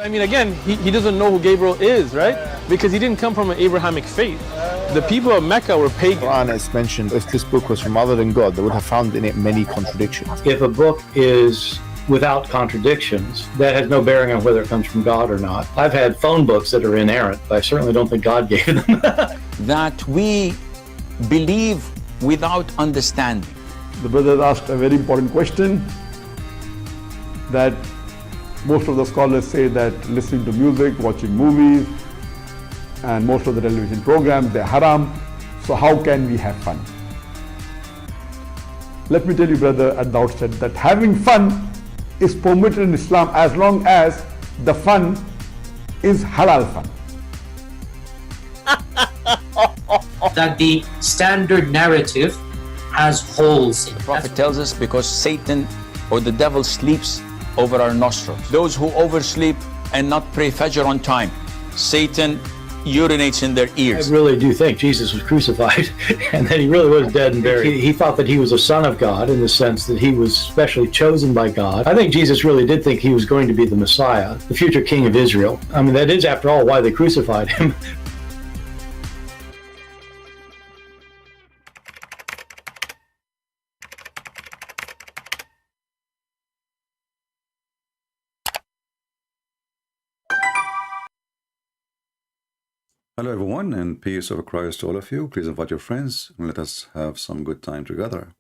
I mean, again, he doesn't know who Gabriel is, right? Because he didn't come from an Abrahamic faith. The people of Mecca were pagan. Quran is mentioned, if this book was from other than God, they would have found in it many contradictions. If a book is without contradictions, that has no bearing on whether it comes from God or not. I've had phone books that are inerrant, but I certainly don't think God gave them. That we believe without understanding. The brother asked a very important question, that most of the scholars say that listening to music, watching movies, and most of the television programs, they're haram. So how can we have fun? Let me tell you, brother, at the outset, that having fun is permitted in Islam as long as the fun is halal fun. That the standard narrative has holes in it. The Prophet tells us because Satan or the devil sleeps over our nostrils. Those who oversleep and not pray Fajr on time, Satan urinates in their I ears. really do think Jesus was crucified and that he really was dead and buried. He thought that he was a son of God in the sense that he was specially chosen by God. I think Jesus really did think he was going to be the Messiah, the future king of Israel. I mean, that is, after all, why they crucified him. Hello everyone, and peace of Christ to all of you. Please invite your friends and let us have some good time together.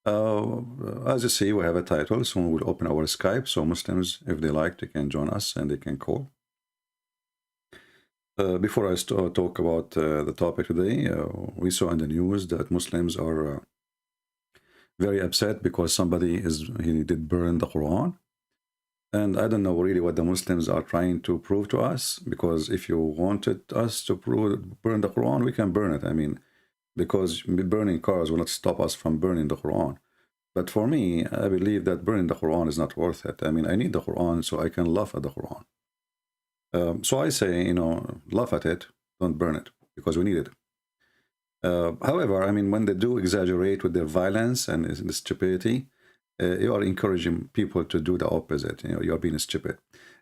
As you see, we have a title. Soon we'll open our Skype, so Muslims, if they like, they can join us and they can call. Before I talk about the topic today, we saw in the news that Muslims are very upset because he did burn the Quran. And I don't know really what the Muslims are trying to prove to us, because if you wanted us to burn the Quran, we can burn it. I mean, because burning cars will not stop us from burning the Quran. But for me, I believe that burning the Quran is not worth it. I mean, I need the Quran so I can laugh at the Quran. So I say, laugh at it, don't burn it, because we need it. However, I mean, when they do exaggerate with their violence and the stupidity, you are encouraging people to do the opposite. You are being stupid.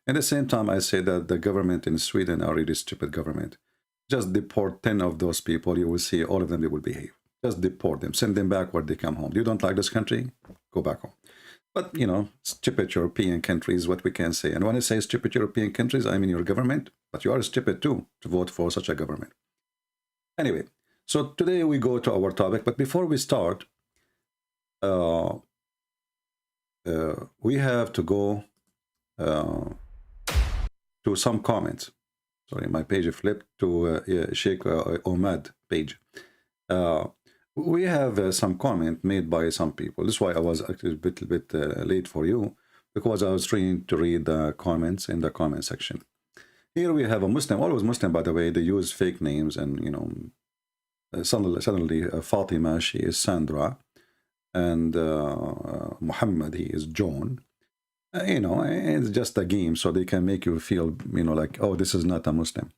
At the same time, I say that the government in Sweden are really stupid government. Just deport 10 of those people, you will see all of them, they will behave. Just deport them, send them back where they come home. You don't like this country? Go back home. But, stupid European countries, what we can say. And when I say stupid European countries, I mean your government, but you are stupid too to vote for such a government. Anyway, so today we go to our topic, but before we start, we have to go to some comments. Sorry, my page flipped to Sheikh Omad page. We have some comment made by some people. This is why I was actually a bit late for you, because I was trying to read the comments in the comment section. Here we have a Muslim, always Muslim by the way, they use fake names, and suddenly Fatima, she is Sandra, and Muhammad, he is John. It's just a game, so they can make you feel, like, oh, this is not a Muslim.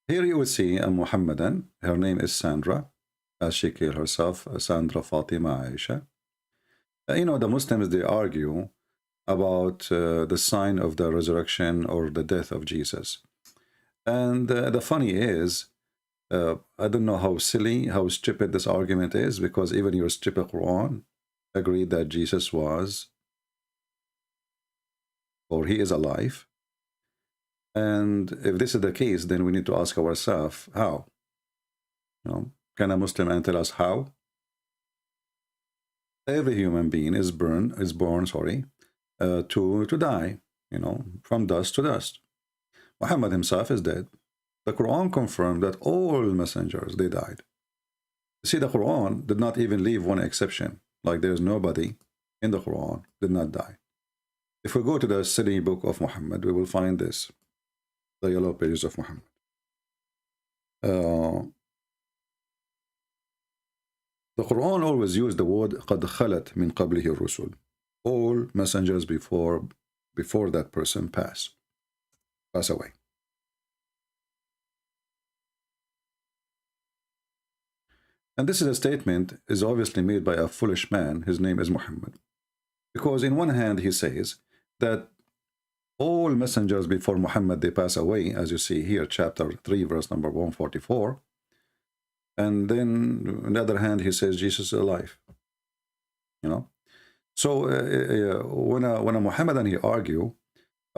Here you will see a Muhammadan. Her name is Sandra, as she calls herself, Sandra Fatima Aisha. The Muslims, they argue about the sign of the resurrection or the death of Jesus. And the funny is, I don't know how silly, how stupid this argument is, because even your stupid Quran agreed that Jesus was, or he is alive. And if this is the case, then we need to ask ourselves, how? Can a Muslim tell us how? Every human being is born, to die, from dust to dust. Muhammad himself is dead. The Quran confirmed that all messengers, they died. See, the Quran did not even leave one exception. Like there is nobody in the Quran did not die. If we go to the silly book of Muhammad, we will find this, the yellow pages of Muhammad. The Quran always used the word قَدْ خَلَتْ مِنْ قَبْلِهِ الرُّسُلُ. All messengers before that person pass away. And this is a statement is obviously made by a foolish man. His name is Muhammad. Because in one hand he says that all messengers before Muhammad, they pass away, as you see here, chapter 3, verse number 144. And then, on the other hand, he says Jesus is alive. You know? So, when a Muhammadan, he argue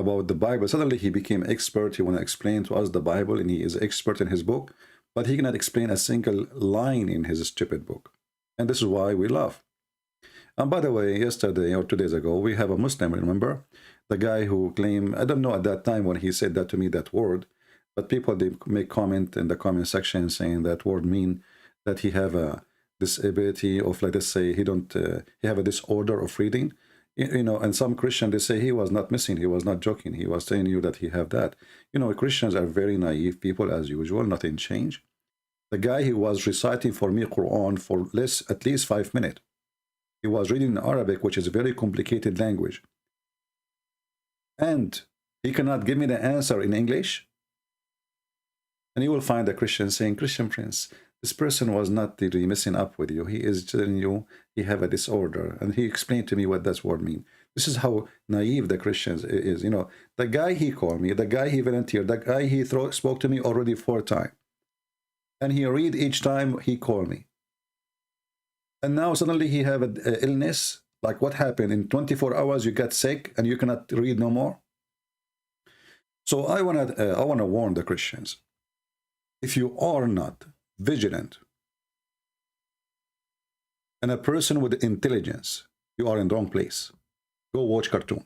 about the Bible, suddenly he became expert. He want to explain to us the Bible, and he is expert in his book, but he cannot explain a single line in his stupid book. And this is why we laugh. And by the way, yesterday or 2 days ago, we have a Muslim, remember? The guy who claimed, I don't know at that time when he said that to me, that word, but people, they make comment in the comment section saying that word mean that he have a disability of, like, let's say, he have a disorder of reading. You know, and some Christian, they say he was not missing, he was not joking, he was telling you that he have that. You know, Christians are very naive people as usual, nothing changed. The guy, he was reciting for me Quran for at least 5 minutes. He was reading in Arabic, which is a very complicated language. And he cannot give me the answer in English. And you will find a Christian saying, Christian Prince, this person was not really messing up with you. He is telling you he have a disorder. And he explained to me what that word means. This is how naive the Christians is. You know, the guy he called me, the guy he volunteered, the guy he spoke to me already 4 times. And he read each time he called me. And now suddenly he have an illness. Like, what happened? In 24 hours you get sick and you cannot read no more? So I wanna warn the Christians. If you are not vigilant and a person with intelligence, you are in the wrong place. Go watch cartoon.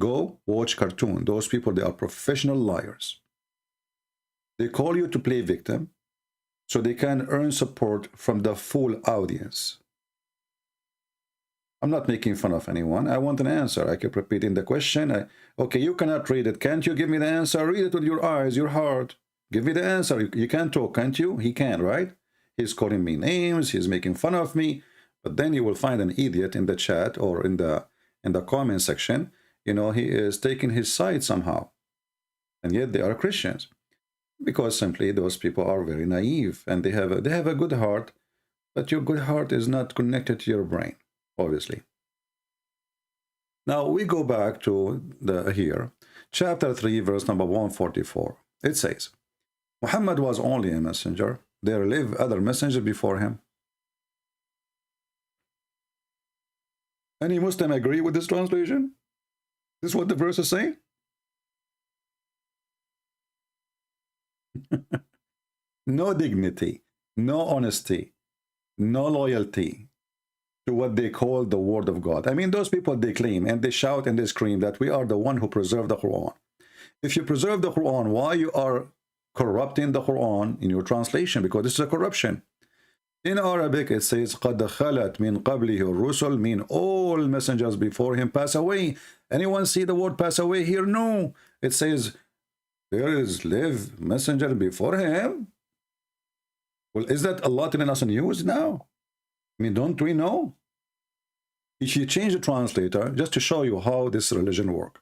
Go watch cartoon. Those people, they are professional liars. They call you to play victim so they can earn support from the full audience. I'm not making fun of anyone. I want an answer. I keep repeating the question. Okay, you cannot read it. Can't you give me the answer? Read it with your eyes, your heart. Give me the answer. You can't talk, can't you? He can, right? He's calling me names. He's making fun of me. But then you will find an idiot in the chat or in the comment section. You know, he is taking his side somehow. And yet they are Christians. Because simply those people are very naive. And they have a good heart. But your good heart is not connected to your brain, obviously. Now we go back to here. Chapter 3, verse number 144. It says, Muhammad was only a messenger. There lived other messengers before him. Any Muslim agree with this translation? This is what the verse is saying? No dignity, no honesty, no loyalty to what they call the word of God. I mean, those people, they claim and they shout and they scream that we are the one who preserved the Quran. If you preserve the Quran, why you are corrupting the Quran in your translation? Because this is a corruption. In Arabic, it says, قَدْ خَلَتْ مِنْ قَبْلِهِ الرُّسُلْ, mean all messengers before him pass away. Anyone see the word pass away here? No. It says, there is live messenger before him. Well, is that Allah telling us in news now? I mean, don't we know? If you change the translator, just to show you how this religion works.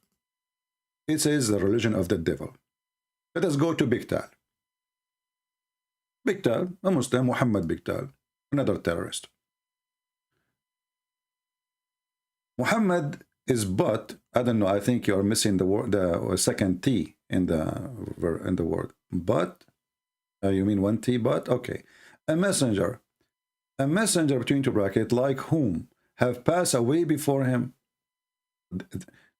It says the religion of the devil. Let us go to Bigtal. Bigtal, a Muslim, Muhammad Bigtal, another terrorist. Muhammad is but, I don't know, I think you're missing the word, the second T in the word. But, you mean one T, but? Okay. A messenger between 2 brackets, like whom have passed away before him.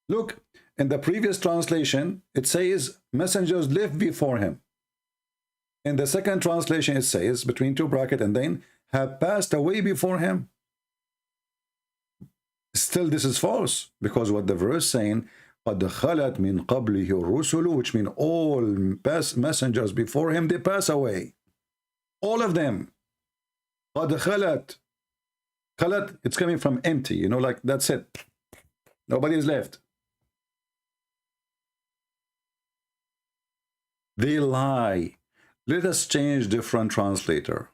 Look, in the previous translation, it says messengers lived before him. In the second translation, it says between 2 brackets and then have passed away before him. Still, this is false, because what the verse saying, قَدْ خَلَتْ مِنْ قَبْلِهِ الرُّسُلُ, which mean all past messengers before him, they pass away. All of them. قَدْ خَلَتْ. Khalat, it's coming from empty, you know, like that's it. Nobody is left. They lie. Let us change different translator.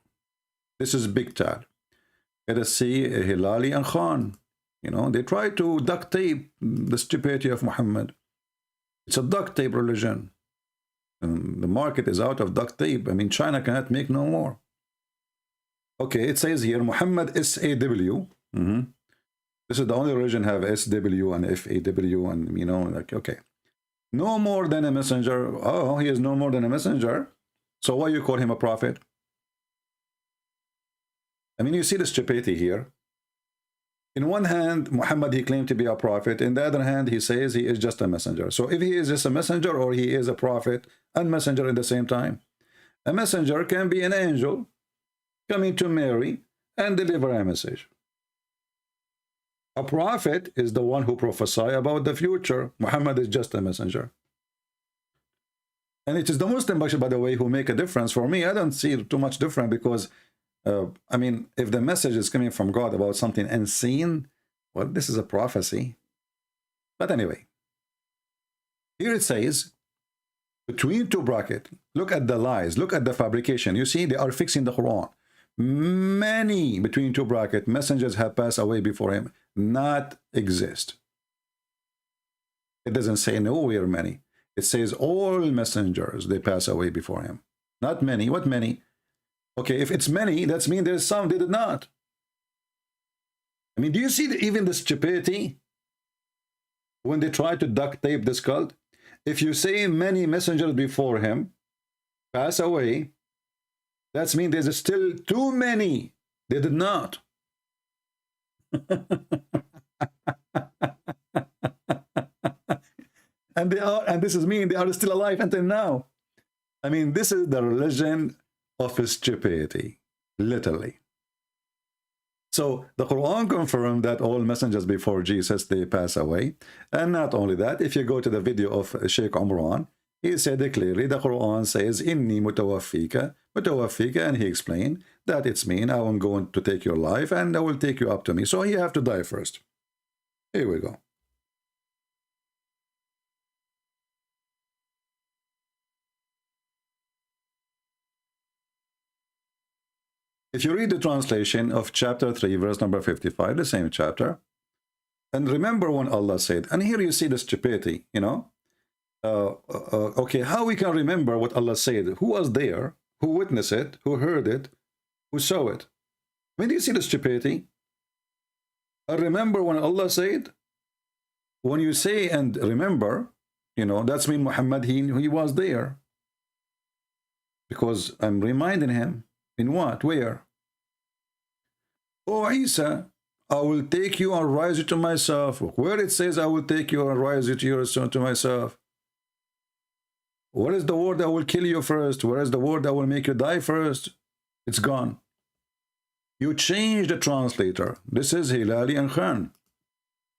This is Bigtal. Let us see Hilali and Khan. You know, they try to duct tape the stupidity of Muhammad. It's a duct tape religion. And the market is out of duct tape. I mean, China cannot make no more. Okay, it says here, Muhammad SAW. This is the only religion have SW and FAW and, you know, like, okay. No more than a messenger. Oh, he is no more than a messenger. So why you call him a prophet? I mean, you see the stupidity here. In one hand, Muhammad, he claimed to be a prophet. In the other hand, he says he is just a messenger. So if he is just a messenger or he is a prophet and messenger at the same time, a messenger can be an angel coming to Mary and deliver a message. A prophet is the one who prophesies about the future. Muhammad is just a messenger. And it is the Muslim, by the way, who make a difference. For me, I don't see too much different because, I mean, if the message is coming from God about something unseen, well, this is a prophecy. But anyway, here it says, between two brackets, look at the lies, look at the fabrication. You see, they are fixing the Quran. Many, between two brackets, messengers have passed away before him, not exist. It doesn't say nowhere many. It says all messengers, they pass away before him. Not many. What many? Okay, if it's many, that means there's some they did not. I mean, do you see even the stupidity when they try to duct tape this cult? If you say many messengers before him pass away, that means there's still too many. They did not. And they are, and this is mean they are still alive until now. I mean, this is the religion of stupidity, literally. So the Quran confirmed that all messengers before Jesus, they pass away. And not only that, if you go to the video of Sheikh Umran, he said clearly, the Quran says, Inni mutawaffika, and he explained that it's mean, I am going to take your life and I will take you up to me. So you have to die first. Here we go. If you read the translation of chapter 3, verse number 55, the same chapter, and remember when Allah said, and here you see the stupidity, you know, okay, how we can remember what Allah said? Who was there? Who witnessed it? Who heard it? Who saw it? When do you see the stupidity? Remember when Allah said? When you say and remember, you know, that's mean Muhammad, he was there. Because I'm reminding him. In what? Where? Oh, Isa, I will take you and rise you to myself. Where it says I will take you and rise you to myself. What is the word that will kill you first? Where is the word that will make you die first? It's gone. You change the translator. This is Hilali and Khan.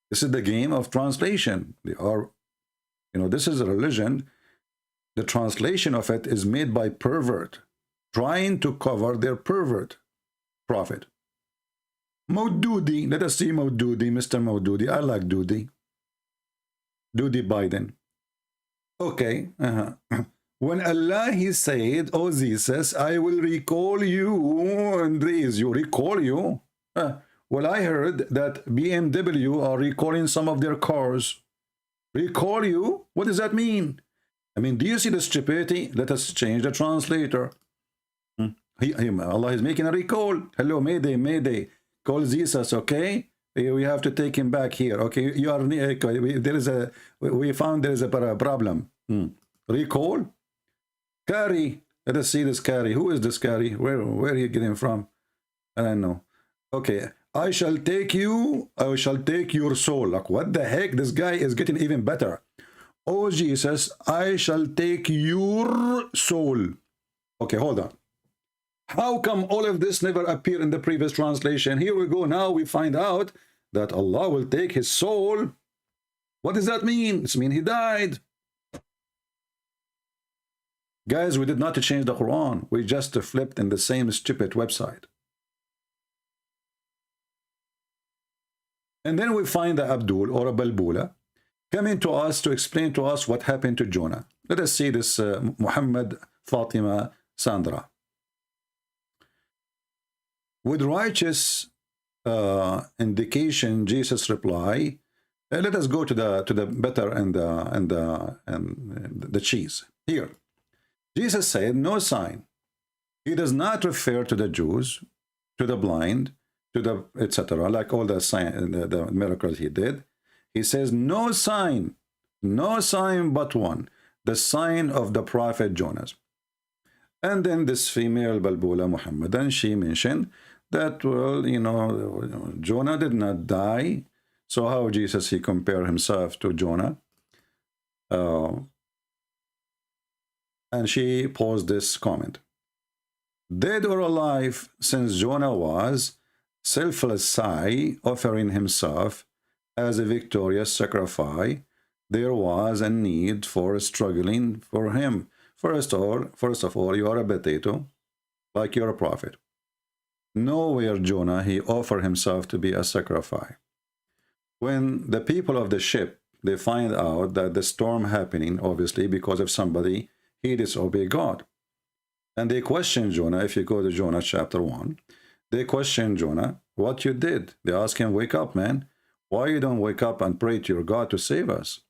This is the game of translation. They are, you know, this is a religion. The translation of it is made by pervert, trying to cover their pervert prophet. Maududi, let us see Maududi, Mr. Maududi. I like Dudi. Dudi Biden. Okay. When Allah, he said, oh Jesus, I will recall you and raise you. Recall you? Well, I heard that BMW are recalling some of their cars. Recall you? What does that mean? I mean, do you see the stupidity? Let us change the translator. Allah is making a recall. Hello, Mayday, Mayday. Call Jesus, okay? We have to take him back here. Okay, you are we found there is a problem. Recall? Carry. Let us see this carry. Who is this carry? Where are you getting from? I don't know. Okay. I shall take you. I shall take your soul. Like, what the heck? This guy is getting even better. Oh Jesus, I shall take your soul. Okay, hold on. How come all of this never appeared in the previous translation? Here we go. Now we find out that Allah will take his soul. What does that mean? It means he died. Guys, we did not change the Quran. We just flipped in the same stupid website. And then we find the Abdul or a Balbula coming to us to explain to us what happened to Jonah. Let us see this Muhammad Fatima Sandra. With righteous indication, Jesus reply. Let us go to the butter and the cheese. Here, Jesus said, no sign. He does not refer to the Jews, to the blind, to the etc. Like all the sign, the miracles he did. He says, no sign but one, the sign of the prophet Jonas. And then this female Balbula Muhammadan, she mentioned that, well, you know, Jonah did not die. So how Jesus, he compared himself to Jonah? And she posed this comment. Dead or alive, since Jonah was selfless, offering himself as a victorious sacrifice, there was a need for struggling for him. First of all, you are a potato, like you're a prophet. Nowhere Jonah, he offered himself to be a sacrifice. When the people of the ship, they find out that the storm happening, obviously, because of somebody, he disobeyed God. And they question Jonah. If you go to Jonah chapter 1, they question Jonah, what you did. They ask him, wake up, man. Why you don't wake up and pray to your God to save us?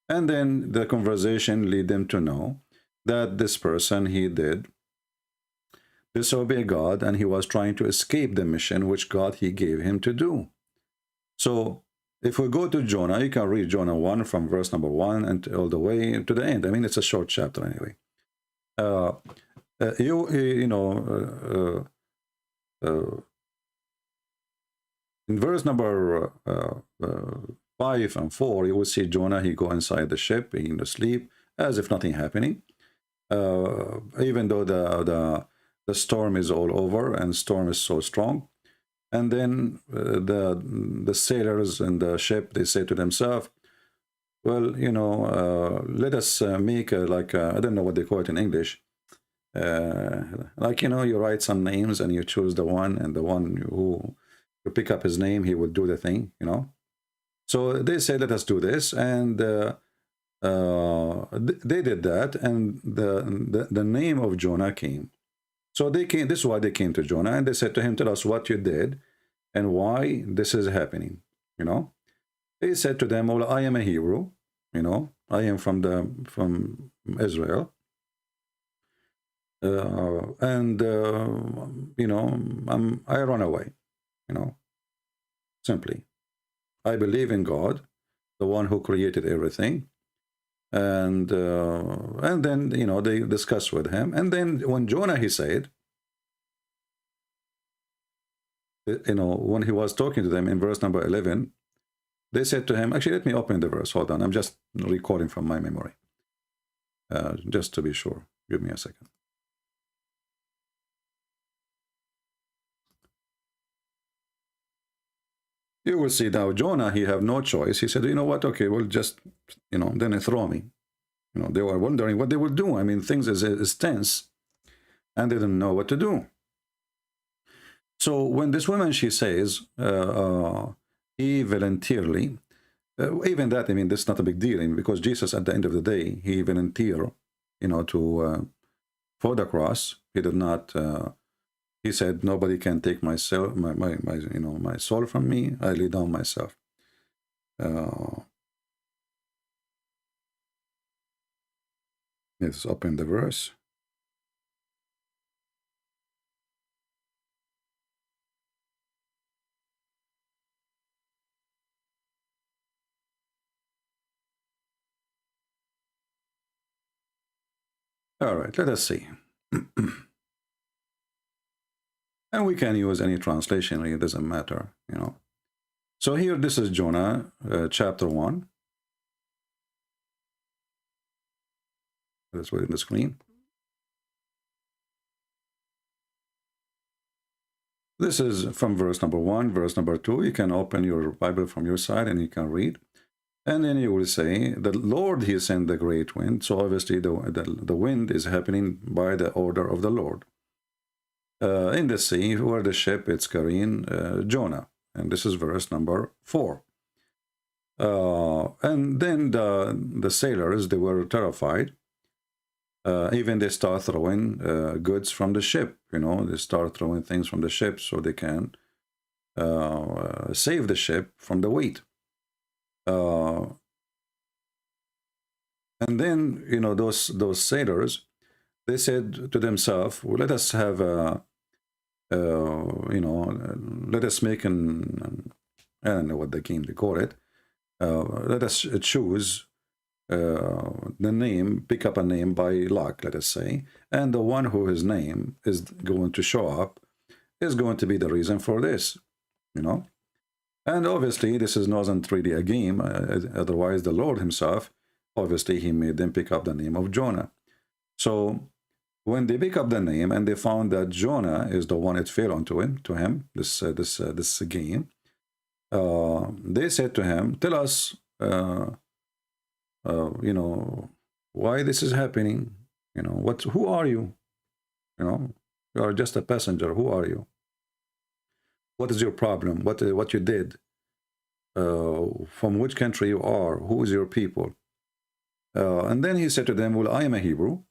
And then the conversation lead them to know that this person, he did disobey God, and he was trying to escape the mission which God, he gave him to do. So if we go to Jonah, you can read Jonah 1 from verse number 1 and all the way to the end. I mean, it's a short chapter anyway. In verse number 5 and 4, you will see Jonah, he go inside the ship, in the sleep, as if nothing happening. Even though the storm is all over and storm is so strong. And then the sailors in the ship, they say to themselves, well, you know, let us make I don't know what they call it in English. Like, you know, you write some names and you choose the one, and the one who you pick up his name, he will do the thing, you know. So they say, let us do this. And they did that, and the name of Jonah came. So they came. This is why they came to Jonah, and they said to him, tell us what you did and why this is happening, you know. He said to them, well, I am a Hebrew, you know, I am from Israel, and you know, I run away, you know, simply. I believe in God, the one who created everything. And then, you know, they discussed with him. And then when Jonah, he said, you know, when he was talking to them in verse number 11, they said to him, actually, let me open the verse. Hold on. I'm just recording from my memory. Just to be sure. Give me a second. You will see now Jonah, he have no choice. He said, you know what? Okay, well, just, you know, then throw me. You know, they were wondering what they would do. I mean, things is tense, and they didn't know what to do. So when this woman, she says, he voluntarily, even that, I mean, that's not a big deal, because Jesus, at the end of the day, he volunteered, you know, to for the cross. He did not. He said, nobody can take my soul, my soul from me. I lay down myself. Let's open the verse. All right, let us see. And we can use any translation, it doesn't matter, you know. So here, this is Jonah, chapter 1. Let's put it in the screen. This is from verse number 1, verse number 2. You can open your Bible from your side and you can read. And then you will say, the Lord, he sent the great wind. So obviously the wind is happening by the order of the Lord. In the sea, where the ship is carrying Jonah. And this is verse number 4. And then the sailors, they were terrified. Even they start throwing goods from the ship. You know, they start throwing things from the ship so they can save the ship from the weight. And then, you know, those sailors, they said to themselves, well, let us have you know, let us make an, I don't know what the game they call it. Let us choose the name, pick up a name by luck, let us say, and the one who his name is going to show up is going to be the reason for this, you know. And obviously this is wasn't really a game, otherwise the Lord himself, obviously he made them pick up the name of Jonah. So when they pick up the name and they found that Jonah is the one it fell onto him, this game, they said to him, tell us, you know, why this is happening, you know, who are you? You know, you are just a passenger. Who are you? What is your problem? What you did? From which country you are? Who is your people? And then he said to them, well, I am a Hebrew.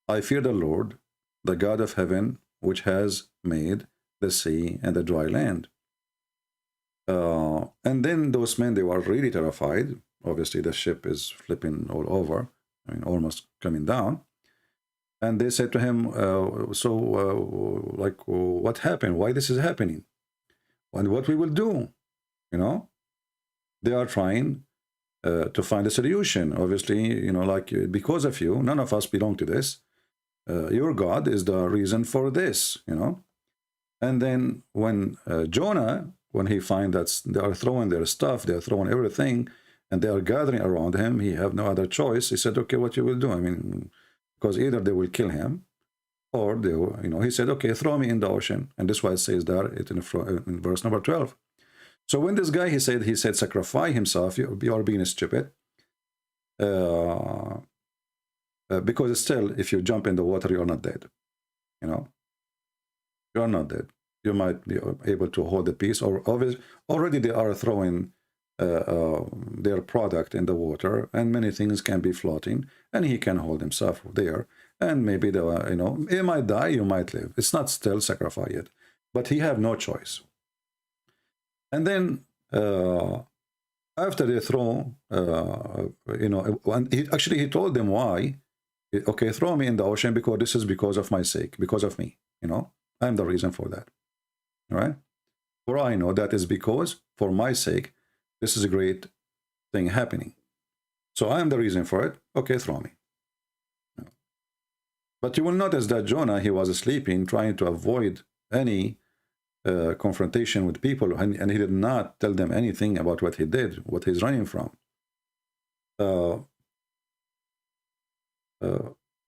I fear the Lord, the God of heaven, which has made the sea and the dry land. And then those men, they were really terrified. Obviously, the ship is flipping all over, I mean, almost coming down. And they said to him, like, what happened? Why this is happening? And what we will do? You know, they are trying to find a solution. Obviously, you know, like, because of you, none of us belong to this. Your God is the reason for this, you know. And then when Jonah, when he finds that they are throwing their stuff, they are throwing everything, and they are gathering around him, he have no other choice. He said, okay, what you will do? I mean, because either they will kill him, or they will, you know, he said, okay, throw me in the ocean. And this is why it says there in verse number 12. So when this guy, he said, sacrifice himself, you are being stupid. Because still, if you jump in the water, you're not dead. You know, you're not dead. You might be able to hold the piece, or already they are throwing their product in the water, and many things can be floating, and he can hold himself there. And maybe you know, he might die, you might live. It's not still sacrifice yet, but he have no choice. And then after they throw, you know, and he told them why. Okay, throw me in the ocean because this is because of my sake, because of me. You know, I'm the reason for that. All right. For I know that is because for my sake, this is a great thing happening. So I am the reason for it. Okay, throw me. But you will notice that Jonah, he was sleeping, trying to avoid any confrontation with people, and he did not tell them anything about what he did, what he's running from.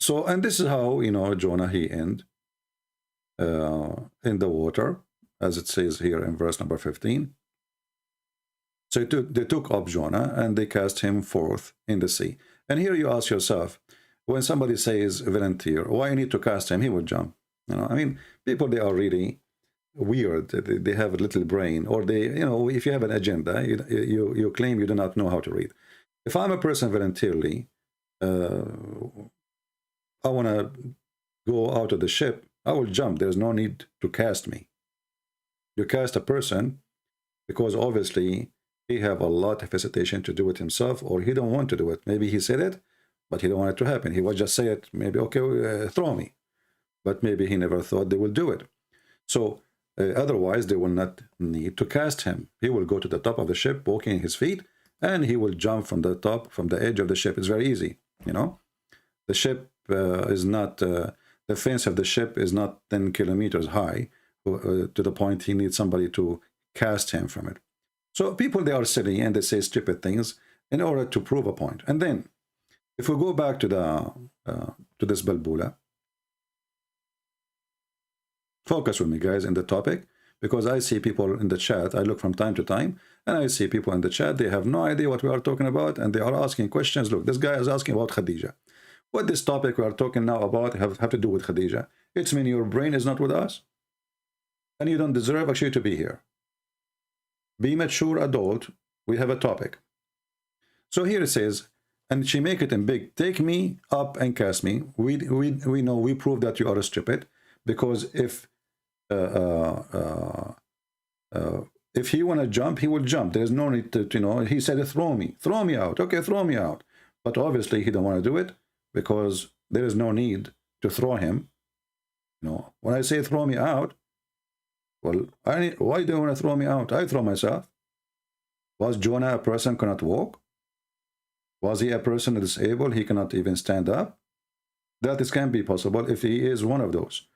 So, and this is how, you know, Jonah, he ended in the water, as it says here in verse number 15. So they took up Jonah and they cast him forth in the sea. And here you ask yourself, when somebody says volunteer, why you need to cast him? He would jump. You know, I mean, people, they are really weird. They have a little brain, or they, you know, if you have an agenda, you claim you do not know how to read. If I'm a person voluntarily, I want to go out of the ship, I will jump. There's no need to cast me. You cast a person because obviously he have a lot of hesitation to do it himself, or he don't want to do it. Maybe he said it, but he don't want it to happen. He would just say it, maybe, okay, throw me. But maybe he never thought they will do it. So otherwise, they will not need to cast him. He will go to the top of the ship, walking his feet, and he will jump from the top, from the edge of the ship. It's very easy, you know. The ship is not, the fence of the ship is not 10 kilometers high to the point he needs somebody to cast him from it. So people, they are silly and they say stupid things in order to prove a point. And then, if we go back to the to this Balbula, focus with me, guys, in the topic, because I see people in the chat. I look from time to time, and I see people in the chat. They have no idea what we are talking about, and they are asking questions. Look, this guy is asking about Khadija. What this topic we are talking now about have to do with Khadija? It's mean your brain is not with us, and you don't deserve actually to be here. Be mature adult. We have a topic. So here it says, and she make it in big. Take me up and cast me. We know, we prove that you are stupid, because if he want to jump, he will jump. There's no need to, you know. He said, throw me out. Okay, throw me out. But obviously he don't want to do it, because there is no need to throw him. You know, when I say throw me out, Well, why do you want to throw me out? I throw myself. Was Jonah a person cannot walk? Was he a person disabled? He cannot even stand up? That can be possible if he is one of those.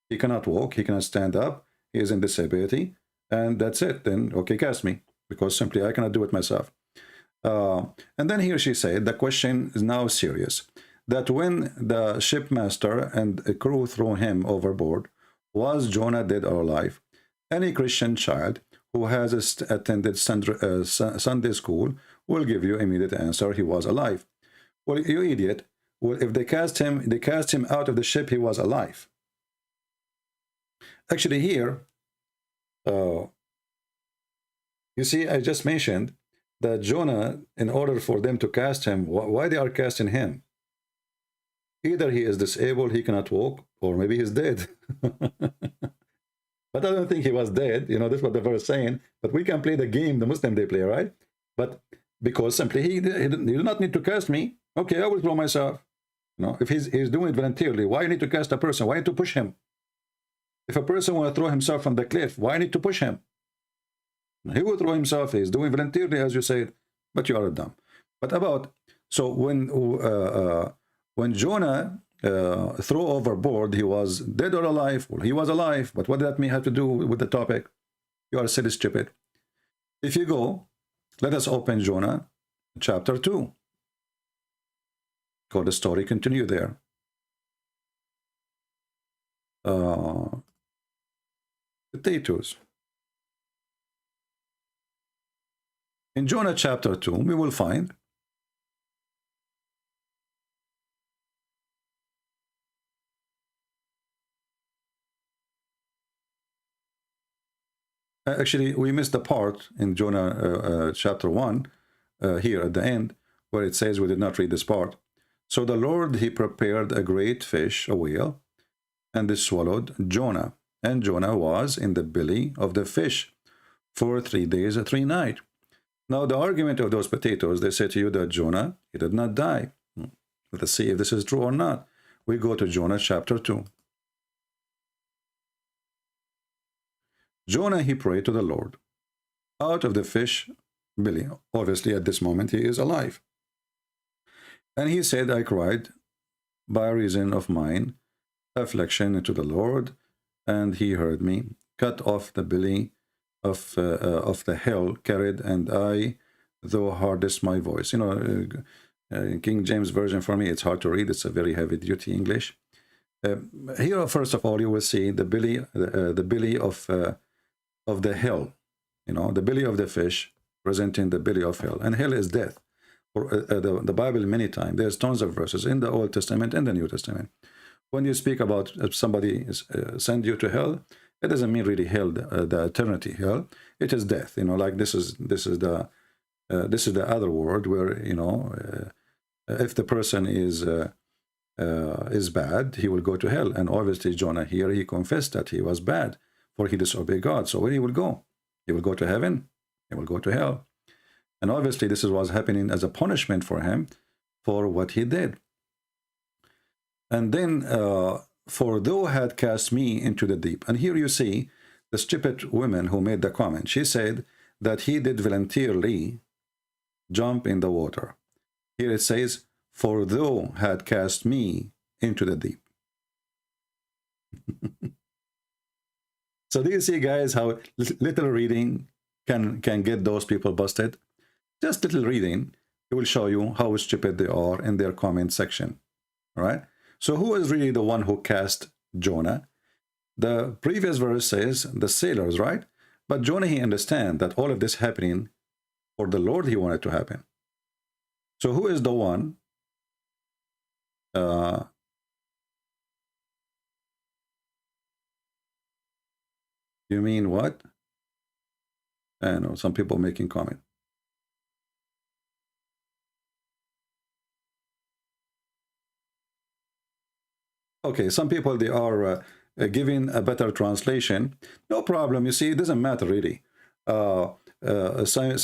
He cannot walk, he cannot stand up, he is in disability, and that's it. Then, okay, cast me, because simply I cannot do it myself. And then here she said, the question is now serious, that when the shipmaster and the crew threw him overboard, was Jonah dead or alive? Any Christian child who has attended Sunday school will give you immediate answer, he was alive. Well, you idiot. Well, if they cast him out of the ship, he was alive. Actually here, you see, I just mentioned that Jonah, in order for them to cast him, why they are casting him? Either he is disabled, he cannot walk, or maybe he's dead. But I don't think he was dead. You know, that's what the verse is saying. But we can play the game the Muslim they play, right? But because simply he did not need to cast me. Okay, I will throw myself. You know, if he's doing it voluntarily, why you need to cast a person? Why need to push him? If a person want to throw himself from the cliff, why need to push him? He will throw himself. He's doing voluntarily, as you said. But you are dumb. But so when Jonah threw overboard, he was dead or alive? Well, he was alive, but what did that mean have to do with the topic? You are silly stupid. If you go, let us open Jonah chapter 2. Because the story continue there. Potatoes. In Jonah chapter 2, we will find actually, we missed the part in Jonah chapter 1 here at the end, where it says we did not read this part. So the Lord, he prepared a great fish, a whale, and it swallowed Jonah. And Jonah was in the belly of the fish for 3 days and 3 nights. Now, the argument of those potatoes, they say to you that Jonah, he did not die. Let us see if this is true or not. We go to Jonah chapter 2. Jonah, he prayed to the Lord out of the fish belly. Obviously, at this moment, he is alive. And he said, I cried by reason of mine affliction to the Lord, and he heard me. Cut off the belly of the hell carried, and I, though hardest my voice. You know, King James Version, for me, it's hard to read. It's a very heavy-duty English. Here, first of all, you will see the belly of the hell. You know, the belly of the fish presenting the belly of hell, and hell is death. Or the Bible many times. There's tons of verses in the Old Testament and the New Testament. When you speak about if somebody send you to hell, it doesn't mean really hell, the eternity hell. It is death. You know, like this is the other word where, you know, if the person is bad, he will go to hell. And obviously Jonah here, he confessed that he was bad, for he disobeyed God. So where he will go? He will go to heaven. He will go to hell. And obviously this was happening as a punishment for him for what he did. And then, for thou had cast me into the deep. And here you see the stupid woman who made the comment. She said that he did voluntarily jump in the water. Here it says, for thou had cast me into the deep. So do you see, guys, how little reading can get those people busted? Just little reading, it will show you how stupid they are in their comment section. All right? So who is really the one who cast Jonah? The previous verse says the sailors, right? But Jonah, he understands that all of this happening for the Lord he wanted to happen. So who is the one you mean what? I know some people making comment. Okay, some people, they are giving a better translation. No problem. You see, it doesn't matter really. Same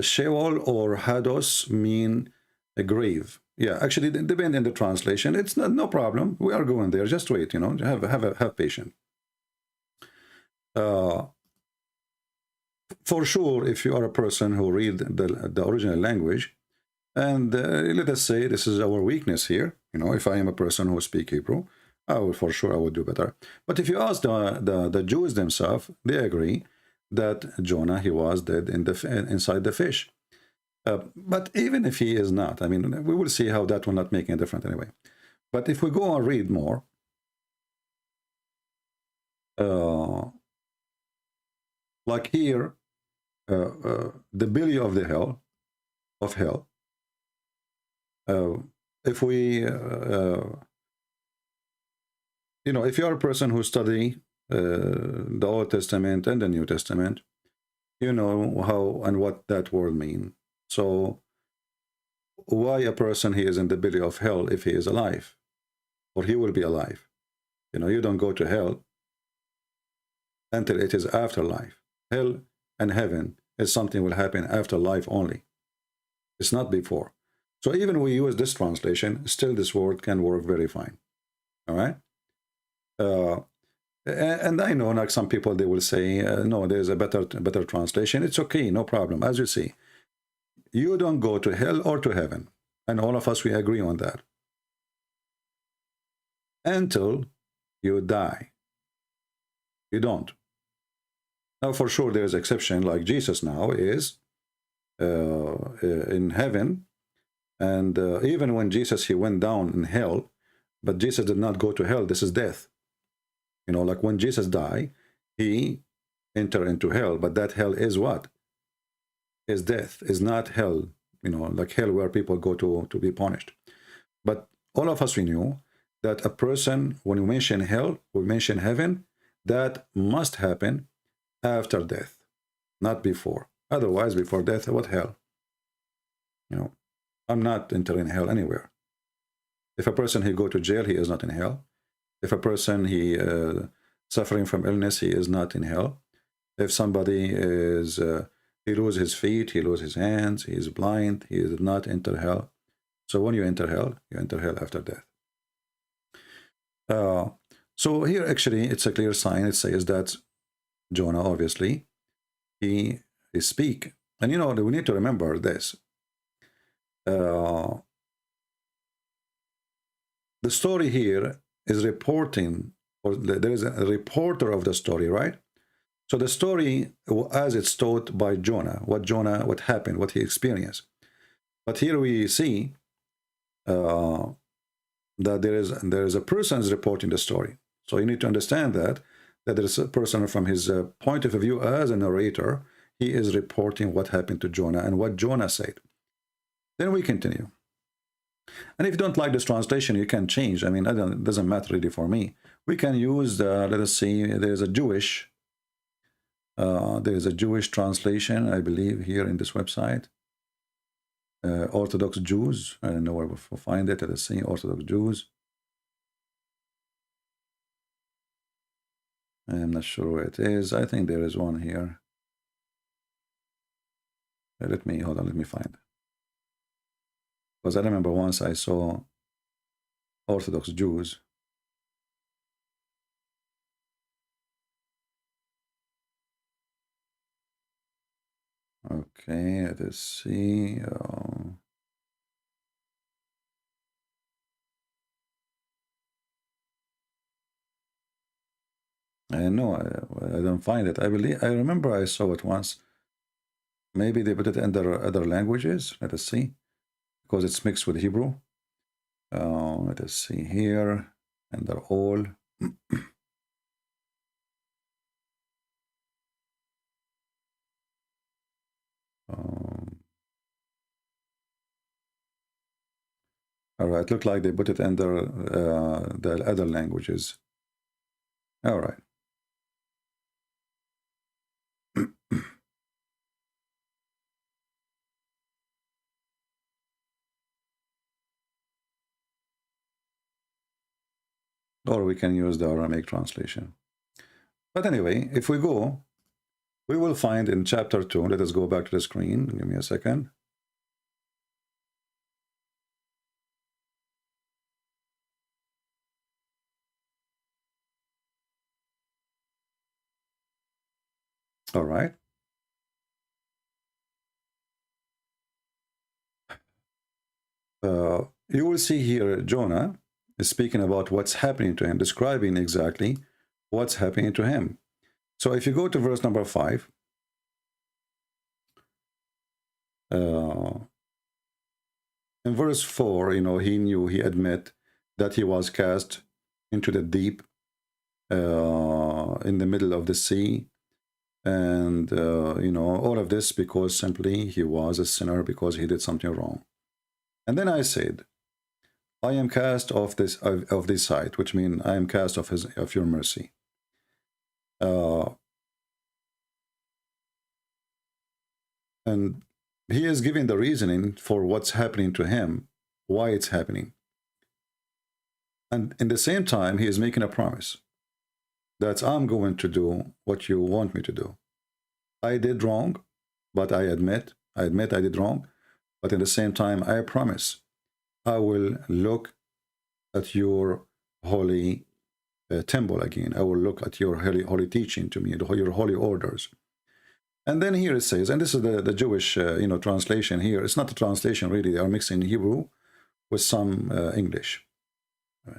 Sheol or Hados mean a grave. Yeah, actually, it depends on the translation. It's no problem. We are going there. Just wait, you know, have patience. Uh, for sure, if you are a person who read the original language, and let us say this is our weakness here, you know, if I am a person who speak Hebrew, I will for sure I would do better. But if you ask the Jews themselves, they agree that Jonah, he was dead inside the fish. But even if he is not, I mean, we will see how that will not make any difference anyway. But if we go and read more, like here, the belly of the hell, if we, you know, if you are a person who study the Old Testament and the New Testament, you know how and what that word means. So why a person he is in the belly of hell if he is alive, or he will be alive? You know, you don't go to hell until it is afterlife. Hell and heaven is something will happen after life only. It's not before. So even we use this translation, still this word can work very fine. All right. And I know, like some people, they will say, no, there's a better translation. It's okay, no problem. As you see, you don't go to hell or to heaven. And all of us, we agree on that. Until you die. You don't. Now, for sure, there's exception, like Jesus now is in heaven. And even when Jesus, he went down in hell, but Jesus did not go to hell. This is death. You know, like when Jesus died, he entered into hell, but that hell is what? Is death, is not hell, you know, like hell where people go to be punished. But all of us, we knew that a person, when we mention hell, we mention heaven, that must happen after death, not before. Otherwise, before death, what hell? You know, I'm not entering hell anywhere. If a person, he go to jail, he is not in hell. If a person, he suffering from illness, he is not in hell. If somebody is, he loses his feet, he loses his hands, he is blind, he is not enter hell. So when you enter hell after death. So here, actually, it's a clear sign. It says that Jonah, obviously, he speak. And, you know, we need to remember this. The story here is reporting, or there is a reporter of the story, right? So the story, as it's told by Jonah, what happened, what he experienced. But here we see that there is a person reporting the story. So you need to understand that there is a person from his point of view as a narrator, he is reporting what happened to Jonah and what Jonah said. Then we continue. And if you don't like this translation, you can change. I mean, it doesn't matter really for me. We can use the, let us see, there's a Jewish translation, I believe, here in this website. Orthodox Jews. I don't know where we'll find it. Let us see, Orthodox Jews. I'm not sure where it is. I think there is one here. Let me find it. Because I remember once I saw Orthodox Jews. Okay, let's see. I know, I don't find it. I remember I saw it once. Maybe they put it under other languages. Let us see. Because it's mixed with Hebrew. Let us see here. And they're all. All right, look like they put it under the other languages. All right. Or we can use the Aramaic translation. But anyway, if we go, we will find in chapter 2, let us go back to the screen. Give me a second. All right. You will see here Jonah is speaking about what's happening to him, describing exactly what's happening to him. So if you go to verse number 5, in verse 4, he admit that he was cast into the deep in the middle of the sea. And, all of this because simply he was a sinner because he did something wrong. And then I said, I am cast off this sight, which means I am cast of your mercy. And he is giving the reasoning for what's happening to him, why it's happening. And in the same time, he is making a promise that I'm going to do what you want me to do. I did wrong, but I admit I did wrong. But at the same time, I promise I will look at your holy temple again. I will look at your holy teaching to me, your holy orders. And then here it says, and this is the Jewish translation here. It's not a translation really. They are mixing Hebrew with some English.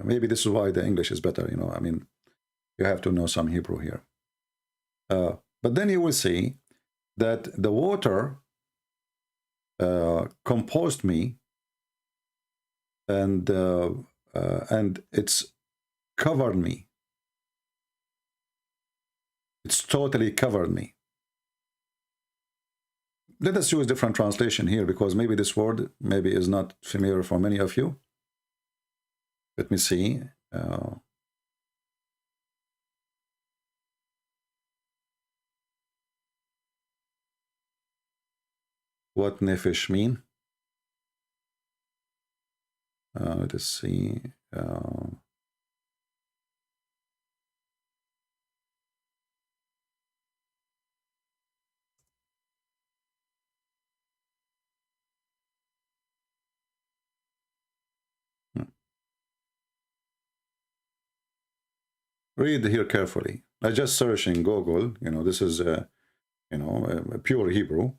Maybe this is why the English is better. I mean, you have to know some Hebrew here. But then you will see that the water composed me, and it's covered me. It's totally covered me. Let us use different translation here because maybe this word maybe is not familiar for many of you. Let me see. What nefesh mean? Let us see. Read here carefully. I just search in Google. This is a pure Hebrew.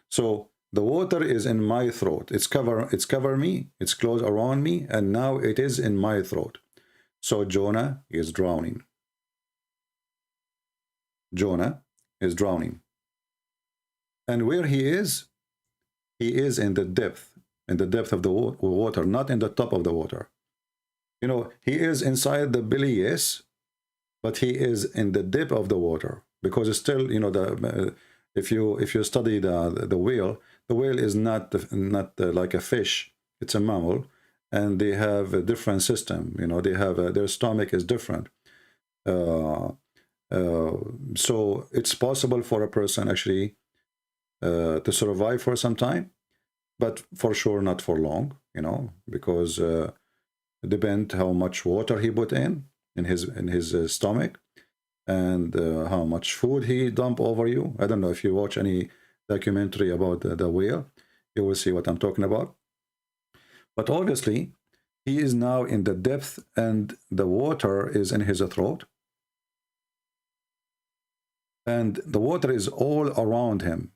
So the water is in my throat. It's cover me. It's close around me, and now it is in my throat. So Jonah is drowning. Jonah is drowning. And where he is in the depth of the water, not in the top of the water. He is inside the belly, yes, but he is in the depth of the water because it's still, if you study the whale is not like a fish. It's a mammal, and they have a different system. They have their stomach is different. So it's possible for a person actually to survive for some time, but for sure not for long. Because it depends how much water he put in his stomach, and how much food he dump over you. I don't know if you watch any documentary about the whale, you will see what I'm talking about. But obviously, he is now in the depth, and the water is in his throat, and the water is all around him.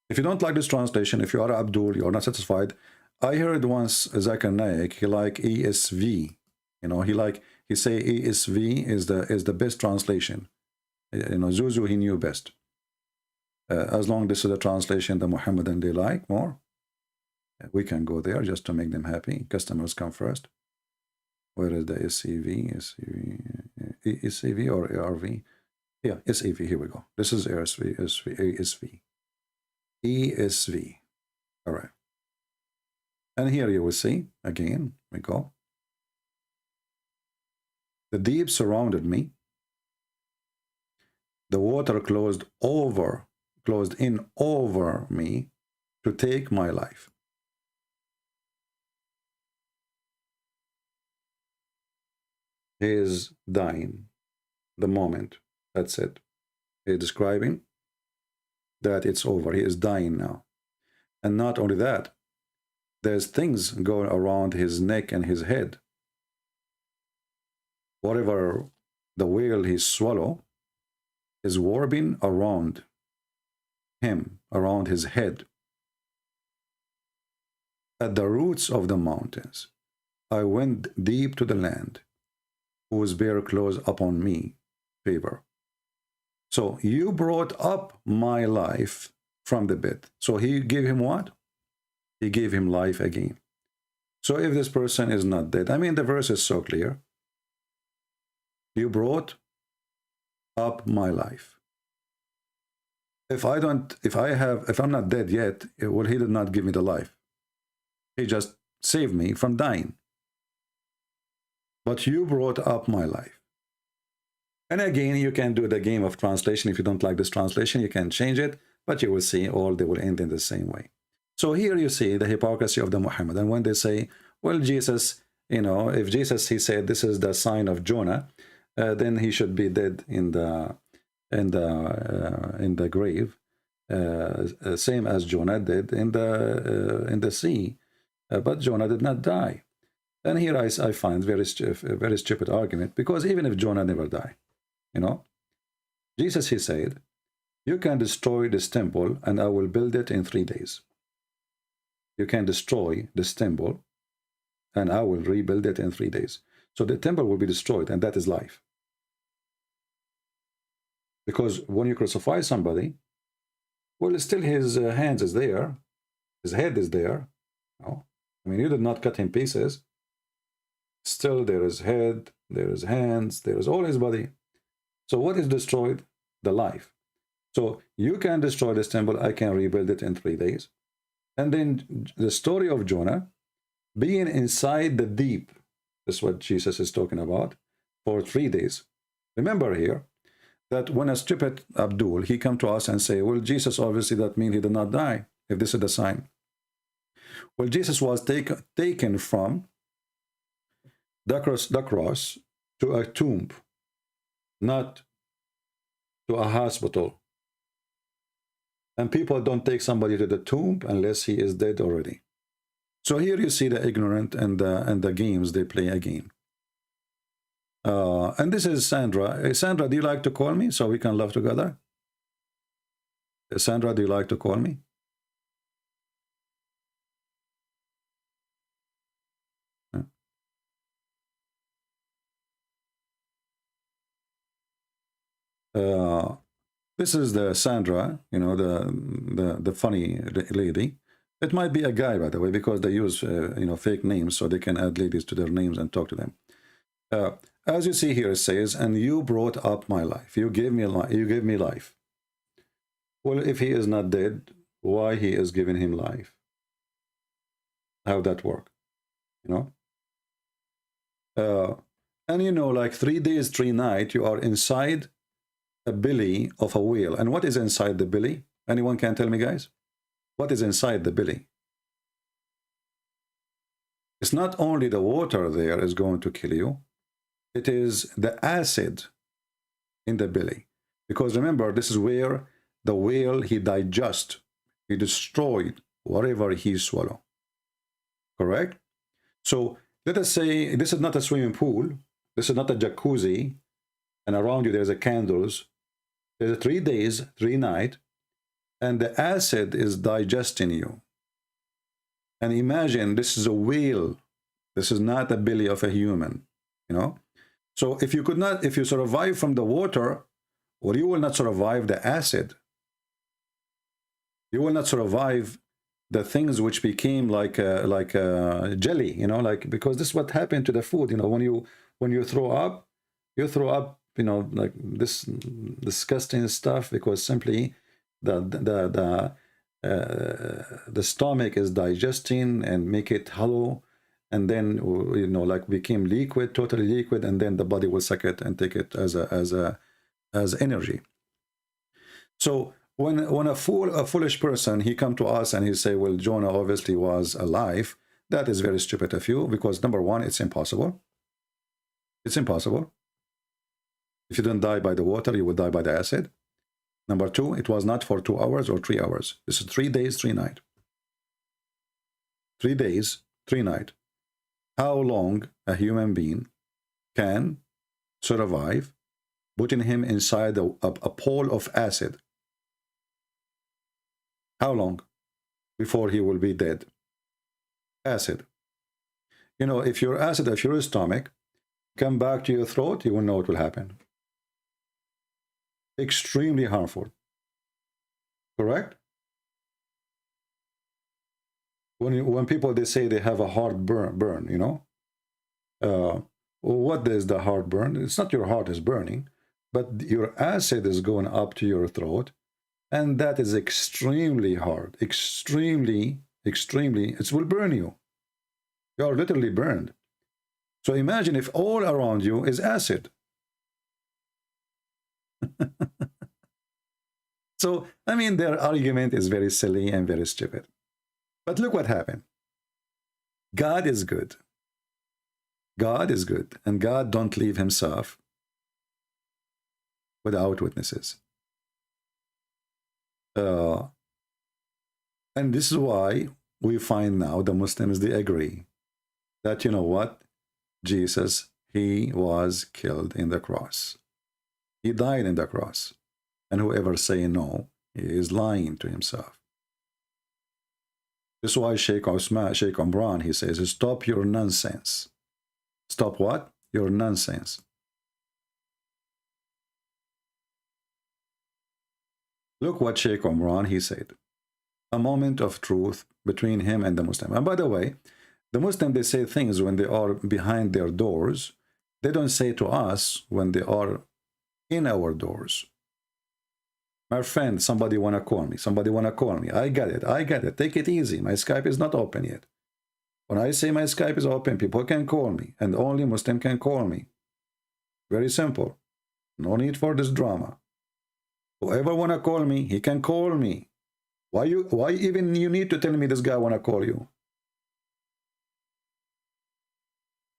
If you don't like this translation, if you are Abdul, you are not satisfied. I heard once Zakir Naik, he like ESV. He say ESV is the best translation. Zuzu, he knew best. As long as this is a translation that Muhammadan they like more, we can go there just to make them happy. Customers come first. Where is the SCV? SCV or ARV? Yeah, SAV. Here we go. This is ASV. ESV. All right. And here you will see, again, we go. The deep surrounded me. The water closed in over me to take my life. He is dying the moment. That's it. He's describing that it's over. He is dying now. And not only that, there's things going around his neck and his head. Whatever the whale he swallow is warping around him, around his head. At the roots of the mountains, I went deep to the land, whose bare clothes upon me favor. So you brought up my life from the pit. So he gave him what? He gave him life again. So if this person is not dead, I mean, the verse is so clear. You brought up my life. If I'm not dead yet, well, he did not give me the life. He just saved me from dying. But you brought up my life. And again, you can do the game of translation. If you don't like this translation, you can change it, but you will see all they will end in the same way. So here you see the hypocrisy of the Muhammad. And when they say, well, Jesus, you know, if Jesus, he said, this is the sign of Jonah, then he should be dead in the grave, same as Jonah did in the sea. But Jonah did not die. And here I find a very stupid argument, because even if Jonah never died, you know, Jesus, he said, you can destroy this temple and I will build it in 3 days. You can destroy this temple and I will rebuild it in 3 days. So the temple will be destroyed, and that is life. Because when you crucify somebody, well, still his hands is there, his head is there. No? I mean, you did not cut him pieces. Still there is head, there is hands, there is all his body. So what is destroyed? The life. So you can destroy this temple, I can rebuild it in 3 days. And then the story of Jonah being inside the deep, this is what Jesus is talking about, for 3 days. Remember here that when a stupid Abdul, he come to us and say, well, Jesus, obviously that means he did not die, if this is the sign. Well, Jesus was taken from the cross to a tomb, not to a hospital. And people don't take somebody to the tomb unless he is dead already. So here you see the ignorant and the games they play again. And this is Sandra. Hey, Sandra, do you like to call me so we can love together? Sandra, do you like to call me? This is the Sandra, you know, the funny lady. It might be a guy, by the way, because they use you know, fake names so they can add ladies to their names and talk to them. As you see here, it says, and you brought up my life. You gave me life. You gave me life. Well, if he is not dead, why he is giving him life? How that work? You know. And you know, like 3 days, 3 nights, you are inside a belly of a whale. And what is inside the belly? Anyone can tell me, guys? What is inside the belly? It's not only the water there is going to kill you. It is the acid in the belly. Because remember, this is where the whale, he digests. He destroyed whatever he swallowed. Correct? So let us say this is not a swimming pool. This is not a jacuzzi. And around you there's a candles. There's a 3 days, 3 nights. And the acid is digesting you. And imagine this is a whale. This is not a belly of a human, you know. So if you survive from the water, well, you will not survive the acid. You will not survive the things which became like a jelly, you know, like, because this is what happened to the food, you know, when you throw up, you know, like this disgusting stuff, because simply the stomach is digesting and make it hollow, and then, you know, like became liquid, totally liquid, and then the body will suck it and take it as energy. So when a foolish person, he come to us and he say, well, Jonah obviously was alive, that is very stupid of you, because number one, it's impossible. It's impossible. If you don't die by the water, you will die by the acid. Number two, it was not for 2 hours or 3 hours. This is 3 days, 3 nights. 3 days, 3 nights. How long a human being can survive putting him inside a pool of acid. How long before he will be dead? Acid. You know, if your acid, if your stomach come back to your throat, you will know what will happen. Extremely harmful. Correct? When people, they say they have a heartburn, you know, what is the heartburn? It's not your heart is burning, but your acid is going up to your throat, and that is extremely hard, extremely, it will burn you. You are literally burned. So imagine if all around you is acid. So, I mean, their argument is very silly and very stupid. But look what happened. God is good. God is good, and God don't leave himself without witnesses. And this is why we find now the Muslims, they agree that, you know what, Jesus, he was killed in the cross. He died in the cross. And whoever say no, he is lying to himself. This is why Sheikh Omran, he says, stop your nonsense. Stop what? Your nonsense. Look what Sheikh Omran, he said. A moment of truth between him and the Muslim. And by the way, the Muslim, they say things when they are behind their doors. They don't say to us when they are in our doors. My friend, somebody want to call me. Somebody want to call me. I get it. I get it. Take it easy. My Skype is not open yet. When I say my Skype is open, people can call me. And only Muslim can call me. Very simple. No need for this drama. Whoever want to call me, he can call me. Why even you need to tell me this guy want to call you?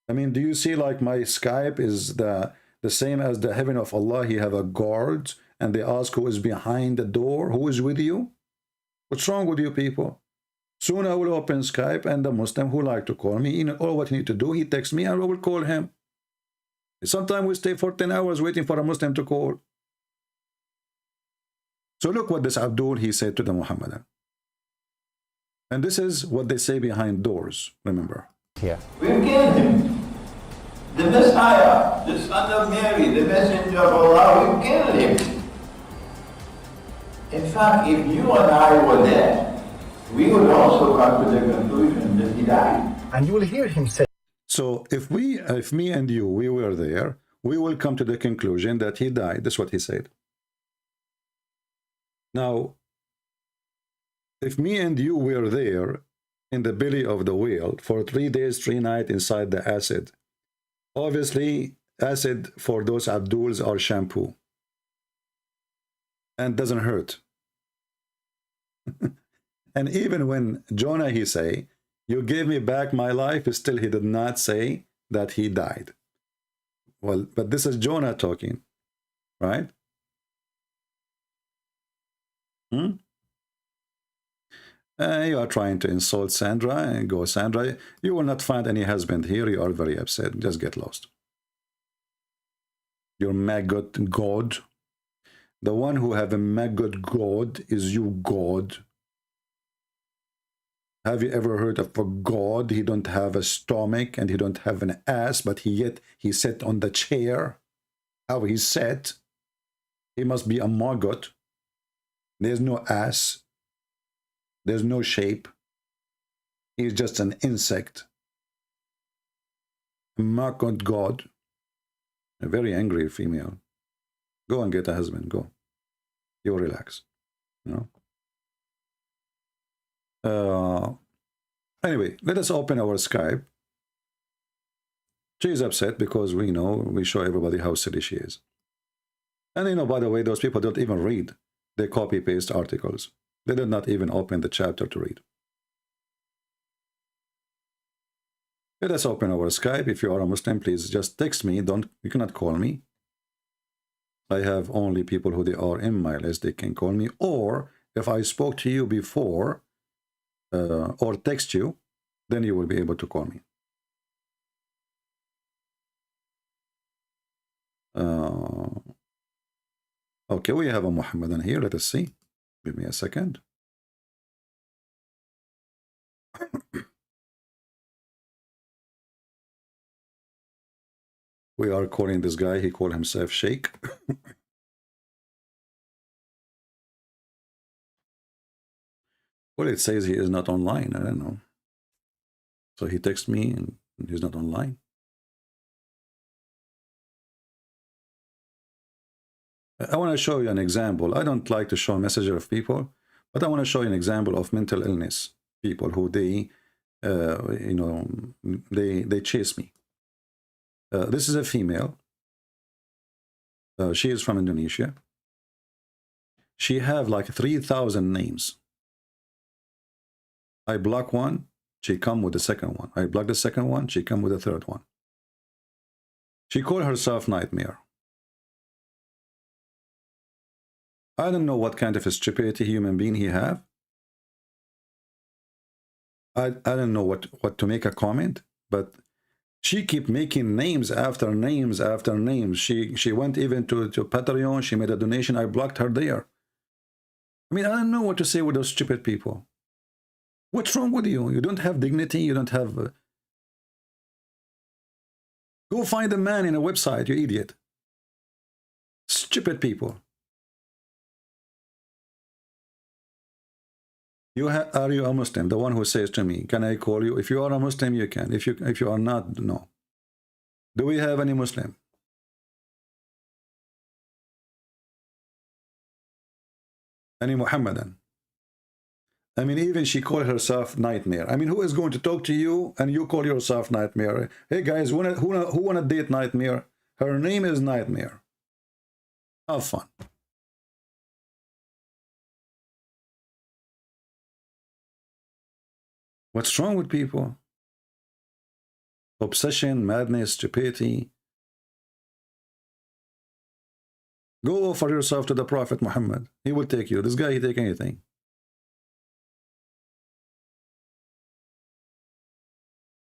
I mean, do you see like my Skype is the same as the heaven of Allah? He have a guard, and they ask who is behind the door, who is with you? What's wrong with you people? Soon I will open Skype, and the Muslim who like to call me, you know, all what he need to do, he texts me and I will call him. Sometimes we stay for 10 hours waiting for a Muslim to call. So look what this Abdul, he said to the Muhammadan. And this is what they say behind doors, remember. Here. We killed him. The Messiah, the son of Mary, the messenger of Allah, we killed him. In fact, if you and I were there, we would also come to the conclusion that he died. And you will hear him say. So if me and you, we were there, we will come to the conclusion that he died. That's what he said. Now, if me and you were there in the belly of the whale for 3 days, 3 nights inside the acid, obviously acid for those Abduls are shampoo and doesn't hurt. And even when Jonah, he say, you gave me back my life, still he did not say that he died. Well, but this is Jonah talking, right? You are trying to insult Sandra, and go Sandra. You will not find any husband here. You are very upset. Just get lost. Your maggot God. The one who have a maggot God is you God. Have you ever heard of a God? He don't have a stomach and he don't have an ass, but yet he sat on the chair. How he sat? He must be a maggot. There's no ass. There's no shape. He's just an insect. A maggot God. A very angry female. Go and get a husband. Go. You relax. You know. Anyway, let us open our Skype. She is upset because we know, we show everybody how silly she is. And you know, by the way, those people don't even read. They copy-paste articles. They did not even open the chapter to read. Let us open our Skype. If you are a Muslim, please just text me. You cannot call me. I have only people who they are in my list. They can call me. Or if I spoke to you before, or text you, then you will be able to call me. Okay, we have a Muhammadan here. Let us see. Give me a second. We are calling this guy. He called himself Sheikh. Well, it says he is not online. I don't know. So he texts me and he's not online. I want to show you an example. I don't like to show a messenger of people, but I want to show you an example of mental illness people who they, you know, they chase me. This is a female. She is from Indonesia. She have like 3,000 names. I block one, she come with the second one. I block the second one, she come with the third one. She called herself Nightmare. I don't know what kind of a stupidity human being he have. I don't know what to make a comment, but she keep making names after names after names. She went even to Patreon. She made a donation. I blocked her there. I mean, I don't know what to say with those stupid people. What's wrong with you? You don't have dignity. You don't have... Go find a man in a website, you idiot. Stupid people. Are you a Muslim? The one who says to me, can I call you? If you are a Muslim, you can. If you are not, no. Do we have any Muslim? Any Muhammadan? I mean, even she called herself Nightmare. I mean, who is going to talk to you and you call yourself Nightmare? Hey guys, who wanna date Nightmare? Her name is Nightmare. Have fun. What's wrong with people? Obsession, madness, stupidity. Go offer yourself to the Prophet Muhammad. He will take you. This guy, he take anything.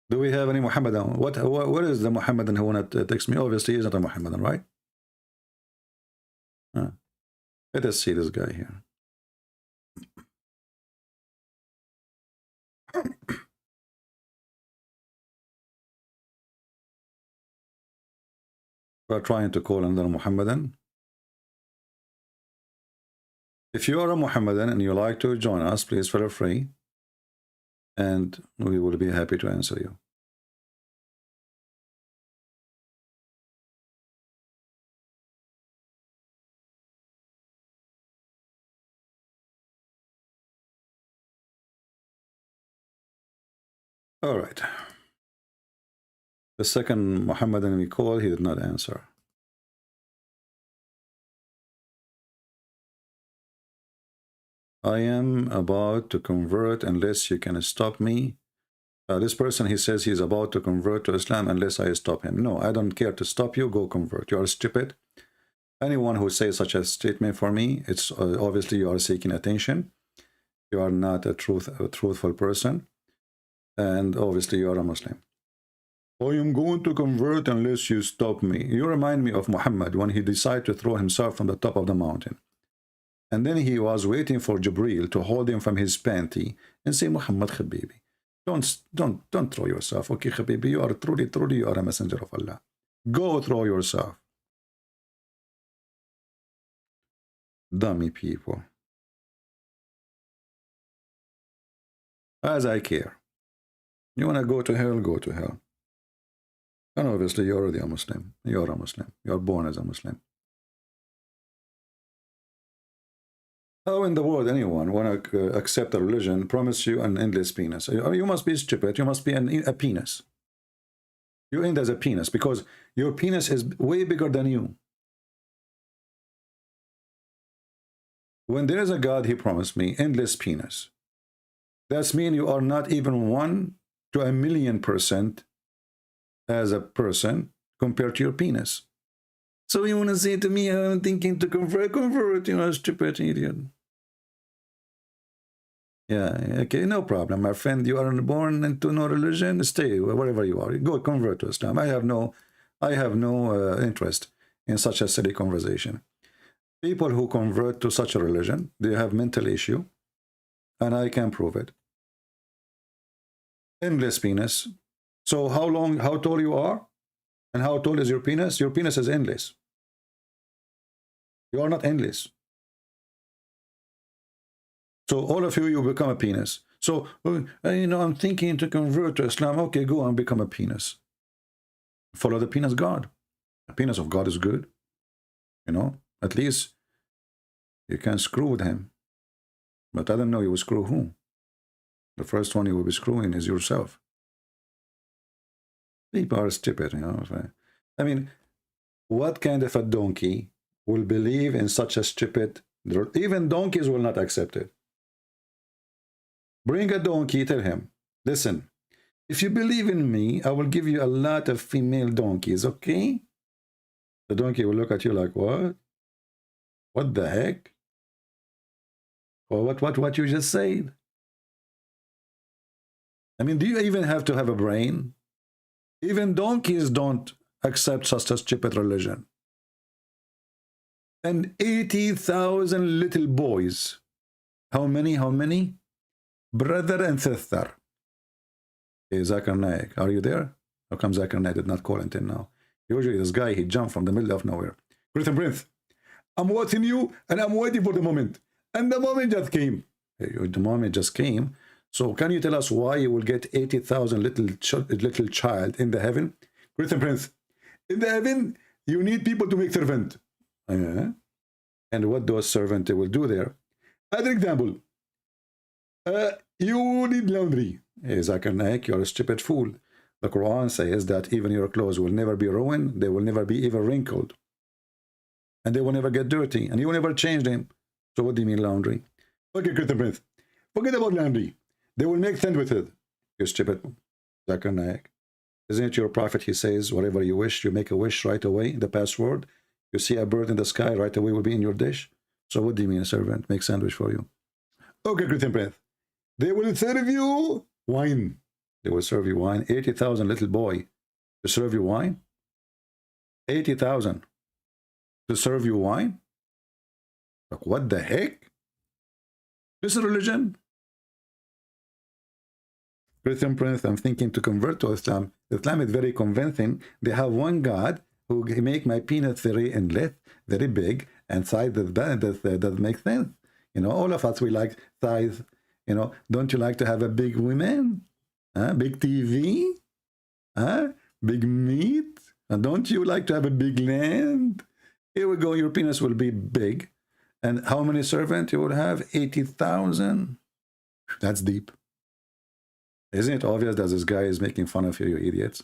Do we have any Muhammadan? What is the Muhammadan who want to text me? Obviously, he's not a Muhammadan, right? Let us see this guy here. We're trying to call another Muhammadan. If you are a Muhammadan and you like to join us, please feel free, and we will be happy to answer you. All right. The second Muhammadan we called, he did not answer. I am about to convert unless you can stop me. This person, he says he's about to convert to Islam unless I stop him. No, I don't care to stop you. Go convert. You are stupid. Anyone who says such a statement for me, it's obviously you are seeking attention. You are not a truthful person. And obviously you are a Muslim. I am going to convert unless you stop me. You remind me of Muhammad when he decided to throw himself from the top of the mountain. And then he was waiting for Jibreel to hold him from his panty and say, Muhammad Habibi, don't throw yourself. Okay, Habibi, you are truly you are a messenger of Allah. Go throw yourself. Dummy people. As I care. You want to go to hell, go to hell. And obviously you're already a Muslim. You're a Muslim. You're born as a Muslim. How in the world anyone want to accept a religion, promise you an endless penis? You must be stupid. You must be a penis. You end as a penis because your penis is way bigger than you. When there is a God, he promised me endless penis. That means you are not even 1 to 1,000,000% as a person compared to your penis. So you want to say to me, I'm thinking to convert, you know, stupid idiot. Yeah, okay, no problem, my friend. You are born into no religion, stay wherever you are. Go convert to Islam. I have no interest in such a silly conversation. People who convert to such a religion, they have mental issue, and I can prove it. Endless penis. So how tall you are, and how tall is your penis? Your penis is endless. You are not endless. So all of you become a penis. So, you know, I'm thinking to convert to Islam. Okay, go and become a penis. Follow the penis God. The penis of God is good. You know, at least you can screw with him. But I don't know you will screw who. The first one you will be screwing is yourself. People are stupid, you know. I mean, what kind of a donkey will believe in such a stupid... Even donkeys will not accept it. Bring a donkey, tell him, listen, if you believe in me, I will give you a lot of female donkeys, okay? The donkey will look at you like, what? What the heck? Or what you just said? I mean, do you even have to have a brain? Even donkeys don't accept such a stupid religion. And 80,000 little boys. How many? How many? Brother and sister. Hey, Zakir Naik, are you there? How come Zakir Naik did not call until now? Usually this guy, he jumped from the middle of nowhere. Great Prince, I'm watching you and I'm waiting for the moment. And the moment just came. Hey, the moment just came. So can you tell us why you will get 80,000 little child in the heaven? Great Prince, in the heaven, you need people to make servant. And what those servants will do there? As an example, you need laundry. Hey, Zakir Naik, you're a stupid fool. The Quran says that even your clothes will never be ruined, they will never be even wrinkled, and they will never get dirty, and you will never change them. So what do you mean laundry? Okay, Christian Prince, forget about laundry. They will make sand with it. You stupid Zakir Naik. Isn't it your prophet? He says, whatever you wish, you make a wish right away. The password, you see a bird in the sky, right away will be in your dish. So what do you mean a servant make sandwich for you? Okay, Christian Prince. They will serve you wine. They will serve you wine. 80,000 little boy to serve you wine. 80,000 to serve you wine. Like, what the heck? This is religion. Christian Prince, I'm thinking to convert to Islam. Islam is very convincing. They have one God who make my penis very endless, very big, and size that makes sense. You know, all of us, we like size. You know, don't you like to have a big woman? Big TV? Big meat? And don't you like to have a big land? Here we go, your penis will be big. And how many servants you will have? 80,000? That's deep. Isn't it obvious that this guy is making fun of you, you idiots?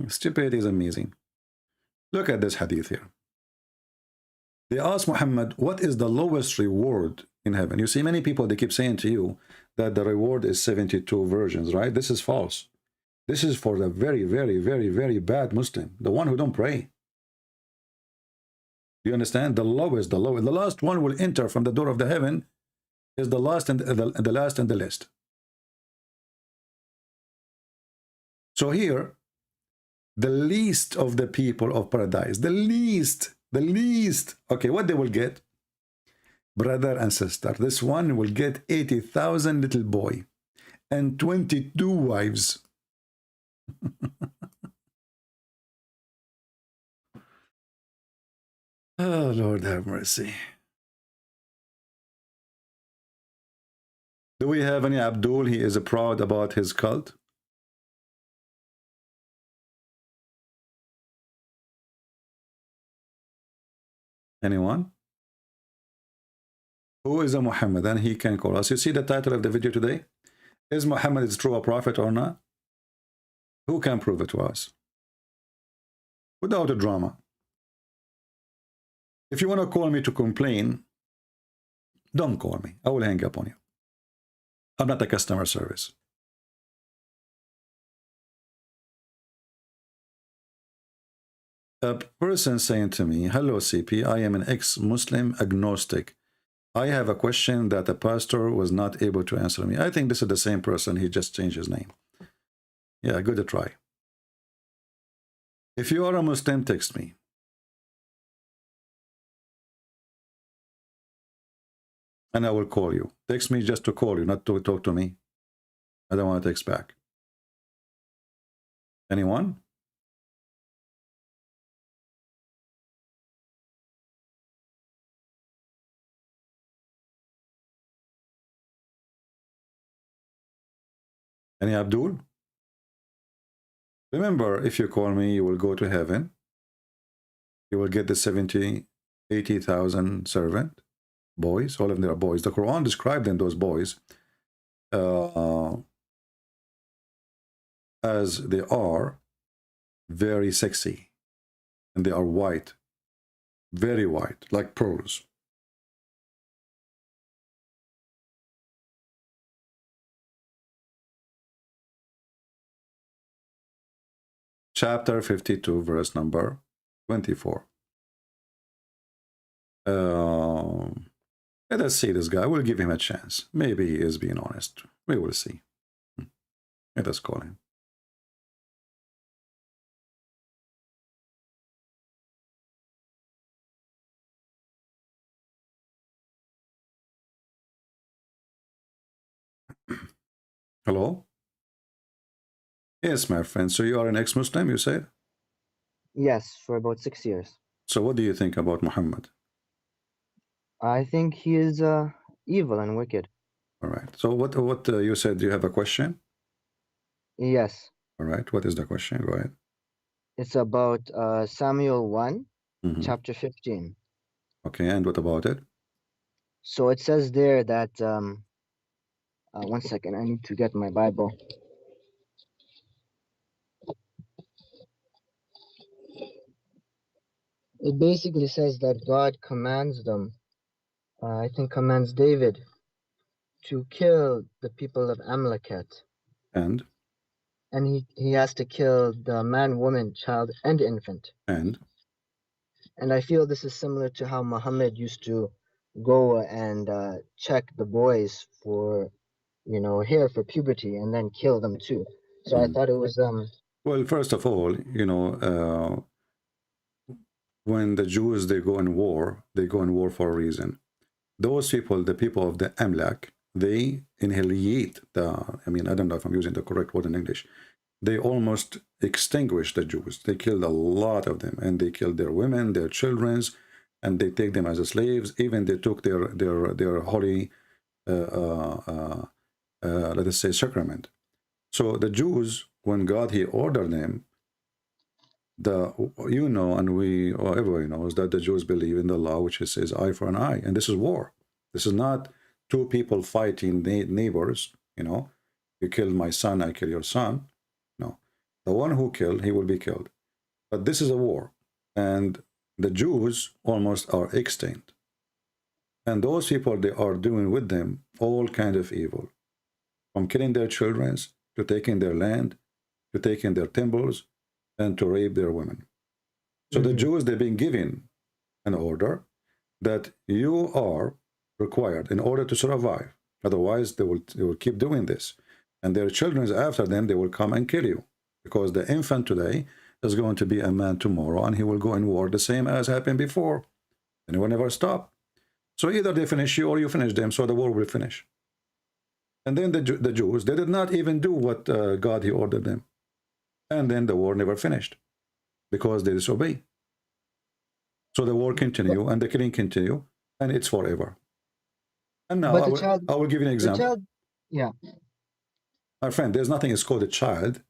Stupidity is amazing. Look at this hadith here. They asked Muhammad, what is the lowest reward in heaven? You see, many people, they keep saying to you that the reward is 72 virgins, right? This is false. This is for the very, very, very, very bad Muslim, the one who don't pray. Do you understand? The lowest, the last one will enter from the door of the heaven is the last and the last in the list. So here, the least of the people of paradise, the least, okay, what they will get? Brother and sister. This one will get 80,000 little boy and 22 wives. Oh, Lord have mercy. Do we have any Abdul? He is proud about his cult. Anyone? Who is a Muhammad? And he can call us. You see the title of the video today? Is Muhammad is true a prophet or not? Who can prove it to us? Without a drama. If you want to call me to complain, don't call me. I will hang up on you. I'm not a customer service. A person saying to me, hello CP, I am an ex-Muslim agnostic. I have a question that the pastor was not able to answer me. I think this is the same person. He just changed his name. Yeah, good to try. If you are a Muslim, text me. and I will call you. Text me just to call you, not to talk to me. I don't want to text back. Anyone? Any Abdul? Remember, if you call me, you will go to heaven. You will get the 70, 80,000 servant boys. All of them are boys. The Quran described them, those boys, as they are very sexy. And they are white. Very white, like pearls. Chapter 52, verse number 24. Let us see this guy. We'll give him a chance. Maybe he is being honest. We will see. Let us call him. Hello? Yes, my friend. So you are an ex-Muslim, you said? Yes, for about 6 years. So what do you think about Muhammad? I think he is evil and wicked. All right. So what you said, you have a question? Yes. All right. What is the question? Go ahead. It's about Samuel 1, chapter 15. Okay, and what about it? So it says there that, one second, I need to get my Bible. It basically says that God commands them, I think commands David, to kill the people of Amalekite. And he has to kill the man, woman, child, and infant. And I feel this is similar to how Muhammad used to go and check the boys for, hair for puberty and then kill them too. So I thought it was well, first of all, when the Jews, they go in war for a reason. Those people, the people of the Amalek, they annihilate I don't know if I'm using the correct word in English. They almost extinguished the Jews. They killed a lot of them, and they killed their women, their children, and they take them as slaves. Even they took their holy, let us say, sacrament. So the Jews, when God, he ordered them, and everybody knows that the Jews believe in the law, which says eye for an eye, and this is war. This is not two people fighting neighbors. You killed my son, I kill your son. No, the one who killed, he will be killed. But this is a war, and the Jews almost are extinct. And those people, they are doing with them all kind of evil, from killing their children, to taking their land, to taking their temples, and to rape their women. So the Jews, they've been given an order that you are required in order to survive. Otherwise, they will keep doing this. And their children after them, they will come and kill you. Because the infant today is going to be a man tomorrow, and he will go in war the same as happened before. And it will never stop. So either they finish you or you finish them, so the war will finish. And then the Jews, they did not even do what God, he ordered them. And then the war never finished because they disobey. So the war continue and the killing continue, and it's forever. And now I will give you an example. My friend, there's nothing is called a child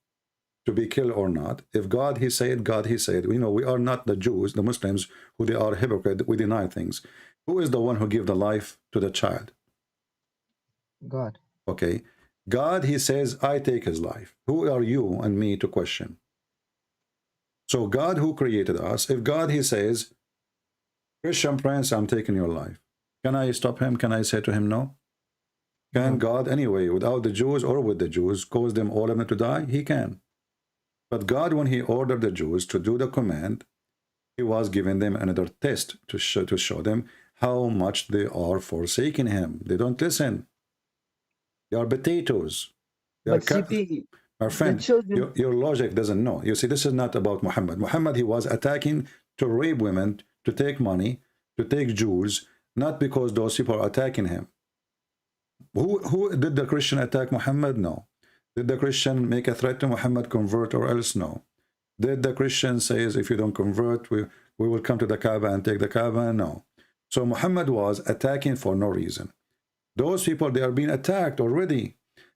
to be killed or not. If God, he said, God, he said. We are not the Jews, the Muslims, who they are hypocrite. We deny things. Who is the one who gave the life to the child? God. Okay. God, he says, I take his life. Who are you and me to question? So God, who created us, if God, he says, Christian Prince, I'm taking your life, can I stop him? Can I say to him no? Can God, anyway, without the Jews or with the Jews, cause them all of them to die? He can. But God, when he ordered the Jews to do the command, he was giving them another test to show them how much they are forsaking him. They don't listen. They are potatoes. But CP, my friend, your logic doesn't know. You see, this is not about Muhammad. Muhammad, he was attacking to rape women, to take money, to take jewels. not because those people are attacking him. Who did the Christian attack Muhammad? No. Did the Christian make a threat to Muhammad, convert or else? No. Did the Christian say, if you don't convert, we will come to the Kaaba and take the Kaaba? No. So Muhammad was attacking for no reason. Those people, they are being attacked already.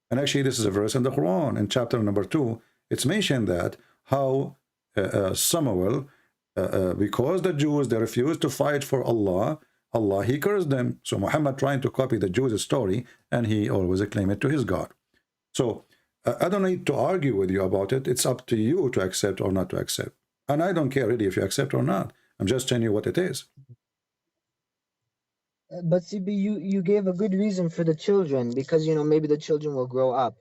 And actually, this is a verse in the Quran, in chapter number 2. It's mentioned that how Samuel, because the Jews, they refused to fight for Allah, Allah, he cursed them. So Muhammad trying to copy the Jews' story, and he always claimed it to his God. So I don't need to argue with you about it. It's up to you to accept or not to accept. And I don't care really if you accept or not. I'm just telling you what it is. But CB, you gave a good reason for the children, because, you know, maybe the children will grow up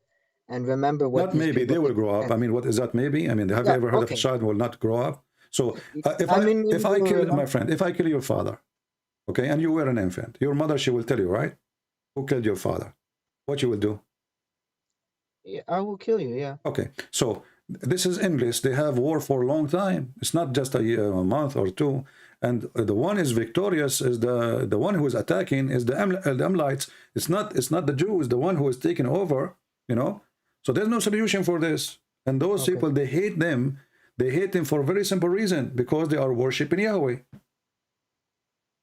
and remember what. Not maybe, they will grow up. I mean, what is that maybe? I mean, have you ever heard of a child will not grow up? So if I kill, my friend, if I kill your father, okay, and you were an infant, your mother, she will tell you, right? Who killed your father? What you will do? Yeah, I will kill you, yeah. Okay, so this is English. They have war for a long time. It's not just a year, a month or two. And the one is victorious is the one who is attacking is the Amalekites. It's not the Jews, the one who is taking over, you know. So there's no solution for this. And those people, they hate them. They hate them for a very simple reason, because they are worshiping Yahweh.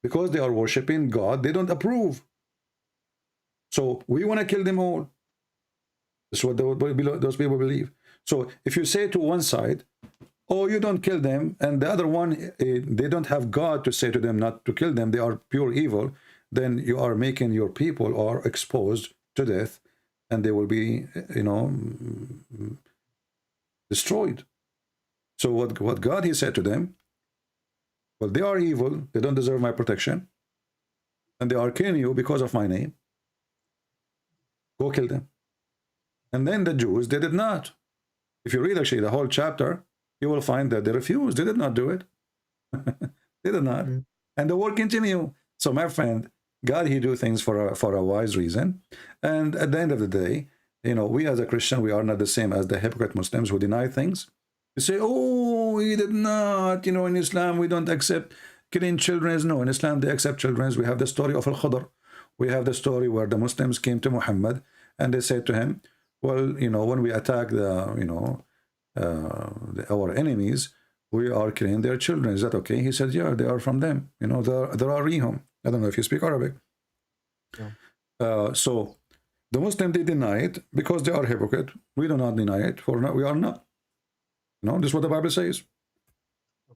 Because they are worshiping God, they don't approve. So we want to kill them all. That's what those people believe. So if you say to one side, oh, you don't kill them, and the other one, they don't have God to say to them not to kill them, they are pure evil, then you are making your people are exposed to death, and they will be, you know, destroyed. So what God, he said to them, well, they are evil, they don't deserve my protection, and they are killing you because of my name. Go kill them. And then the Jews, they did not. If you read actually the whole chapter, you will find that they refused. They did not do it. They did not. And the war continued. So my friend, God, he do things for a wise reason. And at the end of the day, you know, we as a Christian, we are not the same as the hypocrite Muslims who deny things. You say, oh, he did not. You know, in Islam, we don't accept killing children. No, in Islam, they accept children. We have the story of Al-Khadr. We have the story where the Muslims came to Muhammad and they said to him, well, you know, when we attack the, you know, our enemies, we are killing their children. Is that okay? He said, yeah, they are from them. You know, there are rihum. I don't know if you speak Arabic. Yeah. So the Muslim, they deny it because they are hypocrite. We do not deny it, for we are not. You know, this is what the Bible says.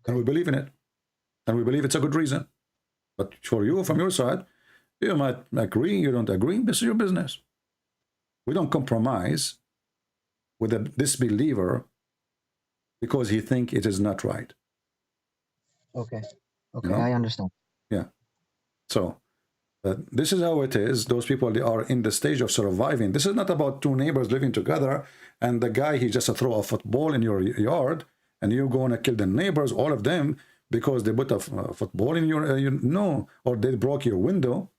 And we believe in it. And we believe it's a good reason. But for you, from your side, you might agree, you don't agree, this is your business. We don't compromise with a disbeliever because he thinks it is not right. Okay, You know? I understand. Yeah. So this is how it is. Those people, they are in the stage of surviving. This is not about two neighbors living together and the guy, he just throw a football in your yard and you're going to kill the neighbors, all of them, because they put a football in your, no, or they broke your window.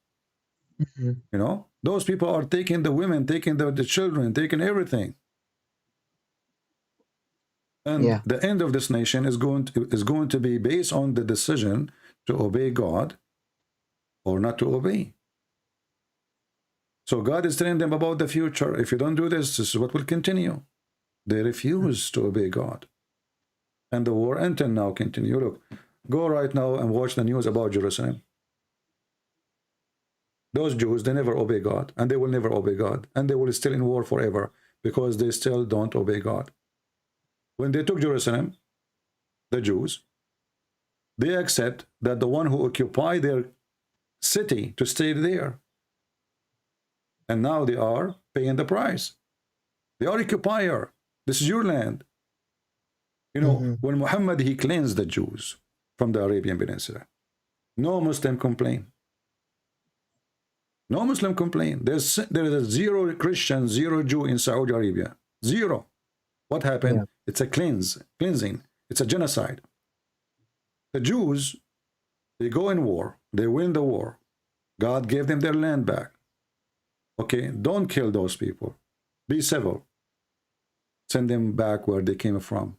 You know, those people are taking the women, taking the children, taking everything. And the end of this nation is going to be based on the decision to obey God or not to obey. So God is telling them about the future. If you don't do this, this is what will continue. They refuse to obey God. And the war until now continue. Look, go right now and watch the news about Jerusalem. Those Jews, they never obey God, and they will never obey God, and they will still in war forever because they still don't obey God. When they took Jerusalem, the Jews, they accept that the one who occupied their city to stay there. And now they are paying the price. They are occupier. This is your land. You know, when Muhammad, he cleansed the Jews from the Arabian Peninsula, no Muslim complained. No Muslim complain. There is a zero Christian, zero Jew in Saudi Arabia. Zero. What happened? Yeah. It's a cleansing. It's a genocide. The Jews, they go in war. They win the war. God gave them their land back. Okay, don't kill those people. Be civil. Send them back where they came from.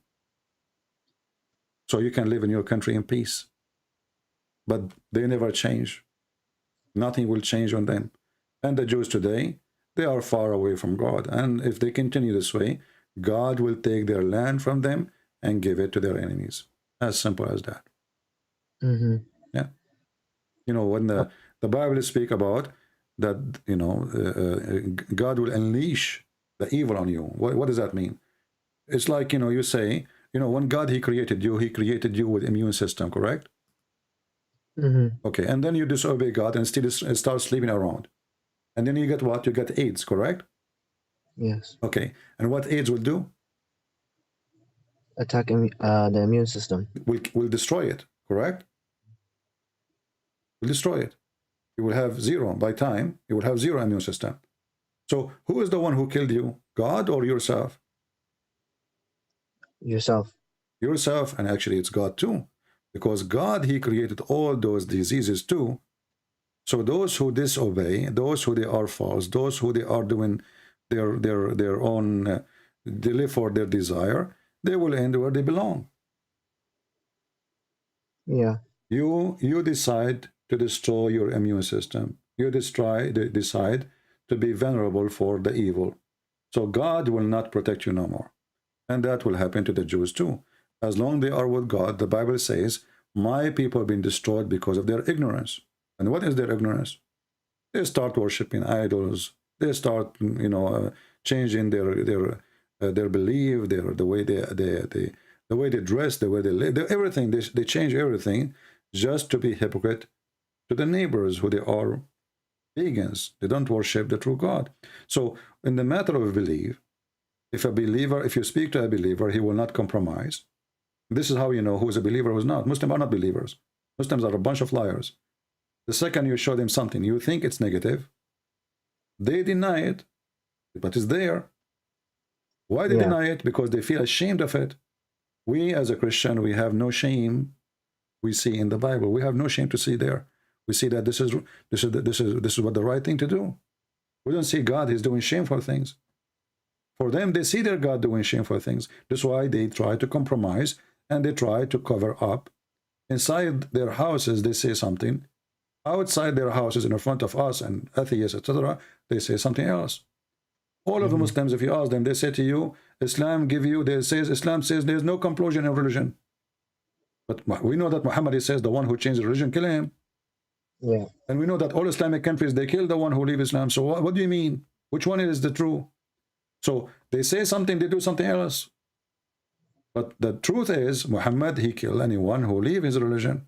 So you can live in your country in peace. But they never change. Nothing will change on them. And the Jews today, they are far away from God. And if they continue this way, God will take their land from them and give it to their enemies. As simple as that. Mm-hmm. Yeah. You know, when the Bible speak about that, you know, God will unleash the evil on you. What does that mean? It's like, you know, you say, you know, when God, he created you with immune system, correct? Mm-hmm. Okay, and then you disobey God and still start sleeping around. And then you get what? You get AIDS, correct? Yes. Okay, and what AIDS will do? Attacking the immune system. Will destroy it, correct? Will destroy it. You will have zero. By time, you will have zero immune system. So who is the one who killed you? God or yourself? Yourself. Yourself, and actually it's God too. Because God, he created all those diseases too. So those who disobey, those who they are false, those who they are doing their own, they live for their desire, they will end where they belong. Yeah. You decide to destroy your immune system. You decide to be vulnerable for the evil. So God will not protect you no more. And that will happen to the Jews too. As long as they are with God, the Bible says, my people have been destroyed because of their ignorance. And what is their ignorance? They start worshiping idols. They start, you know, changing their belief, the way they dress, the way they live, everything. They change everything just to be hypocrite to the neighbors who they are pagans. They don't worship the true God. So in the matter of belief, if you speak to a believer, he will not compromise. This is how you know who is a believer, who is not. Muslims are not believers. Muslims are a bunch of liars. The second you show them something, you think it's negative, they deny it, but it's there. Why they deny it? Because they feel ashamed of it. We as a Christian, we have no shame. We see in the Bible, we have no shame to see there. We see that this is what the right thing to do. We don't see God, he's doing shameful things. For them, they see their God doing shameful things. That's why they try to compromise and they try to cover up. Inside their houses, they say something. Outside their houses, in front of us and atheists, etc., they say something else. All of the Muslims, if you ask them, they say to you, Islam says there's no compulsion in religion. But we know that Muhammad says the one who changes religion, kill him. Yeah. And we know that all Islamic countries, they kill the one who leave Islam. So what do you mean? Which one is the true? So they say something, they do something else. But the truth is, Muhammad, he killed anyone who leave his religion.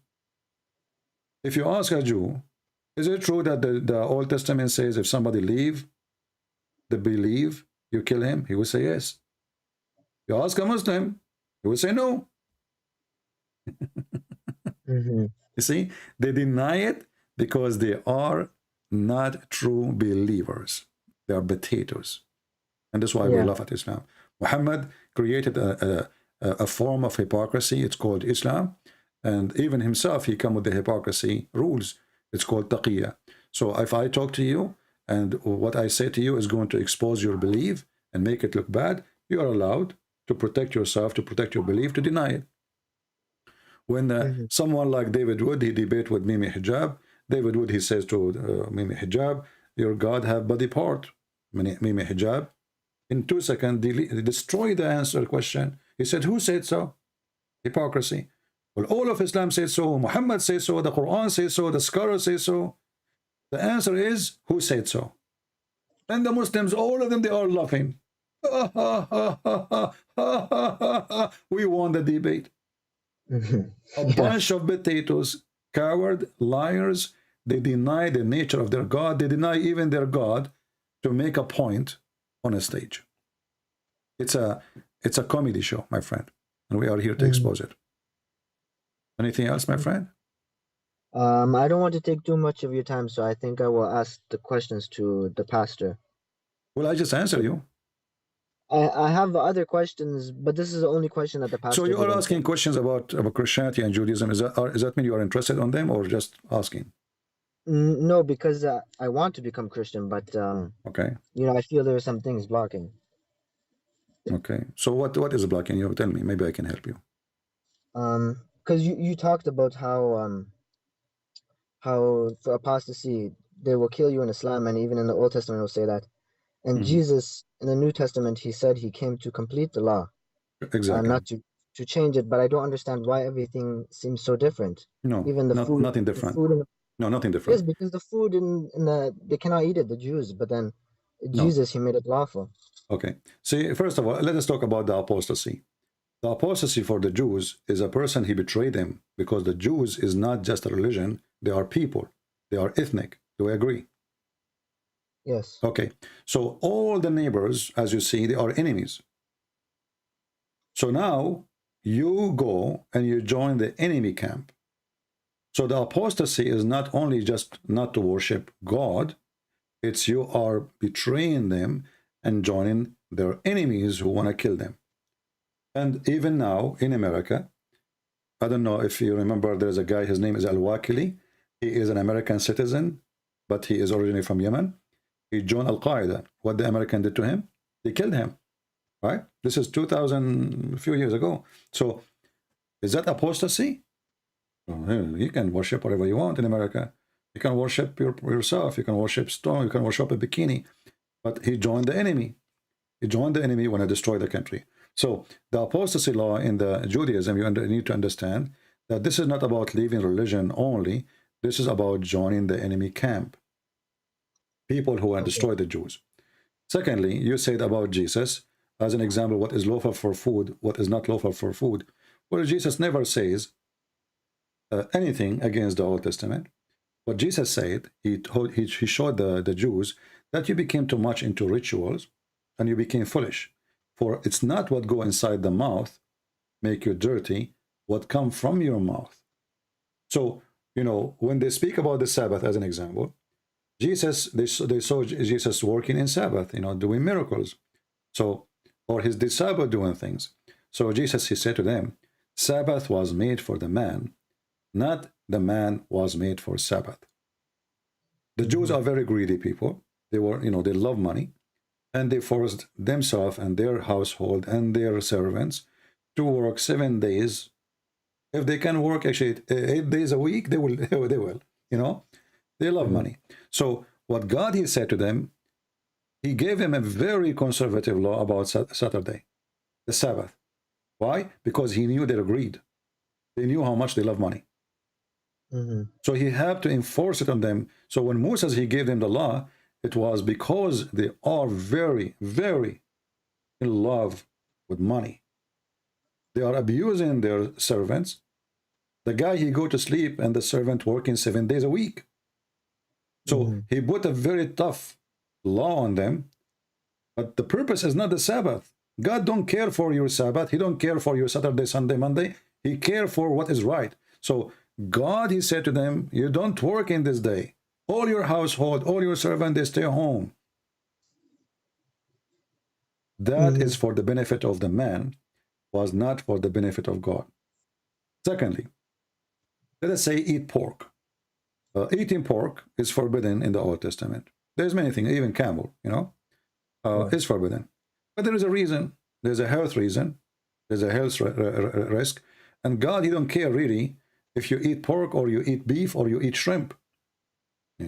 If you ask a Jew, is it true that the Old Testament says if somebody leave the belief, you kill him? He will say yes. You ask a Muslim, he will say no. You see, they deny it because they are not true believers. They are potatoes. And that's why we laugh at Islam. Muhammad created a form of hypocrisy. It's called Islam. And even himself, he come with the hypocrisy rules. It's called taqiyya. So if I talk to you and what I say to you is going to expose your belief and make it look bad, you are allowed to protect yourself, to protect your belief, to deny it. When someone like David Wood, he debate with Mimi Hijab, David Wood, he says to Mimi Hijab, your God have body part. Mimi Hijab, in 2 seconds, destroy the answer question. He said, who said so? Hypocrisy. Well, all of Islam says so, Muhammad says so, the Quran says so, the scholars say so. The answer is, who said so? And the Muslims, all of them, they are laughing. We won the debate. A bunch of potatoes, coward, liars. They deny the nature of their God. They deny even their God to make a point on a stage. It's a comedy show, my friend, and we are here to expose it. Anything else, my friend? I don't want to take too much of your time, so I think I will ask the questions to the pastor. Well, I just answer you. I have other questions, but this is the only question that the pastor. So you are asking questions about Christianity and Judaism. Is that mean you are interested on them, or just asking? No, because I want to become Christian, but okay. You know, I feel there are some things blocking. Okay. So what is blocking you? Tell me. Maybe I can help you. Because you talked about how how for apostasy they will kill you in Islam, and even in the Old Testament it will say that. And Mhm. Jesus in the New Testament, he said he came to complete the law, Exactly. not to change it. But I don't understand why everything seems so different. No, Even the food, nothing the different. food. No, nothing Yes, different. because the food in the they cannot eat it, the Jews. But then No. Jesus, he made it lawful. Okay. See, first of all, let us talk about the apostasy. The apostasy for the Jews is a person he betrayed them, because the Jews is not just a religion, they are people, they are ethnic. Do we agree? Yes. Okay. So all the neighbors, as you see, they are enemies. So now you go and you join the enemy camp. So the apostasy is not only just not to worship God, it's you are betraying them and joining their enemies who want to kill them. And even now in America, I don't know if you remember, there's a guy, his name is Al-Wakili. He is an American citizen, but he is originally from Yemen. He joined Al-Qaeda. What the American did to him? They killed him, right? This is 2000, a few years ago. So is that apostasy? You can worship whatever you want in America. You can worship yourself. You can worship stone. You can worship a bikini. But he joined the enemy. He joined the enemy when he destroyed the country. So the apostasy law in the Judaism, you need to understand that this is not about leaving religion only. This is about joining the enemy camp. People who have destroyed the Jews. Secondly, you said about Jesus, as an example, what is lawful for food, what is not lawful for food. Well, Jesus never says anything against the Old Testament. What Jesus said, he showed the Jews that you became too much into rituals and you became foolish. For it's not what go inside the mouth make you dirty, what come from your mouth. So, you know, when they speak about the Sabbath as an example, Jesus, they saw Jesus working in Sabbath, you know, doing miracles. So, or his disciples doing things. So Jesus, he said to them, Sabbath was made for the man, not the man was made for Sabbath. The Jews are very greedy people. They were, you know, they love money, and they forced themselves and their household and their servants to work 7 days. If they can work actually 8 days a week, they will, they will, you know, they love money. So what God, he said to them, he gave them a very conservative law about Saturday, the Sabbath. Why? Because he knew their greed. They knew how much they love money. So he had to enforce it on them. So when Moses, he gave them the law, it was because they are very, very in love with money. They are abusing their servants. The guy, he go to sleep and the servant working 7 days a week. So he put a very tough law on them. But the purpose is not the Sabbath. God don't care for your Sabbath. He don't care for your Saturday, Sunday, Monday. He care for what is right. So God, he said to them, you don't work in this day. All your household, all your servants, they stay home. That is for the benefit of the man, was not for the benefit of God. Secondly, let us say eat pork. Eating pork is forbidden in the Old Testament. There's many things, even camel, you know, is forbidden. But there is a reason. There's a health reason. There's a health risk. And God, he don't care really if you eat pork or you eat beef or you eat shrimp.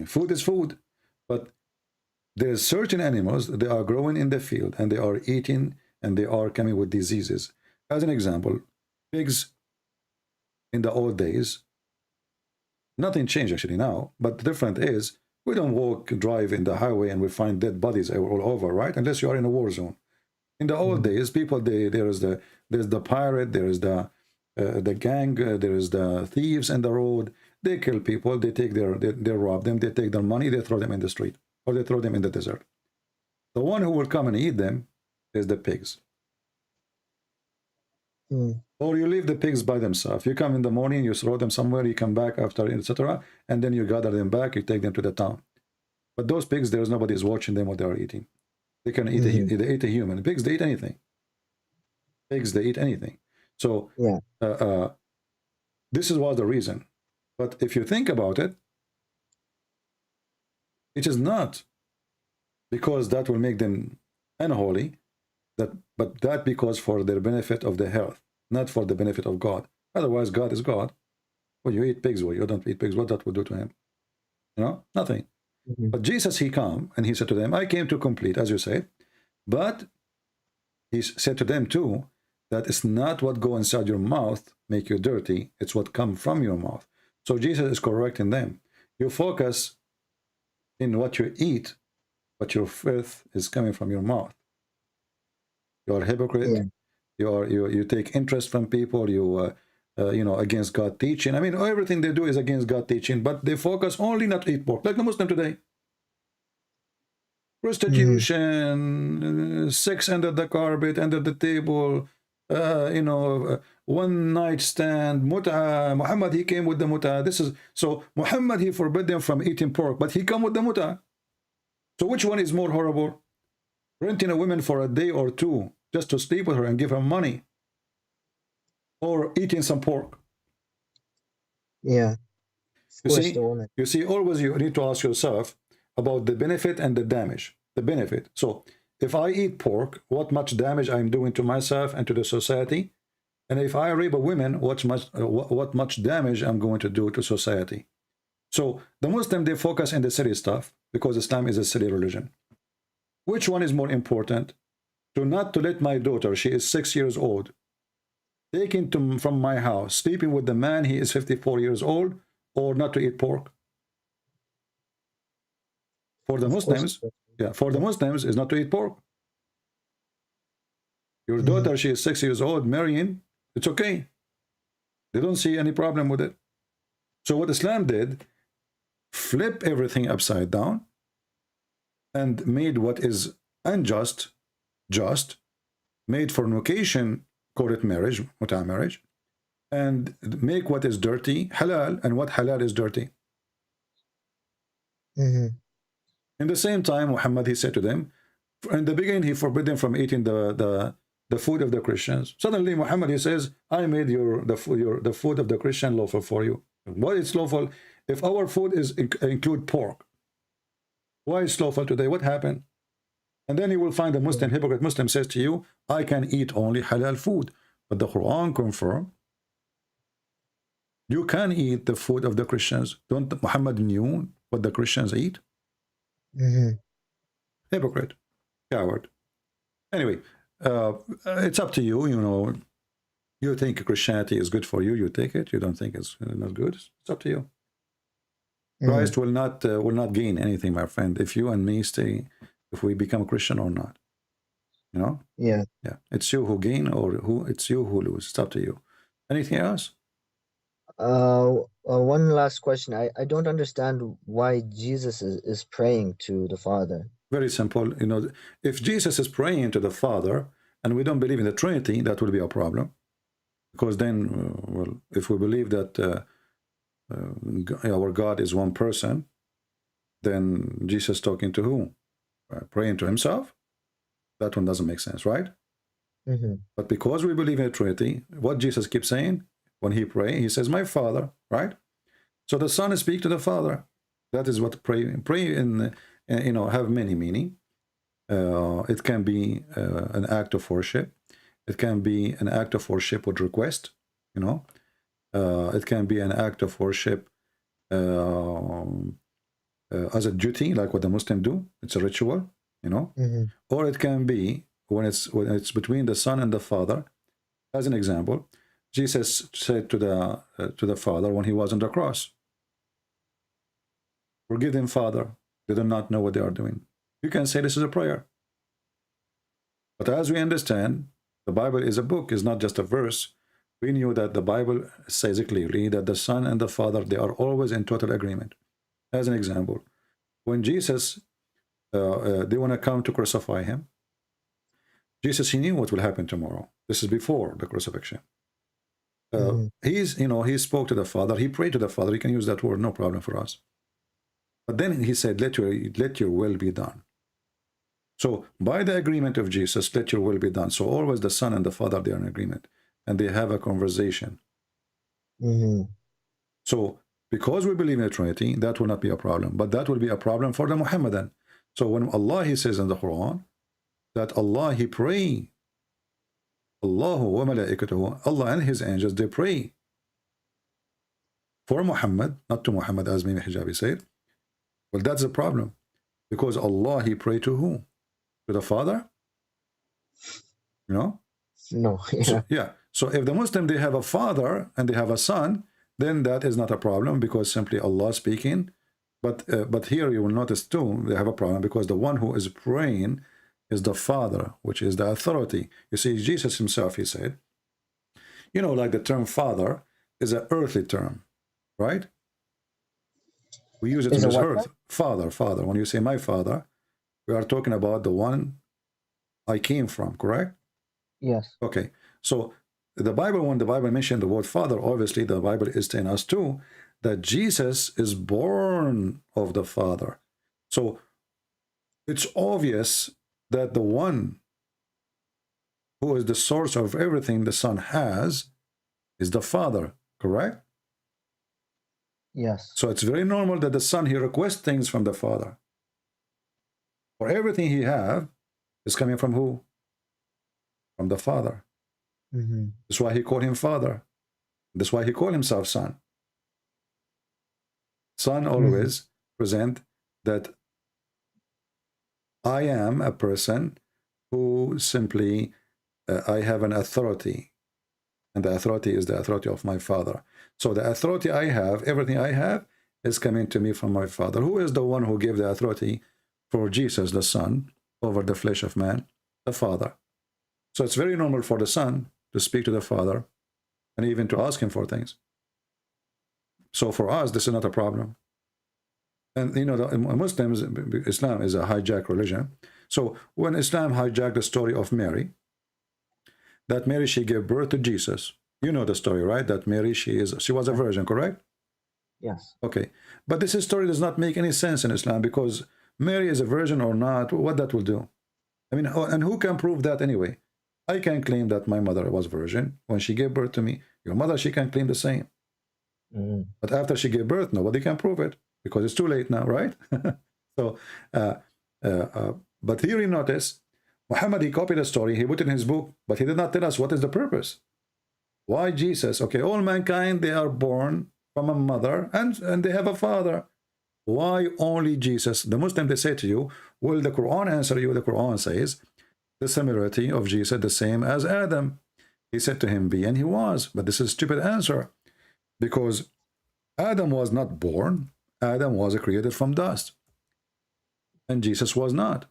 Food is food. But there's certain animals, they are growing in the field and they are eating and they are coming with diseases. As an example, pigs in the old days, nothing changed actually now, but the difference is we don't drive in the highway and we find dead bodies all over, right? Unless you are in a war zone. In the old days, people, there's the pirate, there is the gang, there is the thieves in the road. They kill people, they take they rob them, they take their money, they throw them in the street, or they throw them in the desert. The one who will come and eat them is the pigs. Or you leave the pigs by themselves. You come in the morning, you throw them somewhere, you come back after, etc., and then you gather them back, you take them to the town. But those pigs, there's nobody is watching them what they are eating. They can eat, they eat a human. Pigs, they eat anything. Pigs, they eat anything. So this was the reason. But if you think about it, it is not because that will make them unholy, but that because for their benefit of the health, not for the benefit of God. Otherwise, God is God. Well, you eat pigs, well, you don't eat pigs, what that will do to him? You know, nothing. But Jesus, he come and he said to them, I came to complete, as you say. But he said to them too, that it's not what go inside your mouth make you dirty, it's what come from your mouth. So Jesus is correcting them. You focus in what you eat, but your filth is coming from your mouth. You are a hypocrite. Yeah. You take interest from people. You know, against God teaching. I mean, everything they do is against God teaching, but they focus only not to eat pork, like the Muslim today. Prostitution, sex under the carpet, under the table, you know, one night stand, mut'ah. Muhammad, he came with the mut'ah. This is so Muhammad, he forbid them from eating pork, but he come with the mut'ah. So which one is more horrible? Renting a woman for a day or two just to sleep with her and give her money, or eating some pork? Yeah. You see, always you need to ask yourself about the benefit and the damage. The benefit. So if I eat pork, what much damage I'm doing to myself and to the society? And if I rape a woman, what much damage I'm going to do to society? So the Muslim, they focus on the silly stuff because Islam is a silly religion. Which one is more important? To not to let my daughter, she is 6 years old, taken from my house, sleeping with the man, he is 54 years old, or not to eat pork? For the Muslims, yeah, for the Muslims is not to eat pork. Your daughter, she is 6 years old, marrying, it's okay. They don't see any problem with it. So what Islam did, flip everything upside down and made what is unjust, just, made fornication, call it marriage, mut'ah marriage, and make what is dirty halal, and what halal is dirty. In the same time, Muhammad, he said to them, in the beginning, he forbid them from eating the food of the Christians. Suddenly, Muhammad, he says, I made the food of the Christian lawful for you. Why it's lawful? If our food is include pork, why is lawful today? What happened? And then you will find a Muslim, hypocrite Muslim says to you, I can eat only halal food. But the Quran confirms you can eat the food of the Christians. Don't Muhammad knew what the Christians eat? Hypocrite, coward. Anyway, it's up to you. You know, you think Christianity is good for you, you take it. You don't think it's not good, it's up to you. Christ will not gain anything, my friend, if you and me stay, if we become Christian or not. You know? Yeah. Yeah. It's you who gain, or it's you who lose. It's up to you. Anything else? One last question. I don't understand why Jesus is praying to the Father. Very simple. You know, if Jesus is praying to the Father and we don't believe in the Trinity, that will be a problem. Because then, well, if we believe that our God is one person, then Jesus talking to who? Praying to himself? That one doesn't make sense, right? But because we believe in the Trinity, what Jesus keeps saying when he prays, he says, my Father, right? So the Son speaks to the Father. That is what pray in, you know, have many meaning. It can be an act of worship. It can be an act of worship with request, you know. It can be an act of worship as a duty, like what the Muslims do. It's a ritual, you know. Or it can be when it's between the Son and the Father. As an example, Jesus said to the Father when he was on the cross, forgive them, Father, they do not know what they are doing. You can say this is a prayer. But as we understand, the Bible is a book, is not just a verse. We knew that the Bible says clearly that the Son and the Father, they are always in total agreement. As an example, when Jesus, they want to come to crucify him, Jesus, he knew what will happen tomorrow. This is before the crucifixion. He spoke to the Father, he prayed to the Father, he can use that word, no problem for us. But then he said, let your will be done. So by the agreement of Jesus, let your will be done. So always the Son and the Father, they are in agreement. And they have a conversation. So because we believe in the Trinity, that will not be a problem. But that will be a problem for the Muhammadan. So when Allah, he says in the Quran, that Allah, he pray. Allahu wa malaikatuhu, Allah and his angels, they pray for Muhammad, not to Muhammad, as Mimi Hijabi said. Well, that's the problem. Because Allah, he prayed to who? To the Father? You know? No. Yeah. So, yeah. So if the Muslim, they have a father and they have a son, then that is not a problem because simply Allah speaking. But here you will notice too, they have a problem because the one who is praying is the Father, which is the authority. You see, Jesus himself, he said, you know, like the term father is an earthly term, right? We use it in this earth. Father, father. When you say my father, we are talking about the one I came from, correct? Yes. Okay. So the Bible, when the Bible mentioned the word father, obviously the Bible is telling us too that Jesus is born of the Father. So it's obvious that the one who is the source of everything the Son has is the Father, correct? Yes. So it's very normal that the Son, he requests things from the Father. For everything he have is coming from who? From the Father. That's why he called him Father. That's why he called himself Son. Son always present that I am a person who simply, I have an authority. And the authority is the authority of my Father. So the authority I have, everything I have, is coming to me from my Father. Who is the one who gave the authority for Jesus, the Son, over the flesh of man? The Father. So it's very normal for the Son to speak to the Father and even to ask him for things. So for us, this is not a problem. And you know, the Muslims, Islam is a hijacked religion. So when Islam hijacked the story of Mary, that Mary, she gave birth to Jesus. You know the story, right? That Mary, she was a virgin, correct? Yes. Okay. But this story does not make any sense in Islam because Mary is a virgin or not, what that will do? I mean, and who can prove that anyway? I can claim that my mother was virgin when she gave birth to me. Your mother, she can claim the same. But after she gave birth, nobody can prove it because it's too late now, right? So, but here you notice, Muhammad, he copied the story, he put it in his book, but he did not tell us what is the purpose. Why Jesus? Okay, all mankind, they are born from a mother and they have a father. Why only Jesus? The Muslim, they say to you, will the Quran answer you? The Quran says, the similarity of Jesus the same as Adam. He said to him, be, and he was. But this is a stupid answer because Adam was not born. Adam was created from dust. And Jesus was not.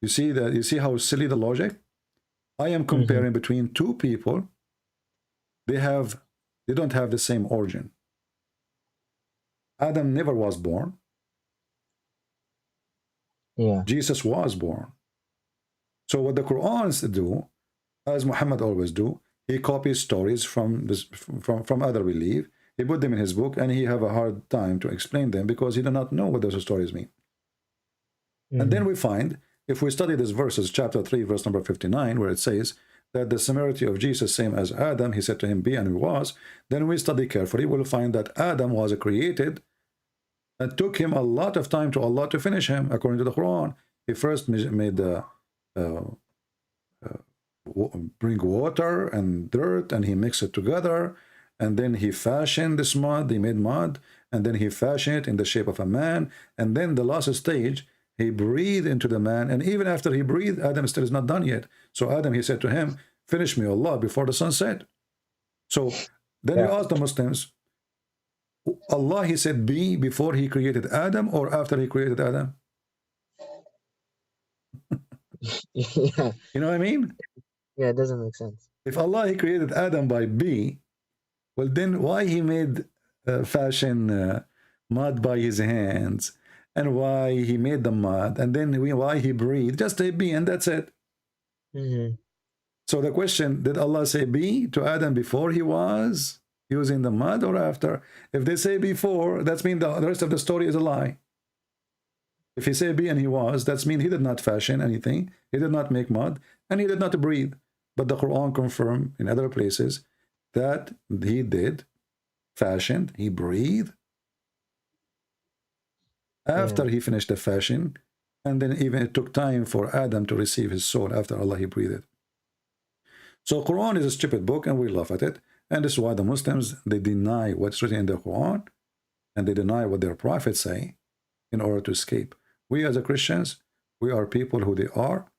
You see that? You see how silly the logic? I am comparing between two people. They don't have the same origin. Adam never was born. Yeah. Jesus was born. So what the Qur'ans do, as Muhammad always do, he copies stories from other belief. He put them in his book, and he have a hard time to explain them because he do not know what those stories mean. And then we find, if we study these verses, chapter 3, verse number 59, where it says that the similarity of Jesus, same as Adam, he said to him, be, and he was, then we study carefully, we'll find that Adam was created. It took him a lot of time to Allah to finish him, according to the Quran. He first made the bring water and dirt, and he mixed it together, and then he fashioned this mud, he made mud, and then he fashioned it in the shape of a man, and then the last stage, he breathed into the man, and even after he breathed, Adam still is not done yet. So Adam, he said to him, finish me, Allah, before the sun set. So then you ask the Muslims, Allah, he said be before he created Adam or after he created Adam? Yeah. You know what I mean? Yeah, it doesn't make sense. If Allah, he created Adam by B, well then why he made fashion mud by his hands, and why he made the mud, and then why he breathed? Just say B and that's it. So the question, did Allah say B to Adam before he was using the mud or after? If they say before, that means the rest of the story is a lie. If he say be and he was, that means he did not fashion anything, he did not make mud, and he did not breathe. But the Quran confirmed in other places that he did, fashioned, he breathed after he finished the fashion, and then even it took time for Adam to receive his soul after Allah, he breathed. So Quran is a stupid book and we laugh at it, and this is why the Muslims, they deny what's written in the Quran, and they deny what their prophets say in order to escape. We as a Christians, we are people who they are.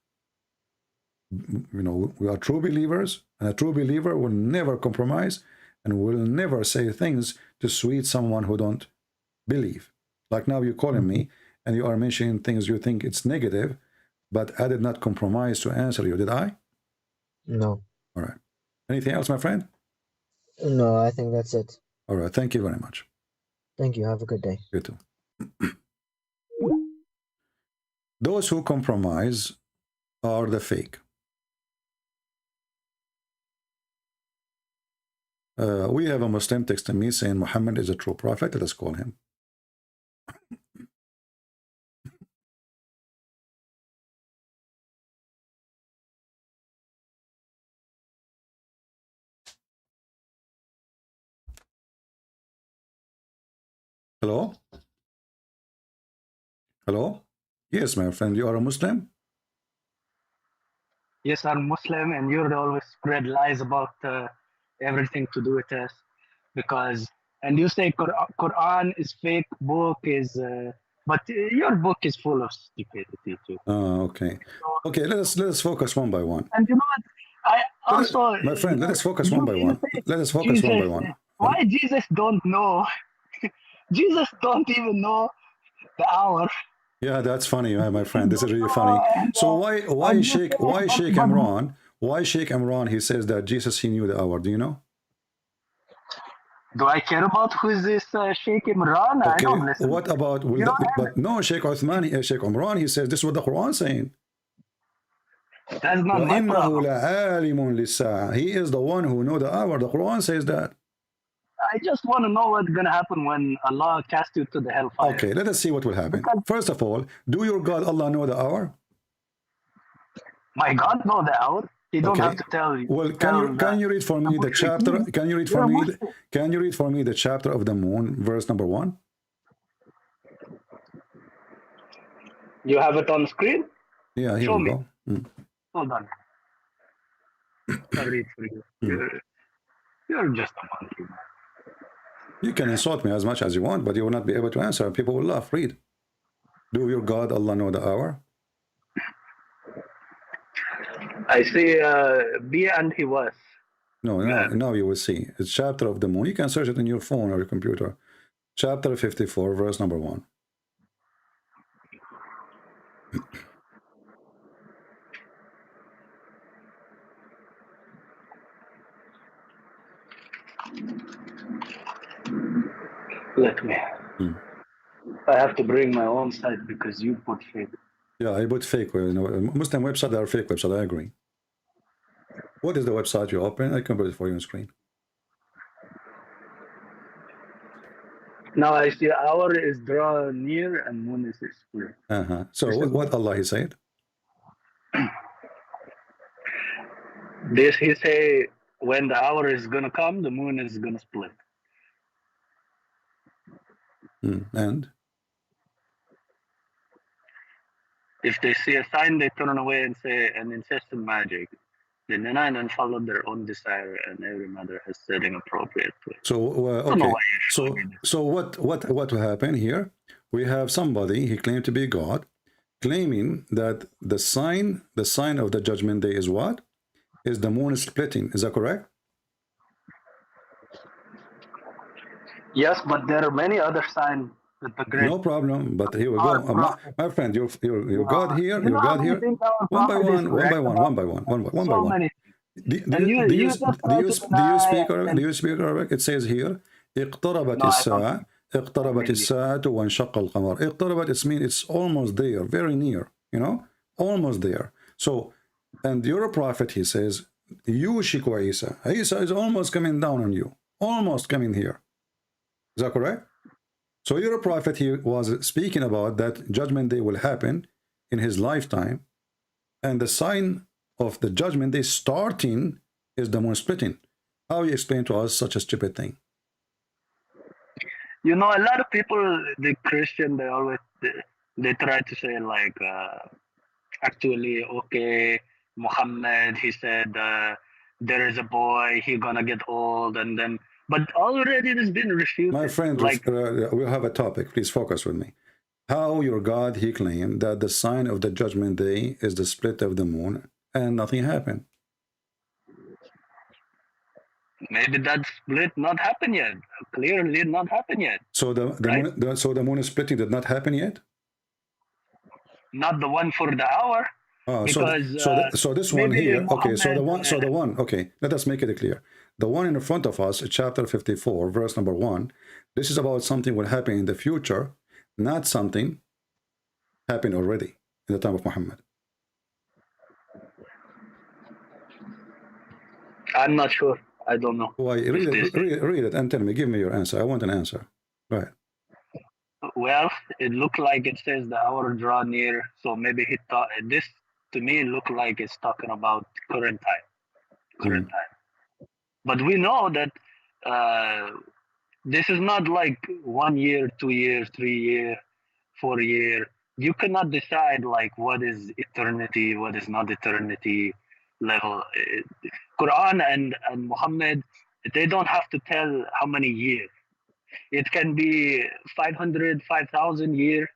You know, we are true believers, and a true believer will never compromise and will never say things to sweet someone who don't believe. Like now you're calling me and you are mentioning things you think it's negative, but I did not compromise to answer you, did I? No. All right. Anything else, my friend? No, I think that's it. All right. Thank you very much. Thank you. Have a good day. You too. Those who compromise are the fake. We have a Muslim texting me saying Muhammad is a true prophet. Let us call him. Hello? Hello? Yes, my friend, you are a Muslim? Yes, I'm Muslim, and you're always spread lies about everything to do with us, and you say Quran is fake book but your book is full of stupidity too. Oh, okay. Okay, let us focus one by one. And you know what? I also, my friend, let us focus one by one. Let us focus Jesus, one by one. Why Jesus don't know? Jesus don't even know the hour. Yeah, that's funny, my friend. This is really funny. So why Sheikh Imran, he says that Jesus, he knew the hour. Do you know? Do I care about who is this Sheikh Imran? Okay. I don't listen. What about but no, Sheikh Uthman, Sheikh Imran, he says this is what the Quran saying. That's not my problem. He is the one who knows the hour. The Quran says that. I just want to know what's going to happen when Allah casts you to the hellfire. Okay, let us see what will happen. First of all, do your God Allah know the hour? My God know the hour. He don't have to tell you. Well, can you read for me the chapter? Can you read for me? Can you read for me the chapter of the moon, verse number 1? You have it on the screen? Yeah, here we go. Hold on. I'll read for you. You're just a monkey, man. You can insult me as much as you want, but you will not be able to answer. People will laugh. Read. Do your God Allah know the hour? I see be and he was. No, now you will see. It's chapter of the moon. You can search it in your phone or your computer. Chapter 54, verse number 1. Let me. I have to bring my own site because you put fake. Yeah, I put fake. You know, Muslim website are fake website. I agree. What is the website you open? I can put it for you on screen. Now I see hour is draw near and moon is split. So what Allah he said? This he say when the hour is gonna come, the moon is gonna split. And if they see a sign, they turn away and say an incessant magic. They deny and follow their own desire, and every mother has said inappropriate to it. So okay. So what will happen here? We have somebody, he claimed to be God, claiming that the sign of the judgment day is what? Is the moon splitting. Is that correct? Yes, but there are many other signs with the great. No problem. But here we go, my friend. Your God here. Your God here. One by one. Do you speak Arabic? It says here, اقتربت الساعة اقتربت الساعة وانشق القمر. اقتربت, it means it's almost there, very near. You know, almost there. So, and your prophet, he says, Yushiku Isa. Isa is almost coming down on you, almost coming here. Is that correct? So your prophet, he was speaking about that judgment day will happen in his lifetime, and the sign of the judgment day starting is the moon splitting. How you explain to us such a stupid thing? You know, a lot of people, the Christian, they always they try to say like, actually, okay, Muhammad, he said there is a boy, he gonna get old, and then But already it has been refuted. My friend, like, we'll have a topic. Please focus with me. How your God, he claimed that the sign of the judgment day is the split of the moon, and nothing happened. maybe that split not happened yet. Clearly not happened yet. So the moon splitting did not happen yet? Not the one for the hour. So this one here, okay, the one, okay, let us make it clear. The one in front of us, chapter 54, verse number 1, this is about something will happen in the future, not something happened already in the time of Muhammad. I'm not sure. I don't know. Why? Read it and tell me, give me your answer. I want an answer. Right. Well, it looked like it says the hour draw near, so maybe he thought this. To me, it looked like it's talking about current time. But we know that this is not like 1 year, 2 years, 3 year, 4 year. You cannot decide like what is eternity, what is not eternity level. Quran and Muhammad, they don't have to tell how many years. It can be 500, 5,000 years.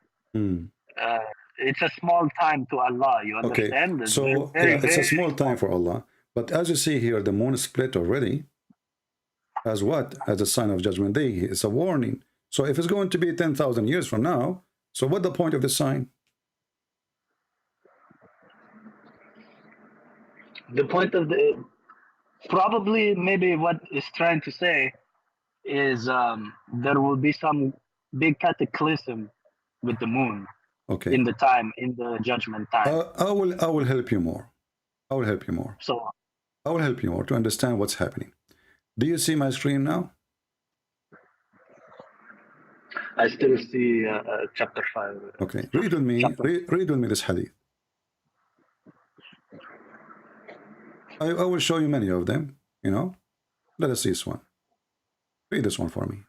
It's a small time to Allah, you understand? Okay. So it's a small time for Allah. But as you see here, the moon is split already. As what? As a sign of Judgment Day. It's a warning. So if it's going to be 10,000 years from now, so what's the point of the sign? The point of probably maybe what it's trying to say is there will be some big cataclysm with the moon. Okay. In the judgment time. I will help you more. I will help you more. So I will help you more to understand what's happening. Do you see my screen now? I still see chapter 5. Okay. Read with me. Read with me this hadith. I will show you many of them. You know. Let us see this one. Read this one for me.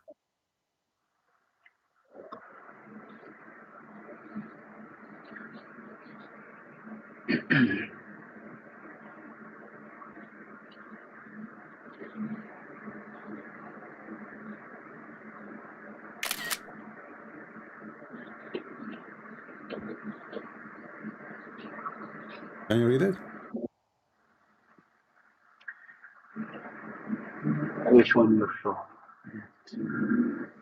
Can you read it? Which one you show?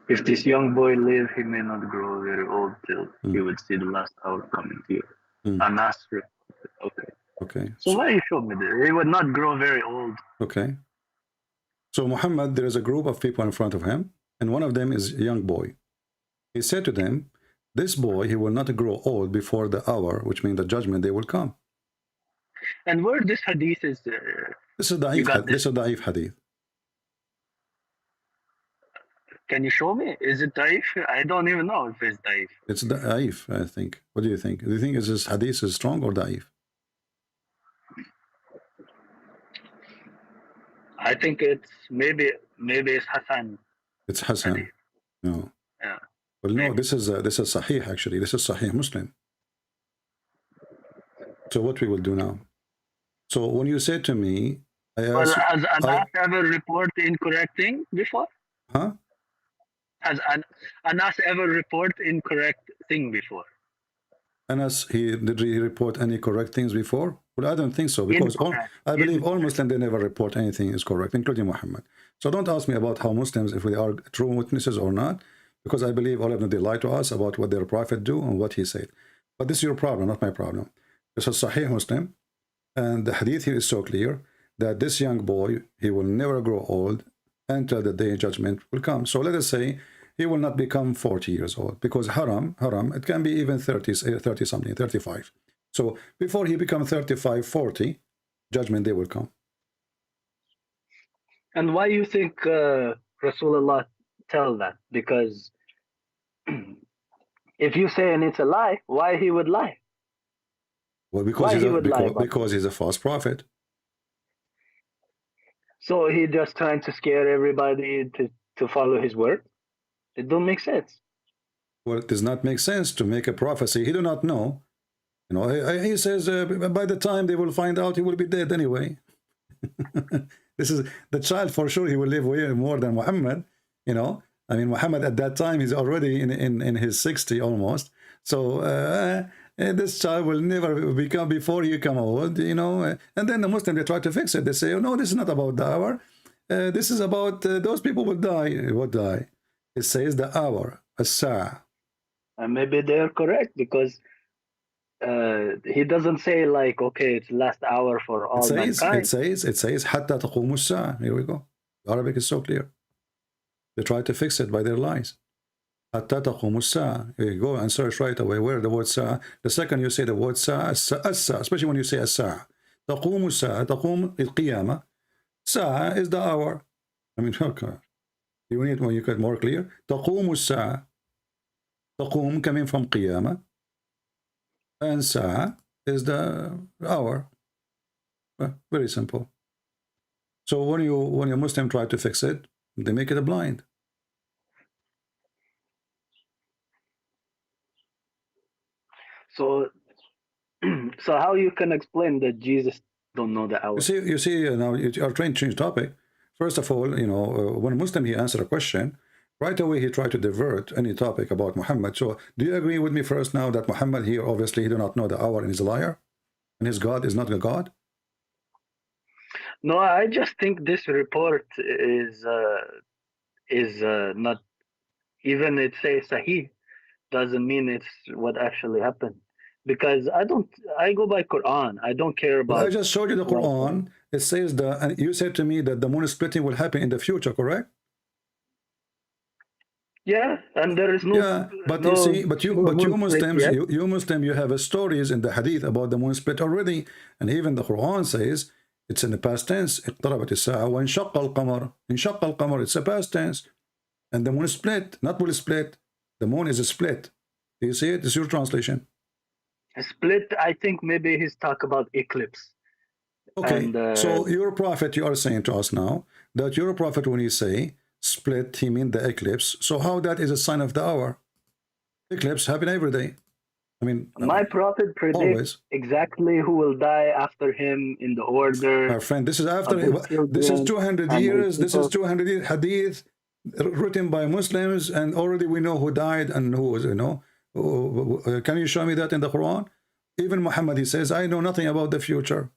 If this young boy live, he may not grow very old till he would see the last hour coming to you. Anas. Okay. Okay. So why you show me this? He would not grow very old. Okay. So Muhammad, there is a group of people in front of him, and one of them is a young boy. He said to them, this boy, he will not grow old before the hour, which means the judgment day will come. And where this hadith is? This is da'if hadith. Can you show me? Is it da'if? I don't even know if it's da'if. It's da'if, I think. What do you think? Do you think this hadith is strong or da'if? I think it's maybe it's Hassan. It's Hassan. No. Yeah. Well, no. This is Sahih actually. This is Sahih Muslim. So what we will do now? So when you say to me, has Anas ever reported incorrect thing before? Huh? Has Anas ever reported incorrect thing before? Anas, did he report any correct things before? Well, I don't think so, because I believe all Muslims, they never report anything is correct, including Muhammad. So don't ask me about how Muslims, if they are true witnesses or not, because I believe all of them, they lie to us about what their prophet do and what he said. But this is your problem, not my problem. This is Sahih Muslim, and the hadith here is so clear that this young boy, he will never grow old until the day of judgment will come. So let us say he will not become 40 years old, because haram, it can be even 30 something, 35. So before he becomes 35, 40, judgment day will come. And why you think Rasulullah tell that? Because if you say and it's a lie, why he would lie? Well, because he's a false prophet. So he just trying to scare everybody to follow his word? It don't make sense. Well, it does not make sense to make a prophecy. He do not know. You know, he says by the time they will find out, he will be dead anyway. This is the child for sure. He will live way more than Muhammad. You know, I mean, Muhammad at that time is already in his 60 almost. So this child will never become before he come old. You know, and then the Muslim, they try to fix it. They say, oh no, this is not about the hour. This is about those people will die. What die? It says the hour, as-sa'a. And maybe they're correct because he doesn't say like, okay, it's last hour for all mankind. It says, حتى تقوم الساعة. Here we go. Arabic is so clear. They try to fix it by their lies. حتى تقوم الساعة. Here you go and search right away where the word sa'a. The second you say the word sa'a, especially when you say as-sa'a. تقوم الساعة. تقوم القيامة. Sa'a is the hour. I mean, okay. You need when you get more clear. تقوم الساعة. تقوم coming from قيامة. And sa'a is the hour. Very simple. So when a Muslim try to fix it, they make it a blind. So how you can explain that Jesus don't know the hour? You see now you are trying to change topic. First of all, you know, when a Muslim he answer a question, right away he tried to divert any topic about Muhammad. So do you agree with me first now that Muhammad here obviously he do not know the hour and he's a liar, and his God is not a God? No, I just think this report is not, even it says Sahih doesn't mean it's what actually happened, because I go by Quran. I don't care about. Well, I just showed you the Quran. It says and you said to me that the moon splitting will happen in the future, correct? Yeah, and there is no. Yeah, but you see, but you Muslims, you Muslim, you have stories in the Hadith about the moon split already, and even the Quran says it's in the past tense. اقتربت الساعة وانشق القمر. انشق القمر. It's a past tense, and the moon split, not will split. The moon is a split. Do you see it? It's your translation. A split. I think maybe he's talk about eclipse. Okay, and, so your prophet, you are saying to us now that your prophet, when you say split, he means the eclipse. So how that is a sign of the hour? Eclipse happen every day. I mean, my prophet predicts exactly who will die after him in the order. My friend, this is after. This is 200 years. This is 200 years hadith written by Muslims, and already we know who died and who was. You know, can you show me that in the Quran? Even Muhammad, he says, "I know nothing about the future."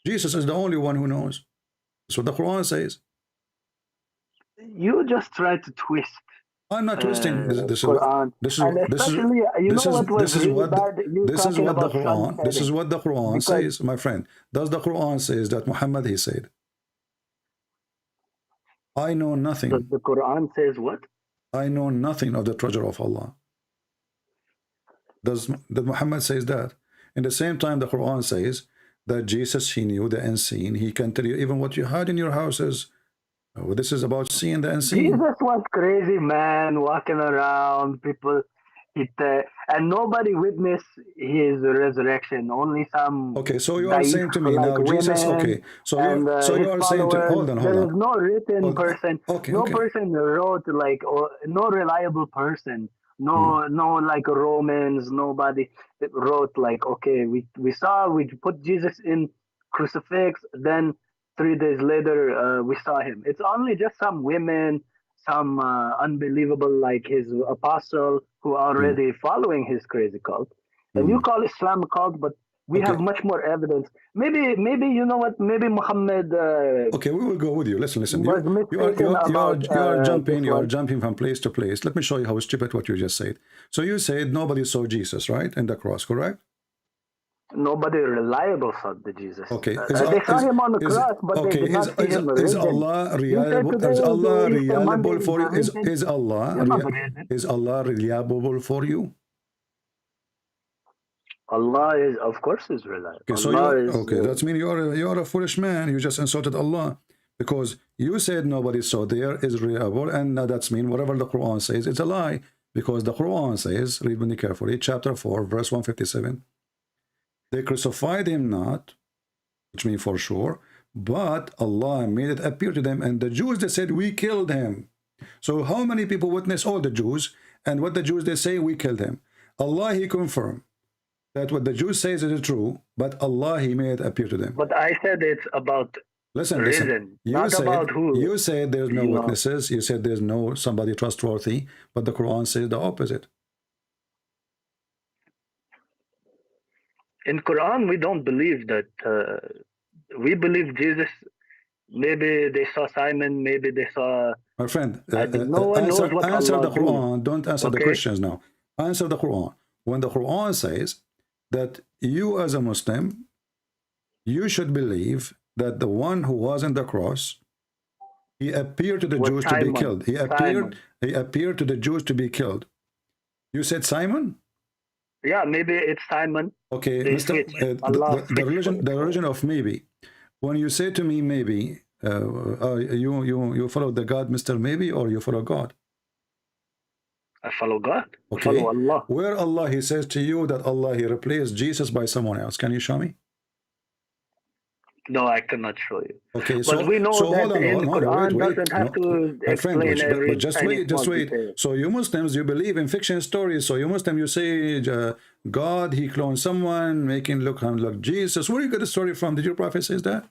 Jesus is the only one who knows. That's what the Quran says. You just try to twist. I'm not twisting. This is what the Quran says, my friend. Does the Quran says that Muhammad he said, I know nothing. Does the Quran says what? I know nothing of the treasure of Allah. Does Muhammad says that? In the same time, the Quran says that Jesus, he knew the unseen. He can tell you even what you had in your houses. Oh, this is about seeing the unseen. Jesus was crazy, man, walking around. People, and nobody witnessed his resurrection. Only some. Okay, so you are saying to me now, Jesus. Okay, so you are saying to hold on. There is no written person. No person wrote like, or no reliable person. No, like Romans. Nobody wrote like, okay, we put Jesus in crucifix, then 3 days later, we saw him. It's only just some women, some unbelievable, like his apostle, who are already following his crazy cult. And you call Islam a cult, but we have much more evidence. Maybe you know what? Maybe Muhammad. Okay, we will go with you. Listen. You are jumping from place to place. Let me show you how stupid what you just said. So you said nobody saw Jesus, right, in the cross, correct? Nobody reliable saw the Jesus. Okay, they saw him on the cross, but they did not see him risen. Is Allah reliable? Is Allah reliable for you? Is Allah reliable for you? Allah is, of course, is reliable. Okay, so that means you are a foolish man. You just insulted Allah because you said nobody saw there is reliable, and that's mean whatever the Quran says, it's a lie, because the Quran says, read with me carefully, chapter 4, verse 157. They crucified him not, which means for sure, but Allah made it appear to them, and the Jews, they said, we killed him. So how many people witness? All the Jews, and what the Jews, they say, we killed him. Allah, he confirmed that what the Jews say is true, but Allah, he made it appear to them. But I said it's about Listen. reason, You not said, about who. you said there's no you know. witnesses. You said there's no somebody trustworthy, but the Quran says the opposite. In Quran, we don't believe that. We believe Jesus. Maybe they saw Simon. Maybe they saw. My friend, No one knows what answer Allah the Quran. Don't answer the Okay. Christians now. Answer the Quran. When the Quran says that you as a Muslim, you should believe that the one who was on the cross, he appeared to the Was Jews to Simon. be killed. He appeared to the Jews to be killed. You said Simon? Yeah, maybe it's Simon. Okay, They Mr. switch. Allah The religion of maybe. When you say to me maybe, you follow the God Mr. Maybe, or you follow God? I follow God. Okay. Follow Allah. Where Allah, he says to you that Allah, he replaced Jesus by someone else. Can you show me? No, I cannot show you. Okay, But we know that hold on, in hold on, Quran wait. doesn't have to My friend, explain every but just tiny wait, just small wait. detail. So you Muslims, you believe in fiction stories. So you Muslim, you say God, he cloned someone, making look Jesus. Where you get the story from? Did your prophet says that?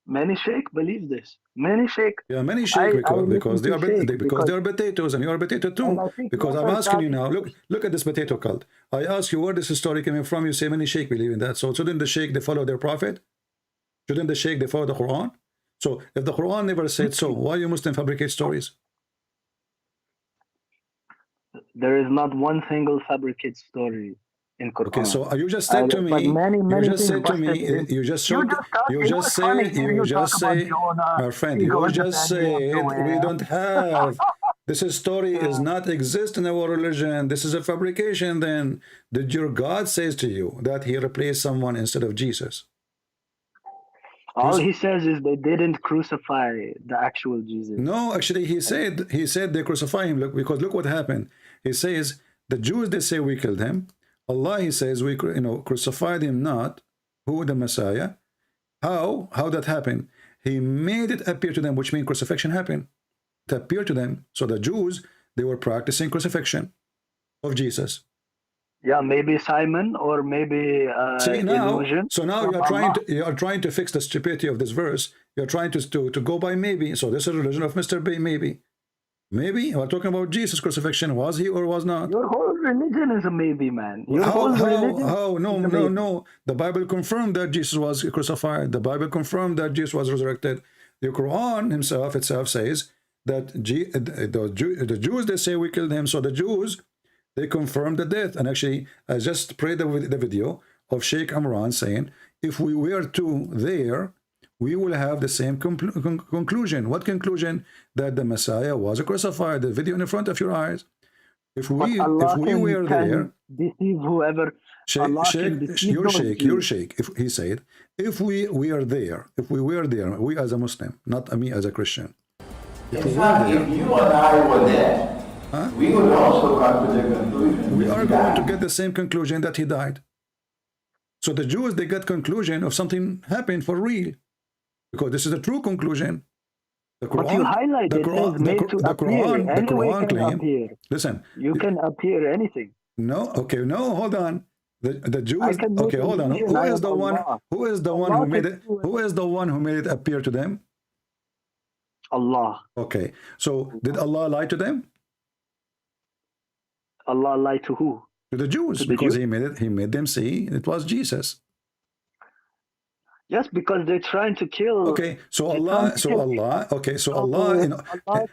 Many sheikh believe this. Many sheikh. Yeah, many sheikh because they are because they are potatoes, and you are potato too. Because I'm asking you now, look at this potato cult. I ask you where this story coming from. You say many sheikh believe in that. So shouldn't the sheikh they follow their prophet? Shouldn't the sheikh they follow the Quran? So if the Quran never said so, why you Muslim fabricate stories? there is not one single fabricated story in Quran. Okay, so you just said to me, you just said to me, you just showed, you just say, my friend, you just said we don't have. This story is not exist in our religion. This is a fabrication. Then did your God says to you that he replaced someone instead of Jesus? All he says is they didn't crucify the actual Jesus. No, actually, he said they crucify him. Look, because look what happened. He says the Jews, they say we killed him. Allah, he says we crucified him not. Who? The Messiah. How that happened? He made it appear to them, which means crucifixion happened. It appeared to them. So the Jews, they were practicing crucifixion of Jesus. Yeah, maybe Simon, or maybe See now, illusion. so now you are trying to fix the stupidity of this verse. You're trying to go by maybe. So this is a religion of Mr. B, maybe. Maybe we're talking about Jesus' crucifixion. Was he or was not? Your whole religion is a maybe, man. How? No. The Bible confirmed that Jesus was crucified. The Bible confirmed that Jesus was resurrected. The Quran itself says that the Jews, they say we killed him. So the Jews, they confirmed the death. And actually, I just played the video of Sheikh Imran saying, if we were to there, we will have the same conclusion. What conclusion? That the Messiah was crucified. The video in front of your eyes. If we were there, deceive whoever. your sheikh. If he said, if we are there, we as a Muslim, not me as a Christian. If you and I were there, we would also come to the conclusion. We are going to get the same conclusion that he died. So the Jews, they got conclusion of something happened for real, because this is a true conclusion. The Quran, but you highlighted the Quran claim. Listen, you can appear anything. No, okay, no, hold on. The Jews. Okay, hold on. Who is the one? Who is the one who made it? Who is the one who made it appear to them? Allah. Okay, so did Allah lie to them? Allah lied to who? To the Jews, because he made them see it was Jesus. Yes, because they're trying to kill. Okay, so Allah. Okay, so Allah.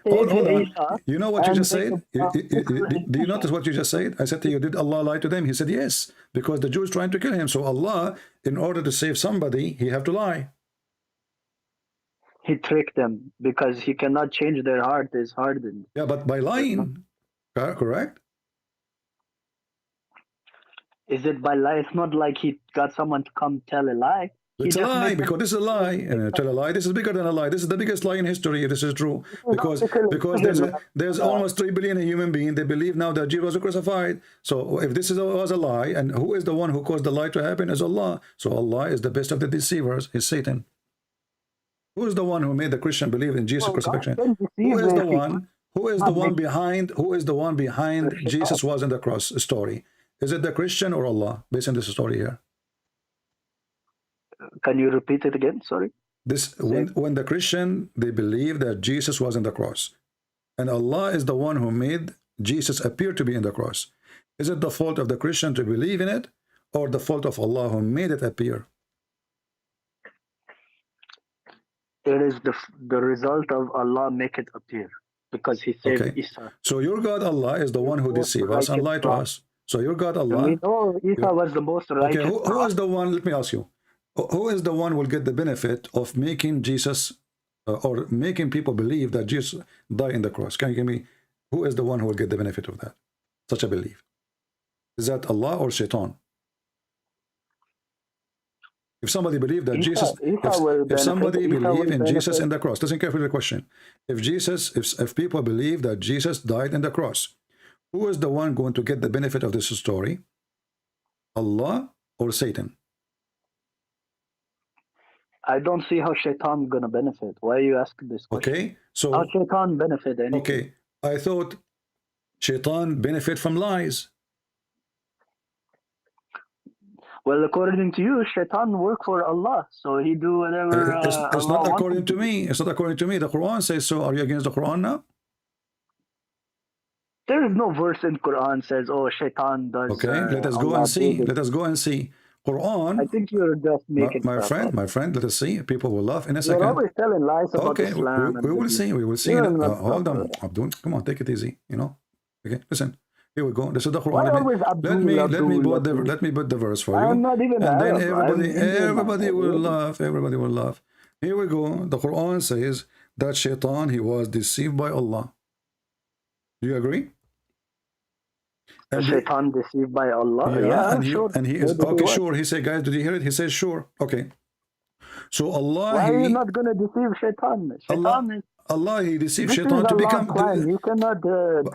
Hold on. You know what you just said? Do you notice what you just said? I said to you, did Allah lie to them? He said yes, because the Jews trying to kill him. So Allah, in order to save somebody, he have to lie. He tricked them because he cannot change their heart is hardened. Yeah, but by lying, correct? Is it by lie? It's not like he got someone to come tell a lie. It's a lie, because this is a lie. Tell a lie. This is bigger than a lie. This is the biggest lie in history, if this is true. Because there's almost 3 billion human beings. They believe now that Jesus was crucified. So if this was a lie, and who is the one who caused the lie to happen is Allah. So Allah is the best of the deceivers, is Satan. Who is the one who made the Christian believe in Jesus' crucifixion? Who is the one? Who is the one behind? Who is the one behind Jesus was in the cross story? Is it the Christian or Allah, based on this story here? Can you repeat it again? Sorry. when the Christian, they believe that Jesus was on the cross, and Allah is the one who made Jesus appear to be in the cross. Is it the fault of the Christian to believe in it, or the fault of Allah who made it appear? It is the result of Allah make it appear, because He saved Isa. So your God Allah is the one who deceived us and lied to us. So your God Allah. And we know Isa was the most righteous. Okay, who is the one? Let me ask you. Who is the one who will get the benefit of making Jesus or making people believe that Jesus died in the cross? Can you give me who is the one who will get the benefit of that? Such a belief. Is that Allah or Shaitan? If somebody believed that if somebody believed in Jesus in the cross, listen carefully to the question. If people believe that Jesus died in the cross, who is the one going to get the benefit of this story? Allah or Satan? I don't see how Shaitan gonna benefit. Why are you asking this question? Okay, so how Shaitan benefit anything? Okay, I thought Shaitan benefit from lies. Well, according to you, Shaitan work for Allah, so he do whatever. It's not according to me. It's not according to me. The Quran says so. Are you against the Quran now? There is no verse in Quran says, "Oh, Shaitan does." Okay, let us go and see. Let us go and see. Quran. I think you're just making my friend. Let us see. People will laugh in a second. You're always telling lies about Islam. We will see. We will see. Hold on, Abdul. Come on, take it easy. You know. Okay, listen. Here we go. This is the Quran. Let me put the verse for you. I'm not even and then Arab. everybody will laugh. Everybody will laugh. Here we go. The Quran says that Shaitan, he was deceived by Allah. Do you agree? And Shaitan deceived by Allah. Yeah, sure. And he is okay. Sure. He said, guys, did you hear it? He says, sure. Okay. So Allah. Why are you not going to deceive Shaitan? Allah, he deceived Shaitan to become. You cannot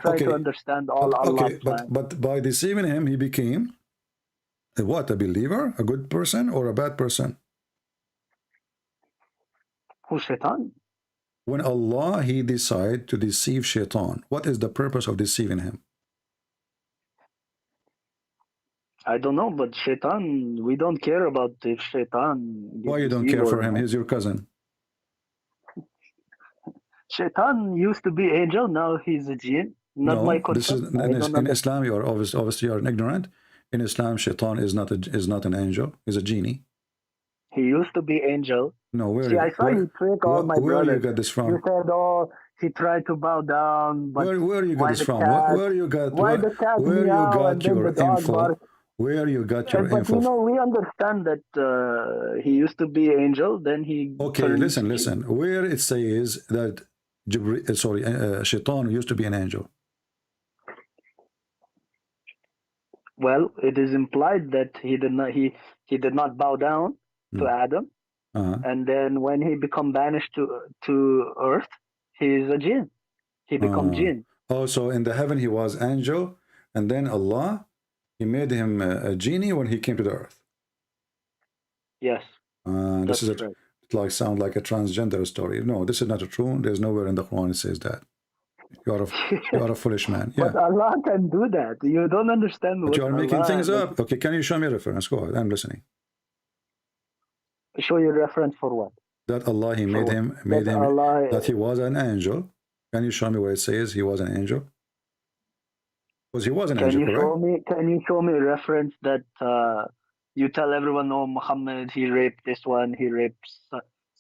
try to understand all Allah's plan. But by deceiving him, he became what? A believer, a good person, or a bad person? Who's Shaitan? When Allah, he decided to deceive Shaitan, what is the purpose of deceiving him? I don't know, but Shaitan, we don't care about if Shaitan. Why you don't care for him? He's your cousin. Shaitan used to be angel, now he's a jinn. Not my concern. In Islam, you are obviously you are ignorant. In Islam, Shaitan is not an angel. He's a genie. He used to be angel. No, where? See, I saw you trick all my brothers. Where you got this from? You said, "Oh, he tried to bow down." But where you got this from? Where you got your info? Where you got your info? But you know, we understand that he used to be angel. Then he. Okay, listen. Where it says that Shaitan used to be an angel. Well, it is implied that he did not bow down to Adam, and then when he become banished to earth, he is a jinn. He become jinn. Oh, so in the heaven he was angel, and then Allah, he made him a genie when he came to the earth. Yes. This is it. Sound like a transgender story. No, this is not true. There's nowhere in the Quran it says that. You are a foolish man. Yeah. But Allah can do that. You don't understand what you are making things up. Okay, can you show me a reference? Go ahead. I'm listening. Show you a reference for what? That Allah, he made him that he was an angel. Can you show me where it says he was an angel? Because he was an angel, correct? Can you show me a reference that you tell everyone, oh, Muhammad, he raped this one, he raped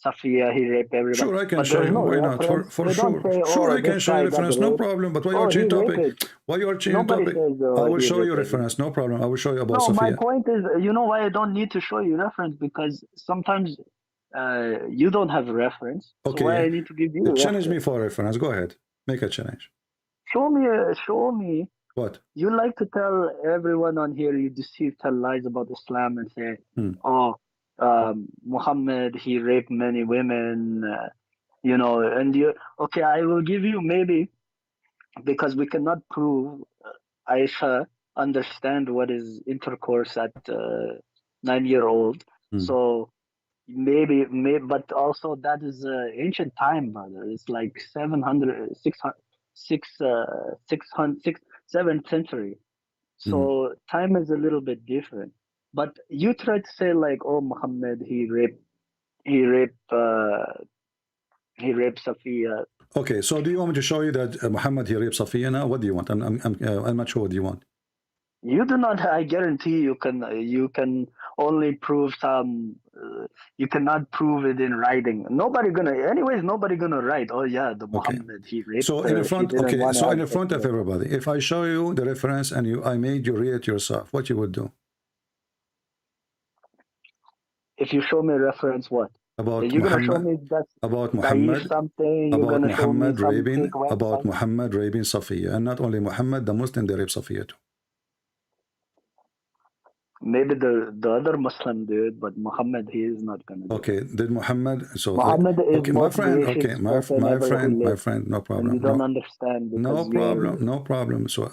Safiya, he raped everyone. Sure, I can show you. Why not? For sure. Sure, I can show you reference. No problem. But why you are changing topic? Why you are changing topic? I will show you reference. No problem. I will show you about Safiya. No, my point is, you know why I don't need to show you reference? Because sometimes you don't have a reference. Okay. So why I need to give you a challenge me for a reference. Go ahead. Make a challenge. Show me. What? You like to tell everyone on here you tell lies about Islam and say, Muhammad, he raped many women, and okay, I will give you maybe, because we cannot prove Aisha understand what is intercourse at 9-year-old. So maybe, but also that is ancient time, brother. It's like 7th century. So time is a little bit different. But you try to say like, oh, Muhammad, he raped he raped Safiya. Okay, so do you want me to show you that Muhammad he raped Safiya now? What do you want? I'm not sure what you want. You do not. I guarantee you can only prove some. You cannot prove it in writing. Nobody gonna. Anyways, nobody gonna write. Oh yeah, the Muhammad he raped. So in the front. Okay, so in the front of everybody, if I show you the reference and I made you read it yourself, what you would do? If you show me a reference, what? About you're Muhammad, gonna show me that about Muhammad, something. About Muhammad raping, about Muhammad raping Safiya, and not only Muhammad, the Muslim they rape Safiya too. Maybe the other Muslim did, but Muhammad he is not gonna do. Okay, did Muhammad? So Muhammad is okay, my friend. Okay, my friend. No problem. You don't understand. No problem. No problem. So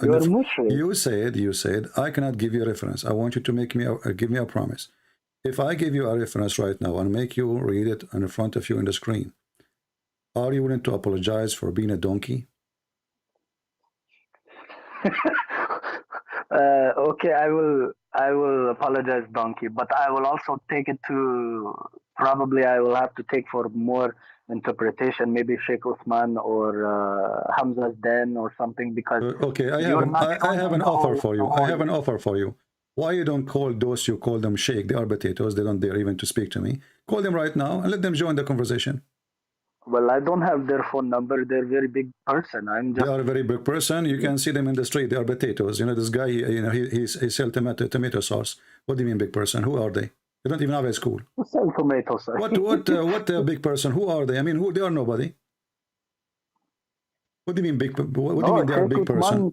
you said I cannot give you a reference. I want you to give me a promise. If I give you a reference right now and make you read it in front of you in the screen, are you willing to apologize for being a donkey? Okay, I will apologize, donkey, but I will also take it to, probably I will have to take for more interpretation, maybe Sheikh Uthman or Hamza's den or something, because okay, I have an offer for you. I have an offer for you. Why you don't call those you call them sheikh? They are potatoes. They don't dare even to speak to me. Call them right now and let them join the conversation. Well, I don't have their phone number. They're a very big person. They are a very big person. You can see them in the street. They are potatoes. You know, this guy, he sells tomato sauce. What do you mean big person? Who are they? They don't even have a school. Who sells tomato sauce? What big person? Who are they? I mean, they are nobody. What do you mean big? What do you mean they are a big person?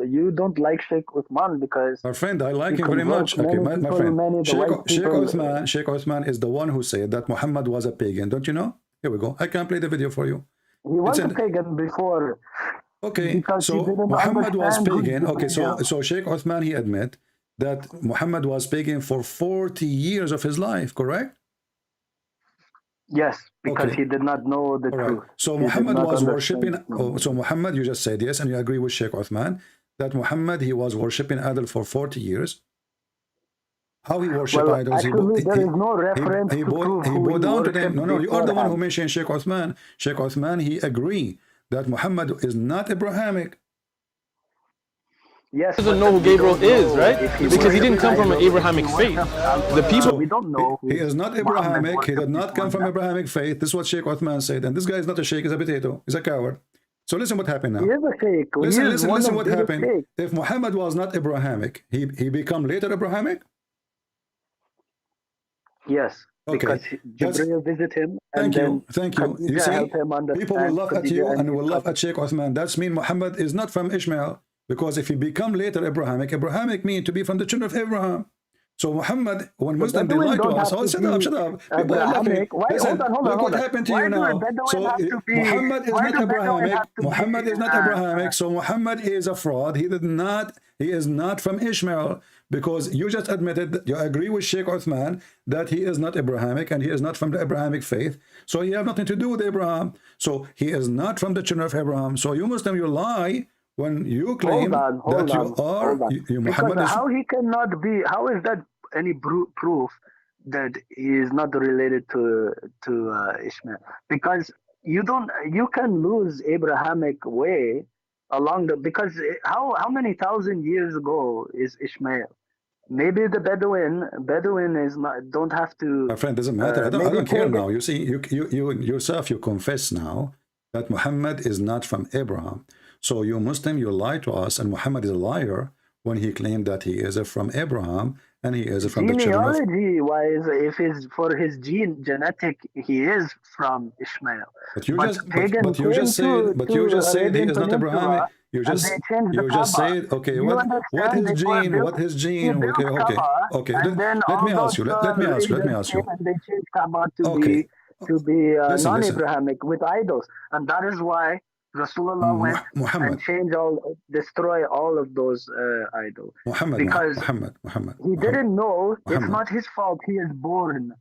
You don't like Sheikh Uthman because... Our friend, I like him very much. Okay, my friend. Sheikh Uthman is the one who said that Muhammad was a pagan. Don't you know? Here we go. I can play the video for you. He was a pagan before. Okay, so Muhammad was pagan. Okay, so Sheikh Uthman, he admit that Muhammad was pagan for 40 years of his life, correct? Yes, because he did not know the truth. So Muhammad was worshipping. So Muhammad, you just said yes, and you agree with Sheikh Uthman that Muhammad he was worshipping idol for 40 years. How he worshipped idols? Actually, there is no reference he bowed down to them. No, you are the one who mentioned Sheikh Uthman. Sheikh Uthman, he agreed that Muhammad is not Abrahamic. Yes, he doesn't know who Gabriel is, right? Because he didn't come from an Abrahamic faith. The people we don't know. He is not Abrahamic. He did not come from Abrahamic faith. This is what Sheikh Uthman said. And this guy is not a sheikh. He's a potato. He's a coward. So listen what happened now. He is a sheikh. Listen what happened. If Muhammad was not Abrahamic, he become later Abrahamic? Yes. Okay. Because Jibreel visit him. Thank you. You see, people will laugh at you and will laugh at Sheikh Uthman. That's mean Muhammad is not from Ishmael. Because if he become later Abrahamic means to be from the children of Abraham. So Muhammad, when Muslims they lie to us, oh, shut up. People are laughing. Listen, look what happened to you now. So Muhammad is not Abrahamic. Muhammad is not Abrahamic. So Muhammad is a fraud. He is not from Ishmael. Because you just admitted, you agree with Sheikh Uthman that he is not Abrahamic and he is not from the Abrahamic faith. So he have nothing to do with Abraham. So he is not from the children of Abraham. So you Muslim, you lie when you claim that you are Muhammad. Because how he cannot be? How is that any proof that he is not related to Ishmael? Because you can lose Abrahamic way along the, because how many thousand years ago is Ishmael? Maybe the Bedouin is not, don't have to. My friend, doesn't matter. I don't care now. You see, you yourself, you confess now that Muhammad is not from Abraham. So you Muslim, you lie to us, and Muhammad is a liar when he claimed that he is from Abraham and he is from the children of... Genealogy-wise, if it's for his genetic, he is from Ishmael. But you just said he is not Abrahamic. You just said, okay, what his gene? What his gene? Okay. Let me ask you. And they changed Kaaba to be non-Abrahamic with idols, and that is why Rasulullah went and destroy all of those idols. Because he didn't know. It's not his fault. He is born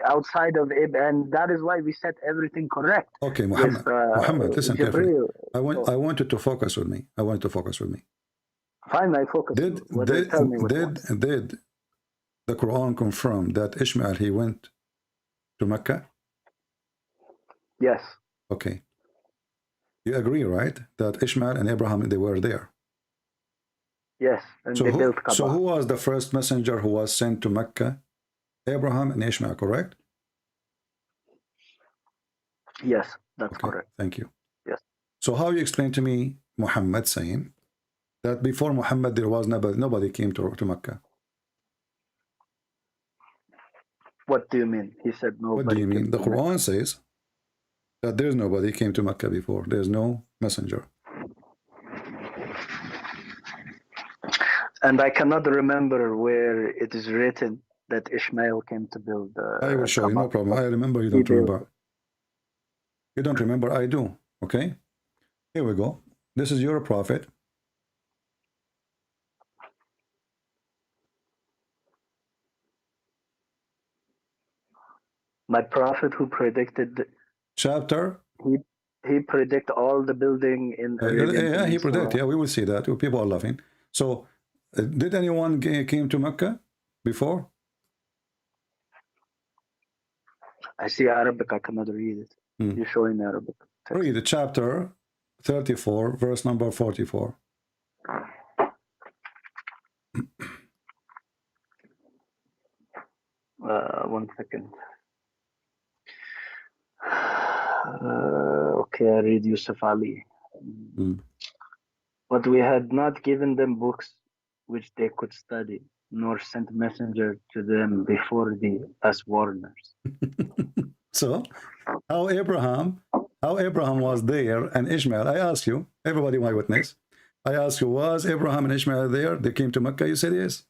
outside of it, and that is why we set everything correct. Okay, Muhammad, listen carefully. I want you to focus with me. Fine, I focus. Did the Quran confirm that Ishmael he went to Mecca? Yes. Okay. You agree, right, that Ishmael and Abraham, they were there? Yes, and So they built Kaaba. so who was the first messenger who was sent to Mecca? Abraham and Ishmael, correct? Yes, that's Okay, correct. thank you. Yes. So how you explain to me Muhammad saying that before Muhammad there was nobody came to Mecca? What do you mean? He said nobody. What do you mean? came The to Quran Mecca. says that there's nobody came to Mecca before. There's no messenger. And I cannot remember where it is written that Ishmael came to build I will show you, no Kaaba. problem. I remember, you He don't built remember. You don't remember, I do. Okay? Here we go. This is your prophet. My prophet who predicted, Chapter. he predict all the building in Arabian Yeah, he Peninsula. predict. Yeah, we will see that. People are laughing. So, did anyone came to Mecca before? I see Arabic, I cannot read it. You show in Arabic. Text. Read the chapter 34, verse number 44. One second. Okay, I read Yusuf Ali. But we had not given them books which they could study, nor sent messenger to them before thee as warners. So, how Abraham was there and Ishmael? I ask you, everybody, my witness. I ask you, was Abraham and Ishmael there? They came to Mecca. You said yes.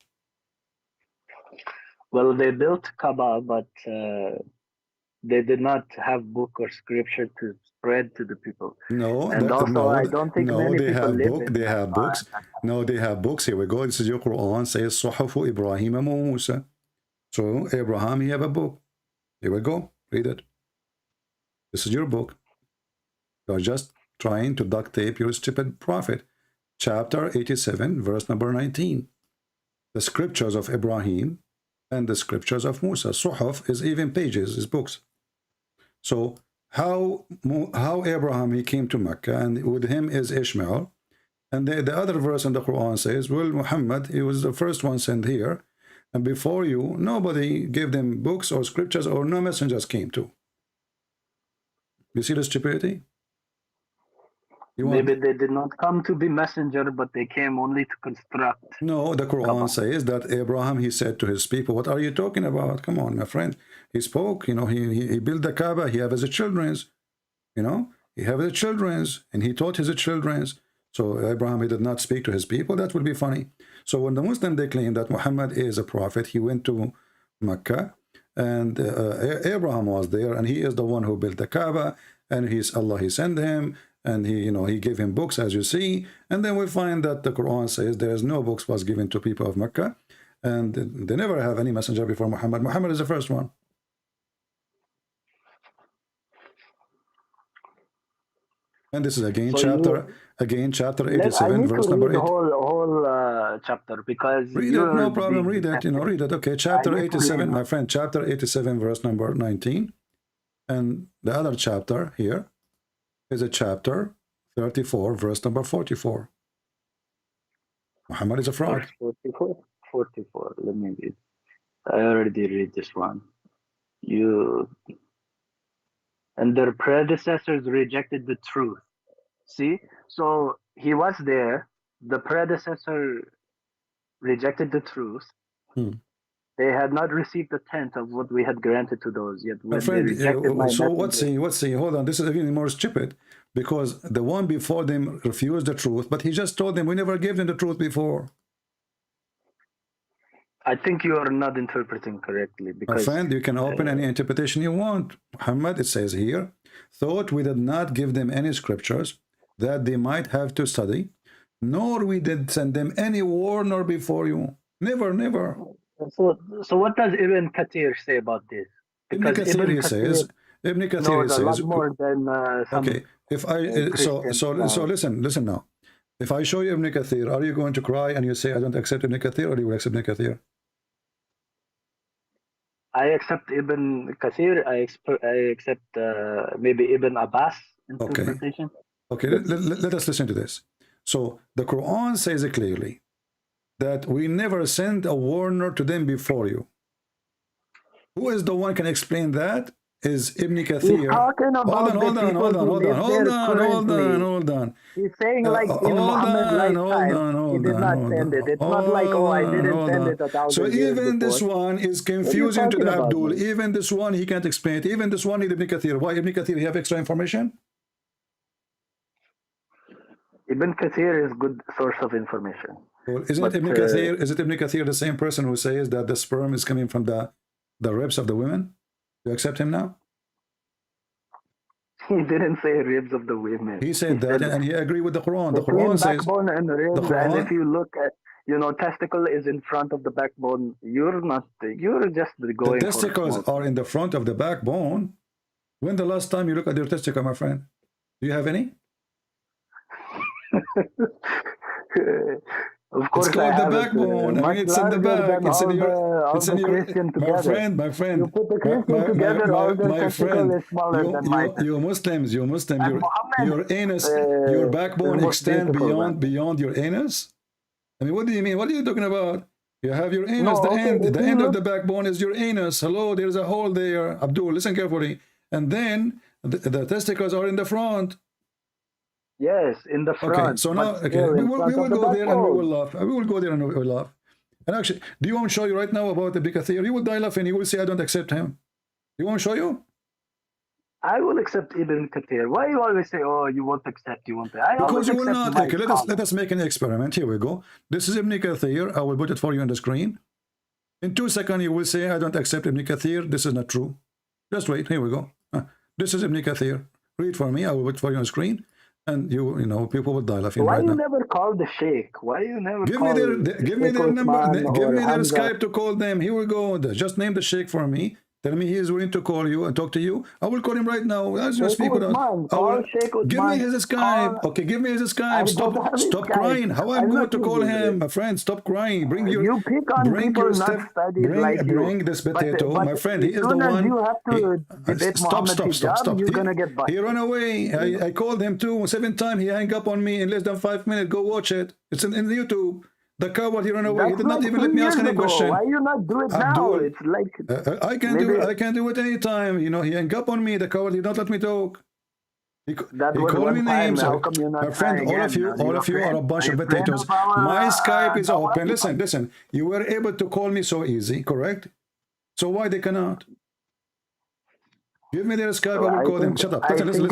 Well, they built Kaaba, but they did not have book or scripture to spread to the people. No, and also I don't think many they people have live book. in They have books. No, they have books. Here we go. This is your Quran. Says Suhufu Ibrahim wa Musa. So Abraham, he have a book. Here we go. Read it. This is your book. You are just trying to duct tape your stupid prophet. Chapter 87, verse number 19. The scriptures of Ibrahim and the scriptures of Musa. Suhuf is even pages, is books. So how Abraham, he came to Mecca, and with him is Ishmael. And the other verse in the Quran says, well, Muhammad, he was the first one sent here. And before you, nobody gave them books or scriptures, or no messengers came to. You see the stupidity? Maybe they did not come to be messenger, but they came only to construct. No, the Quran says that Abraham, he said to his people, what are you talking about? Come on, my friend. He spoke, you know, he built the Kaaba, he have his children's, you know, he have his children's, and he taught his children's. So Abraham, he did not speak to his people. That would be funny. So when the Muslim, they claim that Muhammad is a prophet, he went to Mecca, and Abraham was there, and he is the one who built the Kaaba, and he's Allah, he sent him, and he, you know, he gave him books, as you see. And then we find that the Quran says there is no books was given to people of Mecca, and they never have any messenger before Muhammad. Muhammad is the first one. And this is again chapter 87, verse number 8. Whole chapter, because read it, no problem. Read it, you know, read it. Okay, chapter 87, my friend, chapter 87, verse number 19, and the other chapter here is a chapter 34, verse number 44. Muhammad is a fraud. 44. Let me read. I already read this one. And their predecessors rejected the truth. See? So he was there. The predecessor rejected the truth. They had not received a tenth of what we had granted to those. Yet when my friend, they rejected my so messenger, what's he? Hold on. This is even more stupid, because the one before them refused the truth, but he just told them, we never gave them the truth before. I think you are not interpreting correctly. Because, my friend, you can open any interpretation you want. Muhammad, it says here, thought we did not give them any scriptures that they might have to study, nor we did send them any warner before you. Never, never. So what does Ibn Kathir say about this? Because Ibn Kathir says, knows a lot more than some okay, if I so listen now. If I show you Ibn Kathir, are you going to cry and you say I don't accept Ibn Kathir, or do you accept Ibn Kathir? I accept Ibn Kathir. I accept maybe Ibn Abbas Okay. interpretation. Okay, let us listen to this. So the Quran says it clearly that we never send a warner to them before you. Who is the one can explain that? Is Ibn Kathir. He's talking about Hold on. He's saying like in Muhammad's lifetime, he did not send it. It's not like, oh, I didn't send it 1,000 So years even before. this one is confusing to the talking about, Abdul. man? Even this one, he can't explain it. Even this one need Ibn Kathir. Why Ibn Kathir? He have extra information? Ibn Kathir is good source of information. Well, isn't Ibn Kathir the same person who says that the sperm is coming from the ribs of the women? You accept him now? He didn't say ribs of the women. He said that, and he agreed with the Quran. The Between Quran says backbone and ribs, the Quran, and if you look at, testicle is in front of the backbone. You're just going. the testicles are in the front of the backbone. When the last time you look at your testicle, my friend? Do you have any? Of course, it's called the backbone. I mean, it's in the back. It's in your. It's in your. My friend. You put the Christian together, all the testicle is smaller than mine. You Muslims. Your anus, your backbone extend beyond your anus. I mean, what do you mean? What are you talking about? You have your anus. The end of the backbone is your anus. Hello, there's a hole there. Abdul, listen carefully. And then the testicles are in the front. Yes, in the front. Okay, so now, we will go there and we will laugh. We will go there and we will laugh. And actually, do you want to show you right now about the Ibn Kathir? You will die laughing. You will say, I don't accept him. You want to show you? I will accept Ibn Kathir. Why you always say, oh, you won't accept, you won't? Because you will not. Okay, let us make an experiment. Here we go. This is Ibn Kathir. I will put it for you on the screen. In 2 seconds, you will say, I don't accept Ibn Kathir. This is not true. Just wait. Here we go. This is Ibn Kathir. Read for me. I will put it for you on the screen. And you know, people will die laughing Why right now. Why you never call the sheikh? Why you never give call me their number? Give me their Hamza. Skype to call them. Here we go. Just name the sheikh for me. Tell me he is willing to call you and talk to you. I will call him right now. As you speak with us. Give me his Skype. Okay, give me his Skype. Stop crying. How I'm going to call him, my friend? Stop crying. Bring your bring this potato, my friend. He is the one. You have to Stop. You're gonna get busted. He ran away. I called him 7 times. He hung up on me in less than 5 minutes. Go watch it. It's in YouTube. The coward, he ran away. He did not even let me ask any question. Why you not do it now? It's like I can do it. I can do it anytime. You know, he hung up on me. The coward, he don't let me talk. He called me names. My friend, all of you are a bunch of potatoes. My Skype is open. Listen. You were able to call me so easy, correct? So why they cannot? Give me their Skype. I will call them. Shut up. Listen.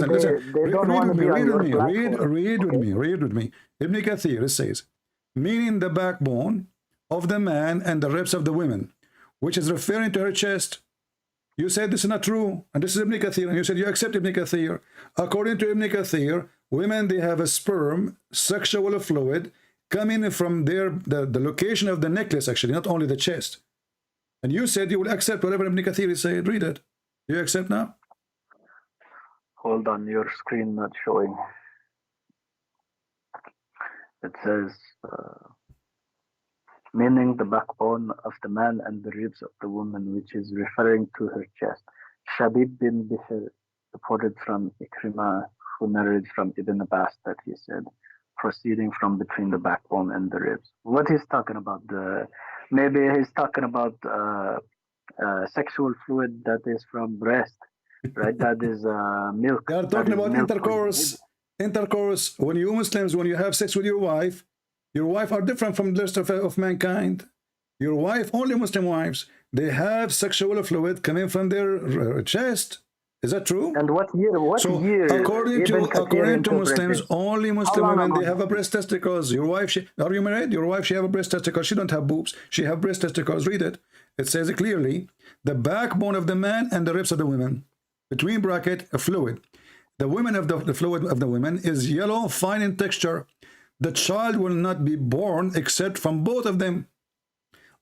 Read with me. Ibn Kathir, it says, meaning the backbone of the man and the ribs of the women, which is referring to her chest. You said this is not true, and this is Ibn Kathir, and you said you accept Ibn Kathir. According to Ibn Kathir, women, they have a sperm, sexual fluid, coming from the location of the necklace, actually, not only the chest. And you said you will accept whatever Ibn Kathir said. Read it. Do you accept now? Hold on, your screen not showing. It says, meaning the backbone of the man and the ribs of the woman, which is referring to her chest. Shabib bin Bishr reported from Ikrimah, who narrated from Ibn Abbas that he said, proceeding from between the backbone and the ribs. What he's talking about, maybe he's talking about sexual fluid that is from breast, right? That is milk. They are talking about intercourse. Intercourse, when you Muslims, when you have sex with your wife are different from the rest of mankind. Your wife, only Muslim wives, they have sexual fluid coming from their chest. Is that true? And what year? According to Muslims, only Muslim women, they have a breast testicles. Your wife, are you married? Your wife, she have a breast testicle. She don't have boobs. She have breast testicles. Read it. It says it clearly. The backbone of the man and the ribs of the women. Between bracket, a fluid. The women of the fluid of the women is yellow, fine in texture. The child will not be born except from both of them,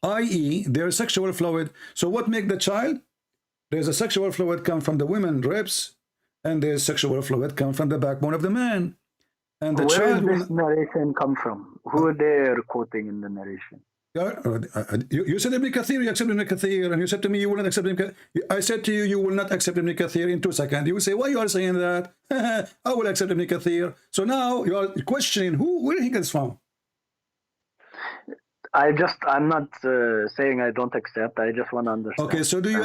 i.e., their sexual fluid. So what make the child? There's a sexual fluid come from the women ribs, and there's sexual fluid come from the backbone of the man. And the Where child does this narration come from? Who are they quoting in the narration? You said Ibn Kathir, you accept Ibn Kathir, and you said to me you will not accept Ibn Kathir. I said to you, you will not accept Ibn Kathir in 2 seconds. You will say, why you are saying that? I will accept Ibn Kathir. So now you are questioning where he gets from. I'm not saying I don't accept. I just want to understand. Okay, so do you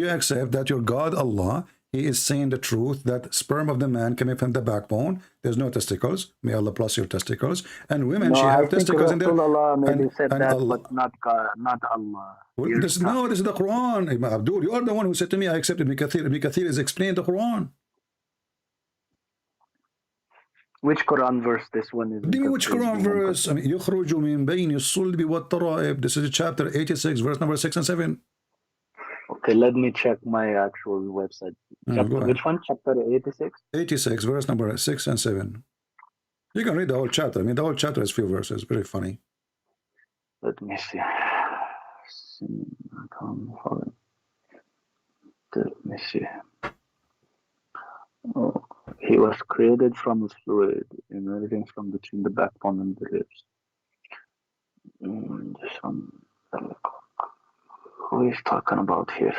accept that your God, Allah, He is saying the truth, that sperm of the man coming from the backbone, there's no testicles, may Allah bless your testicles, and women, she have testicles in there. Allah maybe said that, Allah, but not Allah. Well, this is the Quran. Abdul, you are the one who said to me, I accept Ibn Kathir. Ibn Kathir is explained the Quran. Which Quran verse this one is? Give me which Quran verse. I mean, يخرج من بين الصلب والترائب. This is chapter 86, verse number 6 and 7. Okay, let me check my actual website. Which one? Chapter 86? 86, verse number 6 and 7. You can read the whole chapter. I mean, the whole chapter is few verses. Very funny. Let me see. Let me see. Oh, he was created from a fluid, emerging from between the backbone and the ribs. Who is talking about here?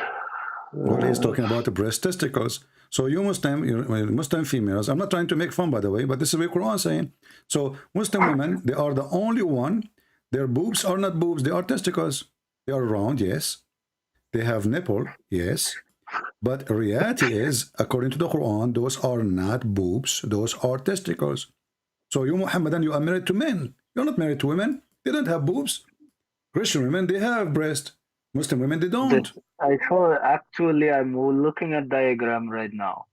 Well, he's talking about the breast testicles. So you Muslim females, I'm not trying to make fun, by the way, but this is what Quran is saying. So Muslim women, they are the only one, their boobs are not boobs, they are testicles. They are round, yes. They have nipple, yes. But reality is, according to the Quran, those are not boobs, those are testicles. So you Muhammadan, you are married to men. You're not married to women. They don't have boobs. Christian women, they have breast. Muslim women, they don't. Actually, I'm looking at diagram right now.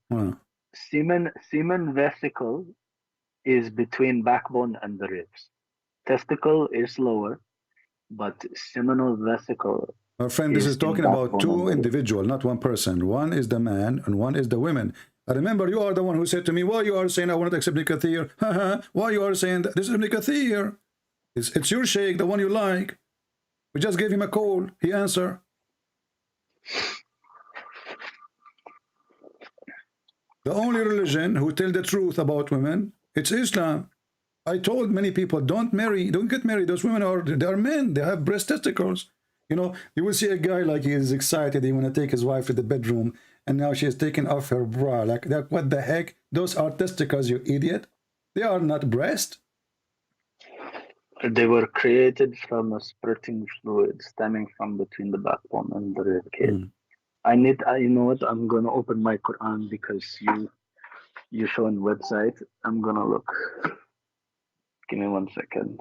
Semen vesicle is between backbone and the ribs. Testicle is lower, but seminal vesicle. Our friend, this is talking about two individuals, not one person. One is the man and one is the women. I remember you are the one who said to me, why you are saying I want to accept Ibn Kathir? Why you are saying that? This is Ibn Kathir. It's your sheikh, the one you like. We just gave him a call. He answered. The only religion who tell the truth about women, it's Islam. I told many people, don't get married. Those women they are men. They have breast testicles. You know, you will see a guy like he is excited. He want to take his wife to the bedroom, and now she is taking off her bra. Like that. What the heck? Those are testicles, you idiot. They are not breast. They were created from a spurting fluid stemming from between the backbone and the rib cage. You know what? I'm gonna open my Quran because you showing website. I'm gonna look. Give me 1 second.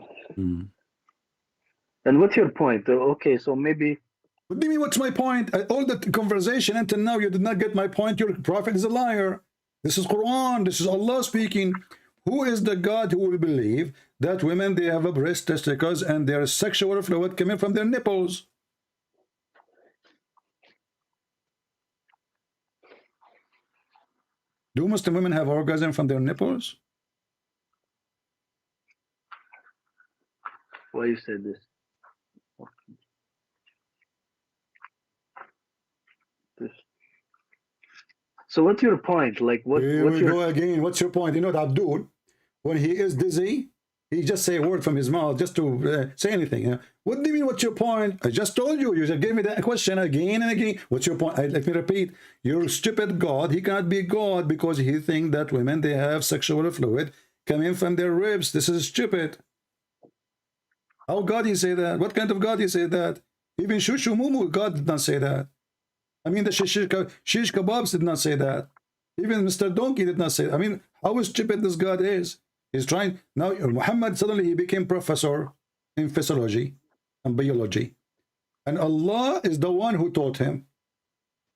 And what's your point? Okay, so maybe. What do you mean? What's my point? All the conversation until now, you did not get my point. Your prophet is a liar. This is Quran. This is Allah speaking. Who is the God who will believe that women, they have a breast, testicles, and their sexual fluid coming from their nipples? Do Muslim women have orgasm from their nipples? Why you say this? So what's your point? Like what? Here we go again. What's your point? You know, Abdul, when he is dizzy, he just say a word from his mouth just to say anything. You know? What do you mean? What's your point? I just told you. You just gave me that question again and again. What's your point? Let me repeat. Your stupid God. He cannot be God because he thinks that women, they have sexual fluid coming from their ribs. This is stupid. How God he say that? What kind of God he say that? Even Shushu Mumu, God did not say that. I mean, the shish kebabs did not say that. Even Mr. Donkey did not say that. I mean, how stupid this God is. He's trying. Now, Muhammad, suddenly he became professor in physiology and biology. And Allah is the one who taught him.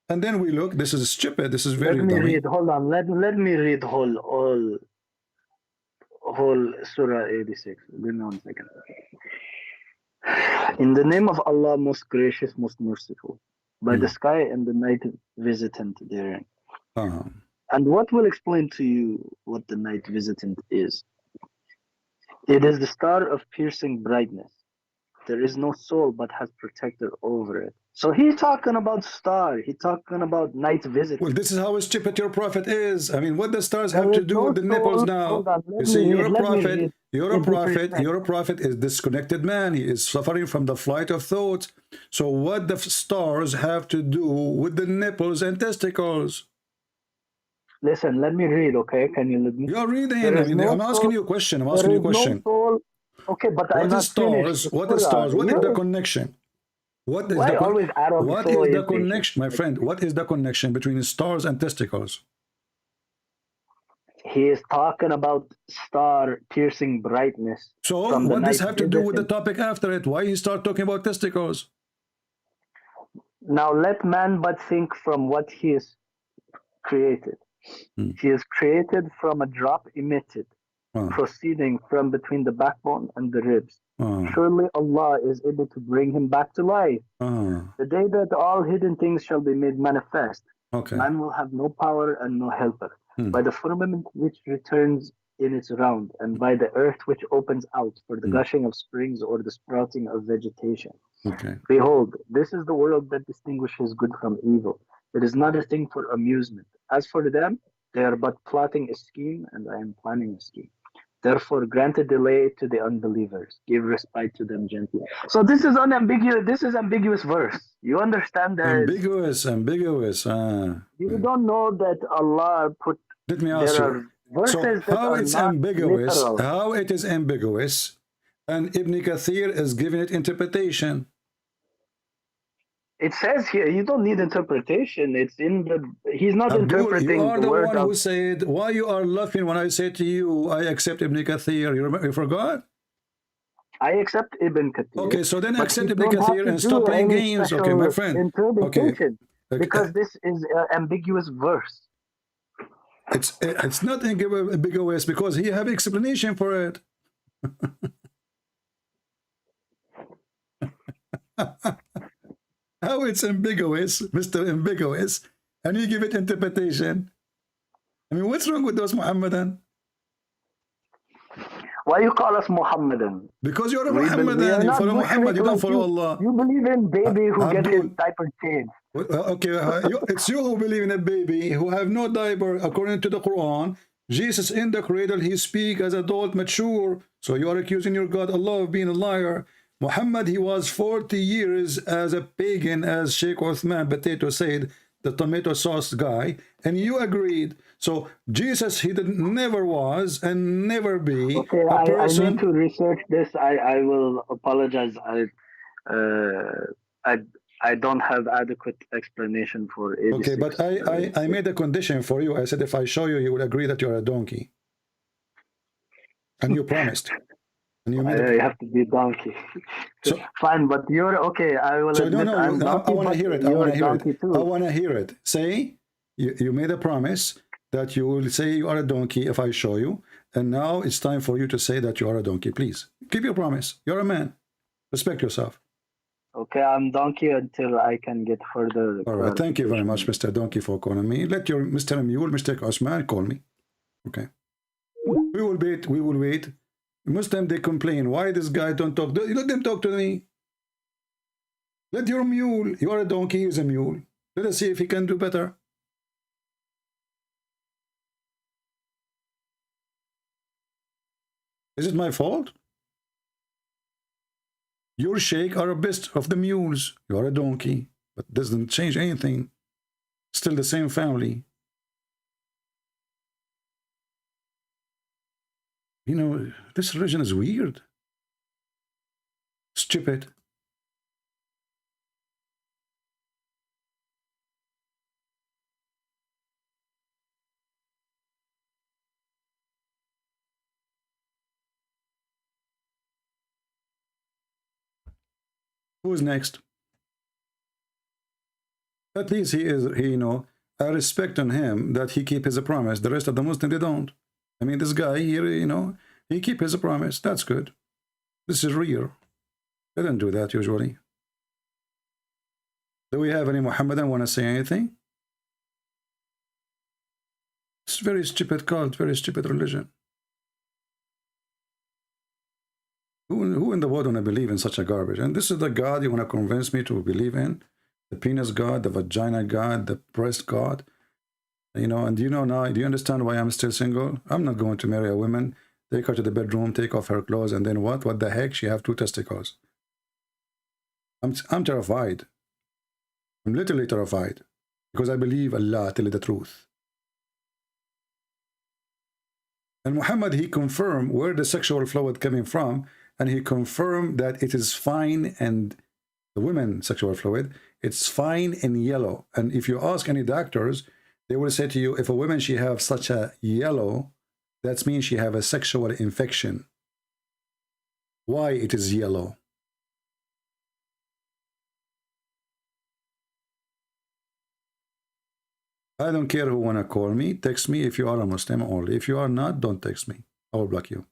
And then we look, this is stupid. This is very dummy. Hold on. Let me read whole Surah 86. Give me 1 second. In the name of Allah, most gracious, most merciful, by the sky and the night visitant therein. And what will explain to you what the night visitant is? It is the star of piercing brightness, there is no soul but has protector over it. So he's talking about star. He's talking about night visit. Well, this is how stupid your prophet is. I mean, what the stars have There to is do no with the nipples soul. now? Hold on, You let see, me you're a read, let me prophet. read. You're a In prophet. disrespect. You're a prophet is disconnected man. He is suffering from the flight of thoughts. So what the stars have to do with the nipples and testicles? Listen, let me read, okay? Can you let me? You're reading. There I is mean, no I'm asking soul. you a question. I'm There asking you a is no question. soul. Okay, but I'm What is not finished. stars? What is stars? What is the connection? What is Why the always add on what so is the impatient? connection, my friend? What is the connection between stars and testicles? He is talking about star piercing brightness. So from the what does night have to do with the visiting. topic after it? Why he start talking about testicles? Now let man but think from what he is created. He is created from a drop emitted, proceeding from between the backbone and the ribs. Surely Allah is able to bring him back to life. The day that all hidden things shall be made manifest, man will have no power and no helper. By the firmament which returns in its round, and by the earth which opens out for the gushing of springs or the sprouting of vegetation. Behold, this is the world that distinguishes good from evil. It is not a thing for amusement. As for them, they are but plotting a scheme, and I am planning a scheme. Therefore, grant a delay to the unbelievers. Give respite to them gently. So this is unambiguous. This is ambiguous verse. You understand that? Ambiguous. You don't know that Allah put. Let me ask you. So how it's ambiguous? Literal. How it is ambiguous? And Ibn Kathir is giving it interpretation. It says here, you don't need interpretation. It's in the. He's not Abdul, interpreting you are the the word one of. who said, why you are laughing when I say to you, I accept Ibn Kathir. You forgot? I accept Ibn Kathir. Okay, so then but accept you Ibn don't have Kathir to and do stop playing any games. Okay, special my friend. Interpretation, Okay. because this is an ambiguous verse. It's not ambiguous because he have explanation for it. How it's ambiguous, Mr. Ambiguous, and you give it interpretation. I mean, what's wrong with those Muhammadan? Why you call us Muhammadan? Because you're a Muhammadan. You follow Muhammad. You don't follow Allah. You believe in baby who gets his diaper changed. Okay, it's you who believe in a baby who have no diaper according to the Quran. Jesus in the cradle, he speak as adult, mature. So you are accusing your God, Allah, of being a liar. Muhammad, he was 40 years as a pagan, as Sheikh Uthman Potato said, the tomato sauce guy, and you agreed. So Jesus, he never was and never be okay, a person. I need to research this. I will apologize. I don't have adequate explanation for it. Okay, but I made a condition for you. I said if I show you, you will agree that you're a donkey. And you promised. And you made you have to be donkey. So, fine, but you're okay. I will. So admit no, I'm donkey, I want to hear it. I want to hear it. Too. I want to hear it. Say you made a promise that you will say you are a donkey if I show you, and now it's time for you to say that you are a donkey. Please keep your promise. You're a man. Respect yourself. Okay, I'm donkey until I can get further. All right. Thank you very much, Mr. Donkey, for calling me. Let your Mr. Mule, Mr. Osman, call me. Okay. We will wait. We will wait. Muslim, they complain. Why this guy don't talk? Let them talk to me. Let your mule. You are a donkey. He's a mule. Let us see if he can do better. Is it my fault? Your sheikh are a best of the mules. You are a donkey. But doesn't change anything. Still the same family. You know, this religion is weird. Stupid. Who's next? At least you know, I respect on him that he keep his promise. The rest of the Muslims, they don't. I mean, this guy here, you know, he keep his promise. That's good. This is real. They don't do that usually. Do we have any Muhammadan want to say anything? It's a very stupid cult, very stupid religion. Who Who in the world want to believe in such a garbage? And this is the God you want to convince me to believe in? The penis God, the vagina God, the breast God? You know, and you know now, do you understand why I'm still single? I'm not going to marry a woman, take her to the bedroom, take off her clothes, and then what? What the heck? She have 2 testicles. I'm terrified. I'm literally terrified. Because I believe Allah tell the truth. And Muhammad, he confirmed where the sexual fluid coming from, and he confirmed that it is fine, and the women sexual fluid, it's fine in yellow. And if you ask any doctors, they will say to you, if a woman, she have such a yellow, that means she have a sexual infection. Why it is yellow? I don't care who want to call me. Text me if you are a Muslim only. If you are not, don't text me. I will block you.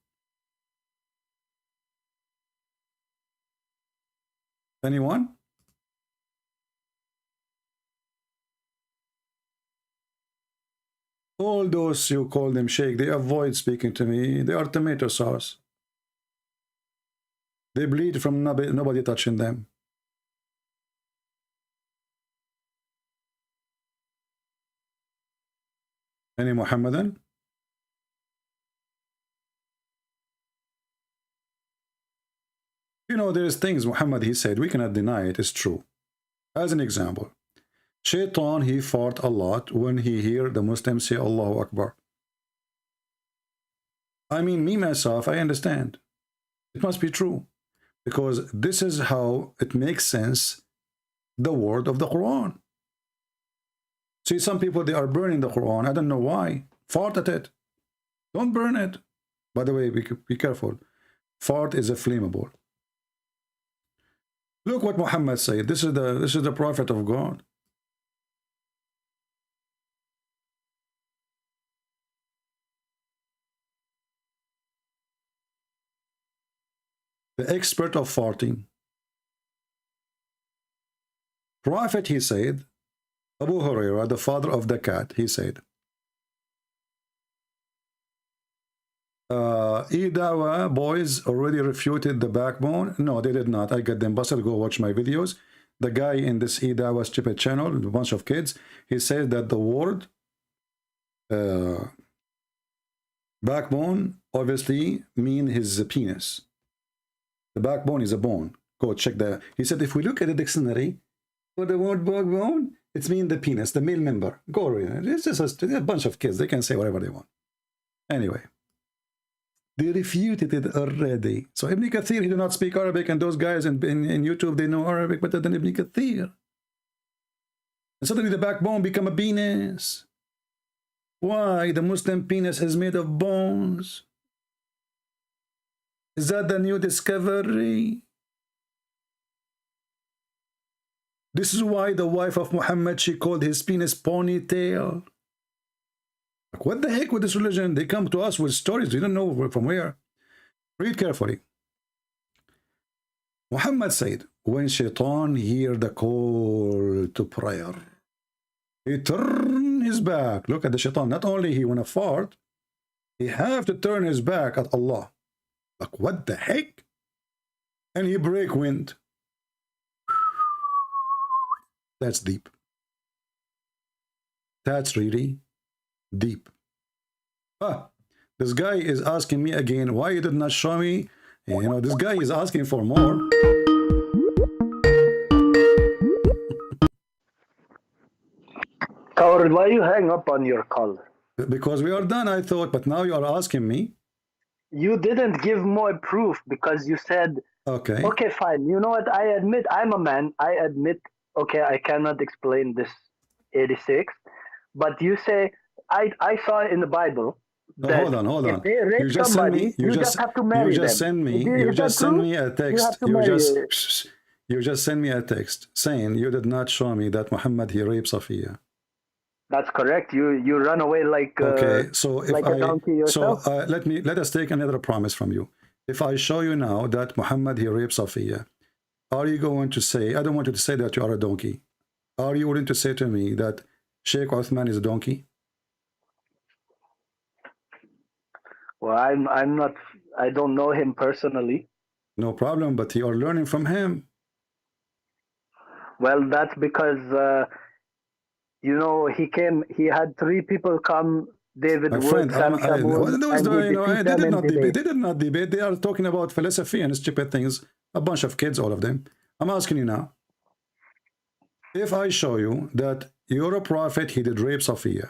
Anyone? All those you call them sheikh, they avoid speaking to me. They are tomato sauce. They bleed from nobody touching them. Any Muhammadan? You know, there's things Muhammad, he said, we cannot deny it, it's true. As an example, Shaitan, he fought a lot when he hear the Muslims say Allahu Akbar. I mean, me, myself, I understand. It must be true. Because this is how it makes sense, the word of the Quran. See, some people, they are burning the Quran. I don't know why. Fart at it. Don't burn it. By the way, be careful. Fart is a flammable. Look what Muhammad said. This is the prophet of God. The expert of farting. Prophet, he said, Abu Hurairah, the father of the cat, he said, Idawa boys already refuted the backbone. No, they did not. I got them busted. Go watch my videos. The guy in this Idawa stupid channel, a bunch of kids, he said that the word backbone obviously mean his penis. The backbone is a bone. Go check that. He said if we look at the dictionary for the word backbone, it's mean the penis, the male member. Go read it. It's just a bunch of kids. They can say whatever they want. Anyway, they refuted it already. So Ibn Kathir, he do not speak Arabic, and those guys in YouTube, they know Arabic better than Ibn Kathir. And suddenly the backbone become a penis. Why? The Muslim penis is made of bones. Is that the new discovery? This is why the wife of Muhammad, she called his penis ponytail. Like, what the heck with this religion? They come to us with stories. We don't know from where. Read carefully. Muhammad said, when Shaitan heard the call to prayer, he turned his back. Look at the Shaitan. Not only he want to fart, he have to turn his back at Allah. Like, what the heck? And he break wind. That's deep. That's really deep. This guy is asking me again, why you did not show me? You know, this guy is asking for more. Coward, why you hang up on your call? Because we are done, I thought, but now you are asking me. You didn't give more proof because you said, okay, fine. You know what? I admit I'm a man. I admit, okay, I cannot explain this 86. But you say, I saw it in the Bible. Hold on. You just send me. You just have to marry them. You just send me a text. You just send me a text saying you did not show me that Muhammad, he raped Safiya. That's correct. You run away like so if like a donkey yourself. So let us take another promise from you. If I show you now that Muhammad, he raped Safiya, are you going to say, I don't want you to say that you are a donkey. Are you willing to say to me that Sheikh Uthman is a donkey? Well, I'm not. I don't know him personally. No problem, but you are learning from him. Well, that's because you know, he had 3 people come, David My Wood, friend, Sam Shamoun, and he you know, defeated they them did in not debate. debate. They did not debate. They are talking about philosophy and stupid things. A bunch of kids, all of them. I'm asking you now. If I show you that you're a prophet, he did rape Safiya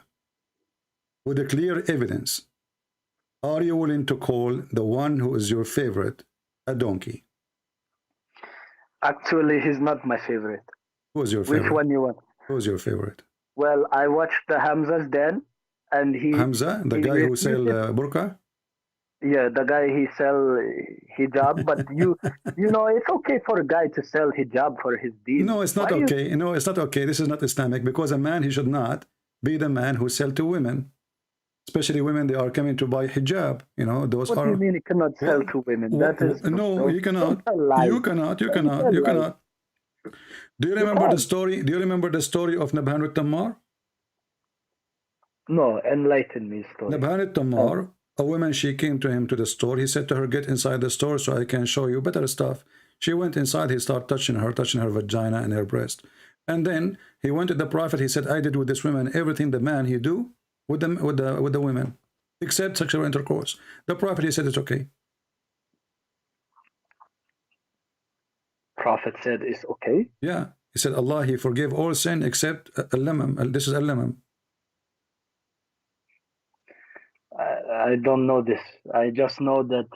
with a clear evidence, are you willing to call the one who is your favorite a donkey? Actually, he's not my favorite. Who's your favorite? Which one you want? Who's your favorite? Well, I watched the Hamza's Den, and Hamza, the guy who sell burqa? Yeah, the guy he sell hijab, but you know, it's okay for a guy to sell hijab for his deed. No, it's not okay. No, it's not okay. This is not Islamic, because a man, he should not be the man who sell to women, especially women. They are coming to buy hijab. You know, those What are. do you mean he cannot sell to women? That is no, you cannot. You cannot. You cannot. You cannot. Do you remember the story? Do you remember the story of Nabhan al-Tammar? No, enlighten me. Story. Nabhan al-Tammar, a woman, she came to him to the store. He said to her, "Get inside the store so I can show you better stuff." She went inside. He started touching her vagina and her breast. And then he went to the prophet. He said, "I did with this woman everything the man he do with the women, except sexual intercourse." The prophet, he said, "It's okay." Prophet said it's okay. Yeah, he said, "Allah, he forgave all sin except al-lamam." This is al-lamam. I don't know this. I just know that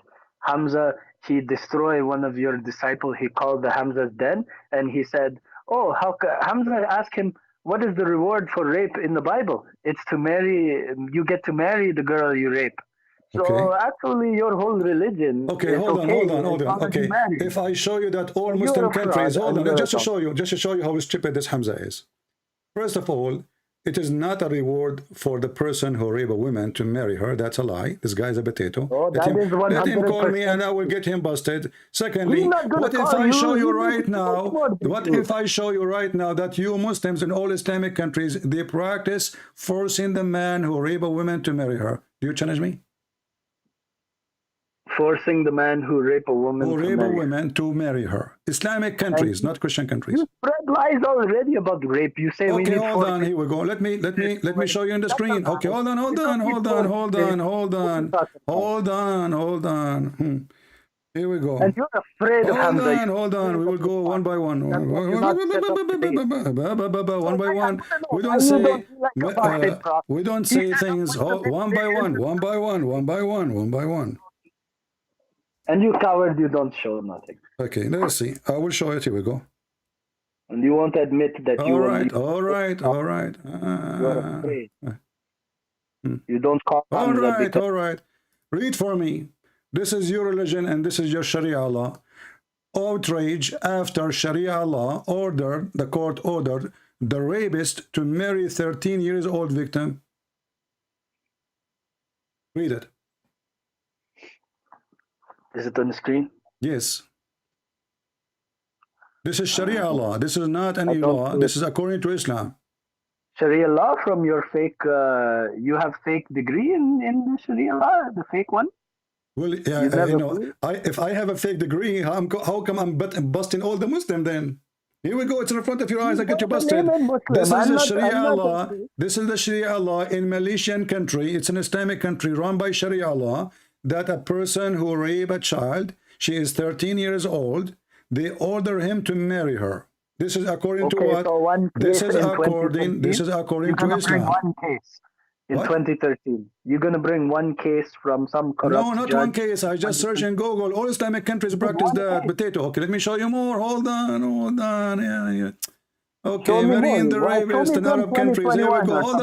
Hamza, he destroyed one of your disciples. He called the Hamza's den, and he said, "Oh, Hamza asked him, what is the reward for rape in the Bible? It's to marry. You get to marry the girl you rape." So actually, your whole religion. Okay, hold on. Okay, if I show you that all Muslim countries, hold on, just to show you how stupid this Hamza is. First of all, it is not a reward for the person who rape a woman to marry her. That's a lie. This guy is a potato. Oh, let him call me and I will get him busted. Secondly, what if I show you right now? What if I show you right now that you Muslims in all Islamic countries, they practice forcing the man who rape a woman to marry her? Do you challenge me? Forcing the man who rape a woman to marry her. Islamic countries, not Christian countries. You spread lies already about rape. You say we need. Okay, hold on. Here we go. Let me show you on the screen. Okay, hold on. Here we go. And you're afraid of Hamza. Hold on. We will go one by one. One by one. We don't say things one by one. And you coward, you don't show nothing. Okay, let's see. I will show it. Here we go. And you won't admit that you. All right. You're afraid. You don't call. All right. Read for me. This is your religion and this is your Sharia law. Outrage after Sharia law the court ordered the rapist to marry 13 years old victim. Read it. Is it on the screen? Yes. This is Sharia law. This is not any law. This is according to Islam. Sharia law from your fake, you have fake degree in the Sharia law, the fake one? Well, yeah, you know, if I have a fake degree, how come I'm busting all the Muslim then? Here we go. It's in front of your eyes. I get you busted. This is the Sharia law. This is the Sharia law in Malaysian country. It's an Islamic country run by Sharia law, that a person who rape a child, she is 13 years old, they order him to marry her. This is according to what? So this is according to Islam. One case in 2013. You're going to bring one case from some corrupt No, not judge. one case. I just searched in Google. All Islamic countries practice that. Potato. Okay, let me show you more. Hold on. Yeah. Okay, marrying the rapist in Arab countries. Here we go. Hold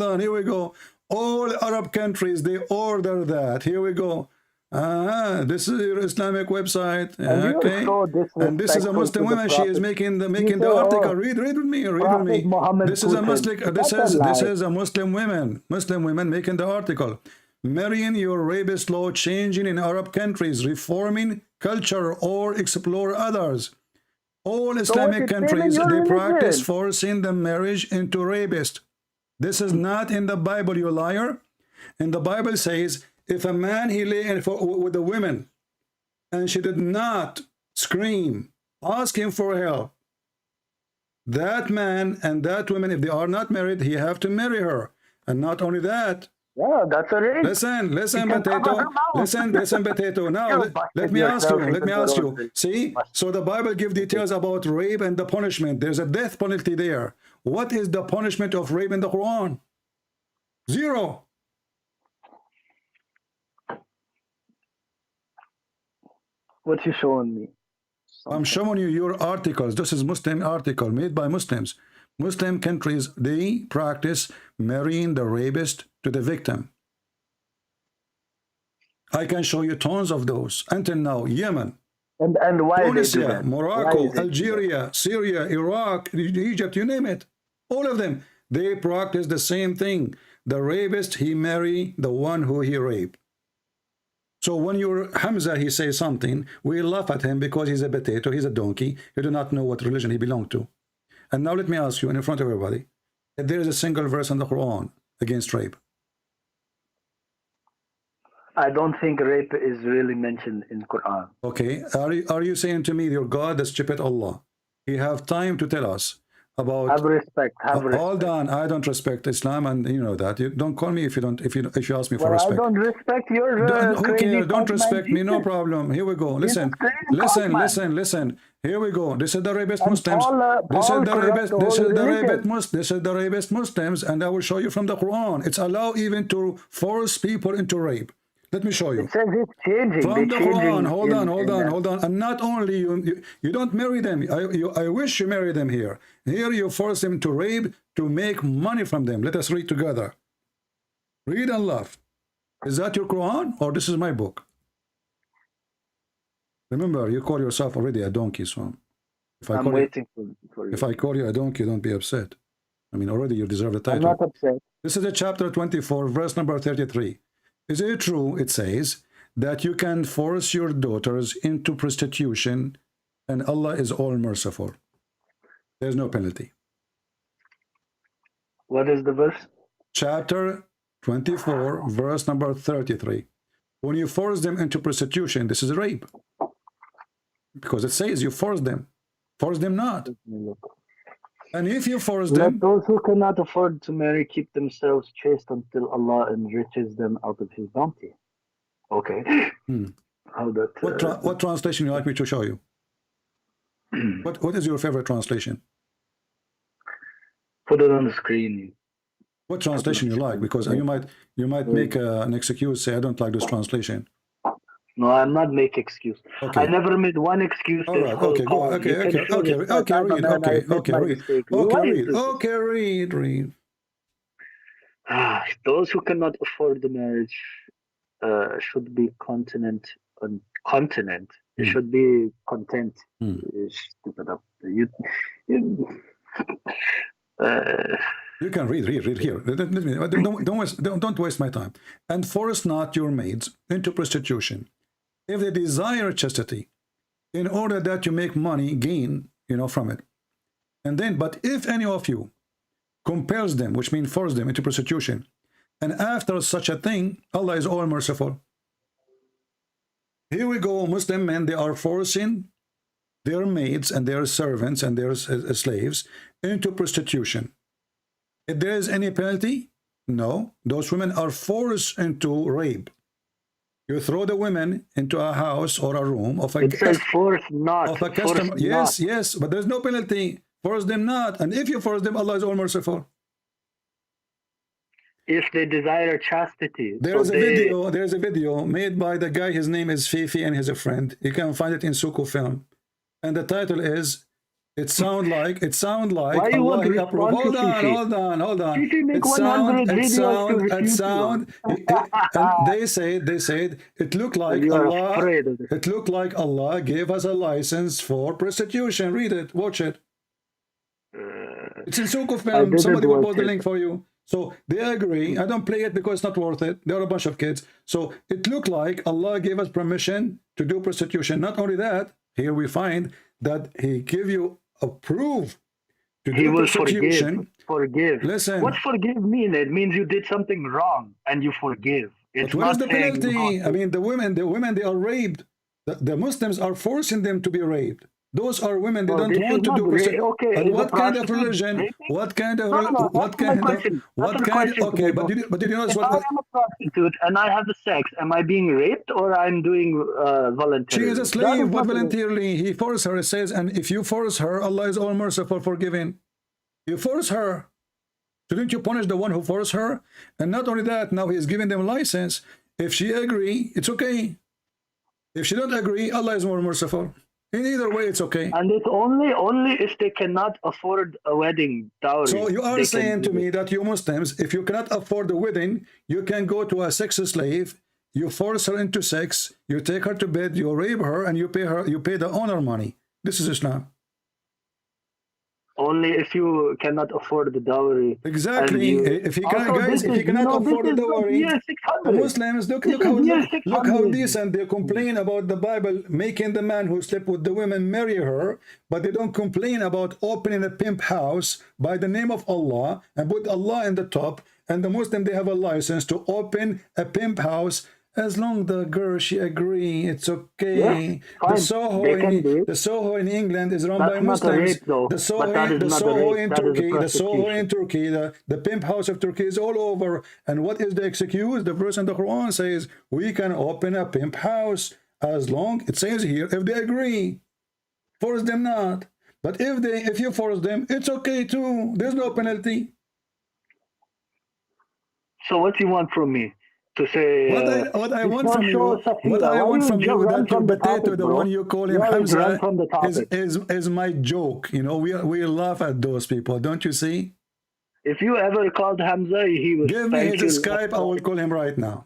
on. Here we go. All Arab countries, they order that. Here we go. This is your Islamic website. Okay. And this is a Muslim woman. She is making the article. Read with me. This is a Muslim. This is a Muslim women making the article. Marrying your rapist law changing in Arab countries, reforming culture or explore others. All Islamic countries, they practice forcing the marriage into rapist. This is not in the Bible, you liar. And the Bible says, if a man he lay with a woman, and she did not scream, ask him for help, that man and that woman, if they are not married, he have to marry her. And not only that, Yeah, that's a rape. Listen, potato. Listen, potato. Now, let me ask you. See, so the Bible gives details about rape and the punishment. There's a death penalty there. What is the punishment of rape in the Quran? 0. What you showing me? I'm showing you your articles. This is Muslim article made by Muslims. Muslim countries, they practice marrying the rapist to the victim. I can show you tons of those. Until now, Yemen, and why Tunisia, Morocco, Algeria, Syria, Iraq, Egypt, you name it. All of them, they practice the same thing. The rapist, he marry the one who he raped. So when you're Hamza, he says something, we laugh at him because he's a potato, he's a donkey, you do not know what religion he belonged to. And now let me ask you in front of everybody, if there is a single verse in the Quran against rape. I don't think rape is really mentioned in Quran. Okay, are you saying to me your God, the stupid Allah, he have time to tell us about have respect. Hold on, I don't respect Islam, and you know that. You don't call me if you ask me for respect. I don't respect your don't respect me, no problem. Here we go. Listen. Here we go. This is the rapist Muslims. This is the rapist Muslims, and I will show you from the Quran. It's allowed even to force people into rape. Let me show you. It says it's changing. From the Quran. Hold on. And not only you don't marry them. I wish you marry them here. Here you force them to rape to make money from them. Let us read together. Read and laugh. Is that your Quran or this is my book? Remember, you call yourself already a donkey, so I'm waiting for you. If I call you a donkey, don't be upset. I mean, already you deserve the title. I'm not upset. This is a chapter 24, verse number 33. Is it true, it says, that you can force your daughters into prostitution and Allah is all merciful? There's no penalty. What is the verse? Chapter 24, verse number 33. When you force them into prostitution, this is rape. Because it says you force them. Force them not. And if you force them, let those who cannot afford to marry keep themselves chaste until Allah enriches them out of His bounty. Okay. How that? What translation you like me to show you? What is your favorite translation? Put it on the screen. What translation you like? Because you might make an excuse, say I don't like this translation. No, I'm not making excuse. Okay. I never made one excuse. All right. Okay. Go. Read. Those who cannot afford the marriage should be continent. They should be content. Stupid up. You can read here. Don't waste my time. And force not your maids into prostitution, if they desire chastity, in order that you make money, gain, from it. And then, but if any of you compels them, which means force them into prostitution, and after such a thing, Allah is all merciful. Here we go, Muslim men, they are forcing their maids and their servants and their slaves into prostitution. If there is any penalty, no. Those women are forced into rape. You throw the women into a house or a room of a customer. Yes, but there's no penalty. Force them not. And if you force them, Allah is all merciful. If they desire chastity. There's a video made by the guy, his name is Fifi and he's a friend. You can find it in Suku Film. And the title is It sound like Allah he approved. Hold on. And they said it looked like Allah. It looked like Allah gave us a license for prostitution. Read it, watch it. It's in Suku Film. Somebody will post the link for you. So they agree. I don't play it because it's not worth it. There are a bunch of kids. So it looked like Allah gave us permission to do prostitution. Not only that, here we find that He gave you approve to do prostitution. Forgive. Listen. What forgive mean? It means you did something wrong and you forgive. But what is the penalty? I mean, the women, they are raped. The Muslims are forcing them to be raped. Those are women, they No, don't this want is to not do okay. and Is a what kind of prostitute religion, raping? what kind of, No, no, no. what Answer my kind of, question. what Answer the kind, question. okay, but Today, did you notice if what, I am a prostitute and I have the sex, am I being raped or I'm doing she is voluntarily? a That slave, is what not rape. voluntarily, he forced her, it says, and if you force her, Allah is all merciful, forgiving. You force her. Shouldn't you punish the one who forced her? And not only that, now he is giving them license. If she agree, it's okay. If she don't agree, Allah is more merciful. In either way, it's okay. And it's only if they cannot afford a wedding dowry. So you are they saying can to do me it. that you Muslims, if you cannot afford the wedding, you can go to a sex slave, you force her into sex, you take her to bed, you rape her, and you pay the owner money. This is Islam. Only if you cannot afford the dowry. Exactly. If he cannot, Also, guys, this if he is, cannot afford the this is not dowry, year the 600. Muslims look This is year look how 600. decent they complain about the Bible making the man who slept with the women marry her, but they don't complain about opening a pimp house by the name of Allah and put Allah in the top. And the Muslim, they have a license to open a pimp house. As long the girl she agree, it's okay. Yes, fine. The Soho in England is run by That's not a Muslims. rape, though. The But that is not a Soho rape. in That is a Turkey, the Soho in prostitution. Turkey, the pimp house of Turkey is all over. And what is the excuse? The verse in the Quran says we can open a pimp house as long, it says here, if they agree. Force them not. But if you force them, it's okay too. There's no penalty. So what you want from me? To say What I this want one from show you, what Safia. I Why want you from you, run that your from the potato, topic, the bro? one you call You him always run Hamza, from the topic. is my joke. You know, we laugh at those people, don't you see? If you ever called Hamza, he will Give me spank his you. Skype, I will call him right now.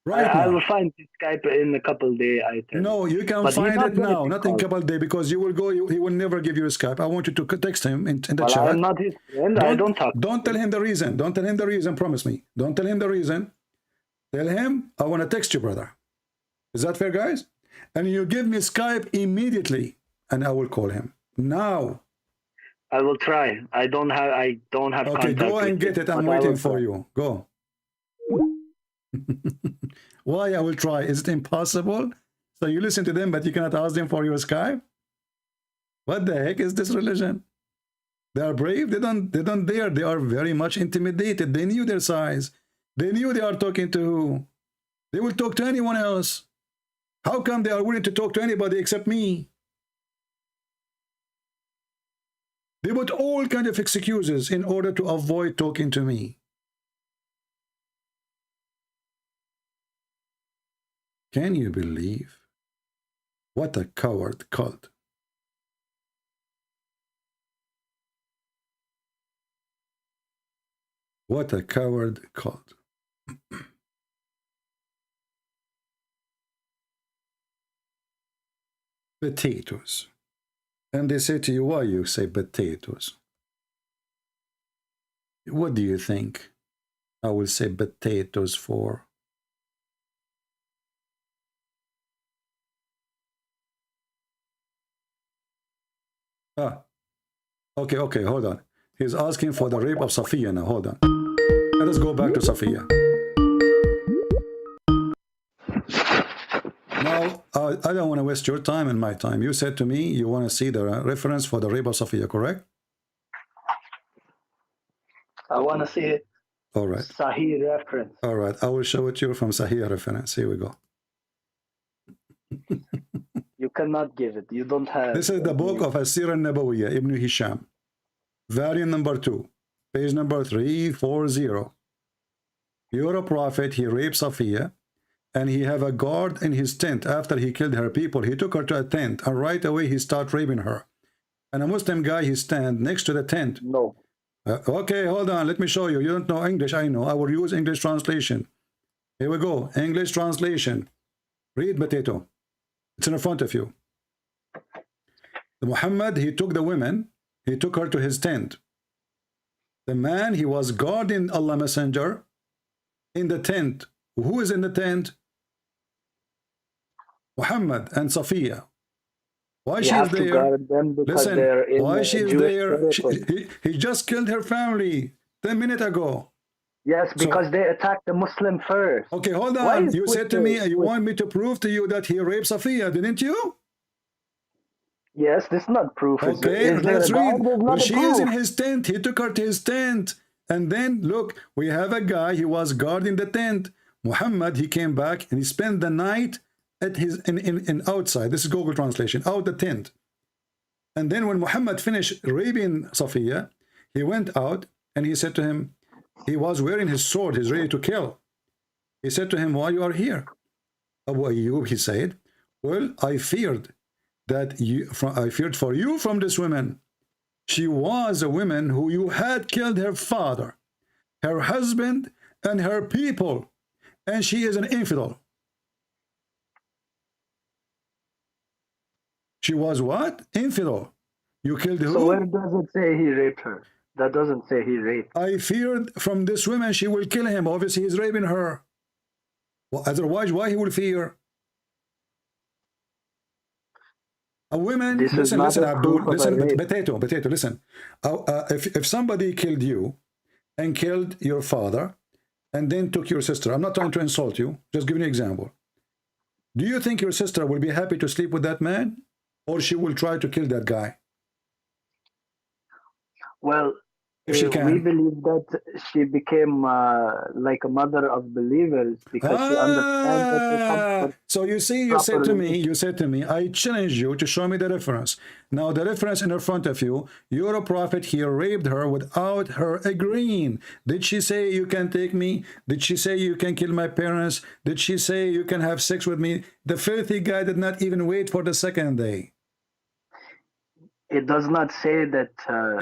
Right I now. will find his Skype in a couple days. I tell No, you can but find it now, not in called. couple days, because you will go. He will never give you a Skype. I want you to text him in the Well, chat. I am not his friend. I don't talk. Don't tell him the reason. Don't tell him the reason. Promise me. Don't tell him the reason. Tell him I want to text you, brother. Is that fair, guys? And you give me Skype immediately, and I will call him now. I will try. I don't have. Okay, contact go and with get him, it. I'm but I waiting will for try. you. Go. Why I will try? Is it impossible? So you listen to them, but you cannot ask them for your Skype? What the heck is this religion? They are brave. They don't dare. They are very much intimidated. They knew their size. They knew they are talking to who. They will talk to anyone else. How come they are willing to talk to anybody except me? They put all kinds of excuses in order to avoid talking to me. Can you believe? What a coward cult. What a coward cult. Potatoes. And they say to you, why you say potatoes? What do you think I will say potatoes for? Okay, hold on. He's asking for the rape of Safiya now. Hold on. Let us go back to Safiya. Now, I don't want to waste your time and my time. You said to me you want to see the reference for the rape of Safiya, correct? I want to see it. All right. Sahih reference. All right. I will show it to you from Sahih reference. Here we go. You cannot give it. You don't have. This is the book of As-Sirah Nabawiyya, Ibn Hisham. Volume number 2. Page number 340. You're a prophet. He raped Safiya. And he have a guard in his tent. After he killed her people, he took her to a tent. And right away, he started raping her. And a Muslim guy, he stand next to the tent. No. Okay, hold on. Let me show you. You don't know English, I know. I will use English translation. Here we go. English translation. Read, potato. It's in front of you. Muhammad, he took the women. He took her to his tent. The man, he was guarding Allah Messenger in the tent. Who is in the tent? Muhammad and Safiya. Why she is there? Listen, why she is there? He just killed her family 10 minutes ago. Yes, because they attacked the Muslim first. Okay, hold Why on. is You said to Twitter- me, you want me to prove to you that he raped Safiya, didn't you? Yes, this is not proof. Okay, Is there let's a read. God? There's Well, not a she is in proof. his tent. He took her to his tent. And then, look, we have a guy, he was guarding the tent. Muhammad, he came back and he spent the night at his in outside. This is Google translation, out the tent. And then when Muhammad finished raping Safiya, he went out and he said to him, he was wearing his sword, he's ready to kill. He said to him, why you are here? Abu Ayyub, he said, well, I feared for you from this woman. She was a woman who you had killed her father, her husband, and her people, and she is an infidel. She was what? Infidel. You killed who? So where does it say he raped her? That doesn't say he raped. I feared from this woman she will kill him. Obviously, he's raping her. Well, otherwise, why he will fear? A woman, listen, Abdul, listen, potato, listen. If somebody killed you and killed your father and then took your sister, I'm not trying to insult you, just giving you an example. Do you think your sister will be happy to sleep with that man? Or she will try to kill that guy? Well, if she can. We believe that she became like a mother of believers because she understands that. So you see, you said to me, I challenge you to show me the reference. Now the reference in front of you, your prophet here raped her without her agreeing. Did she say you can take me? Did she say you can kill my parents? Did she say you can have sex with me? The filthy guy did not even wait for the second day. It does not say that.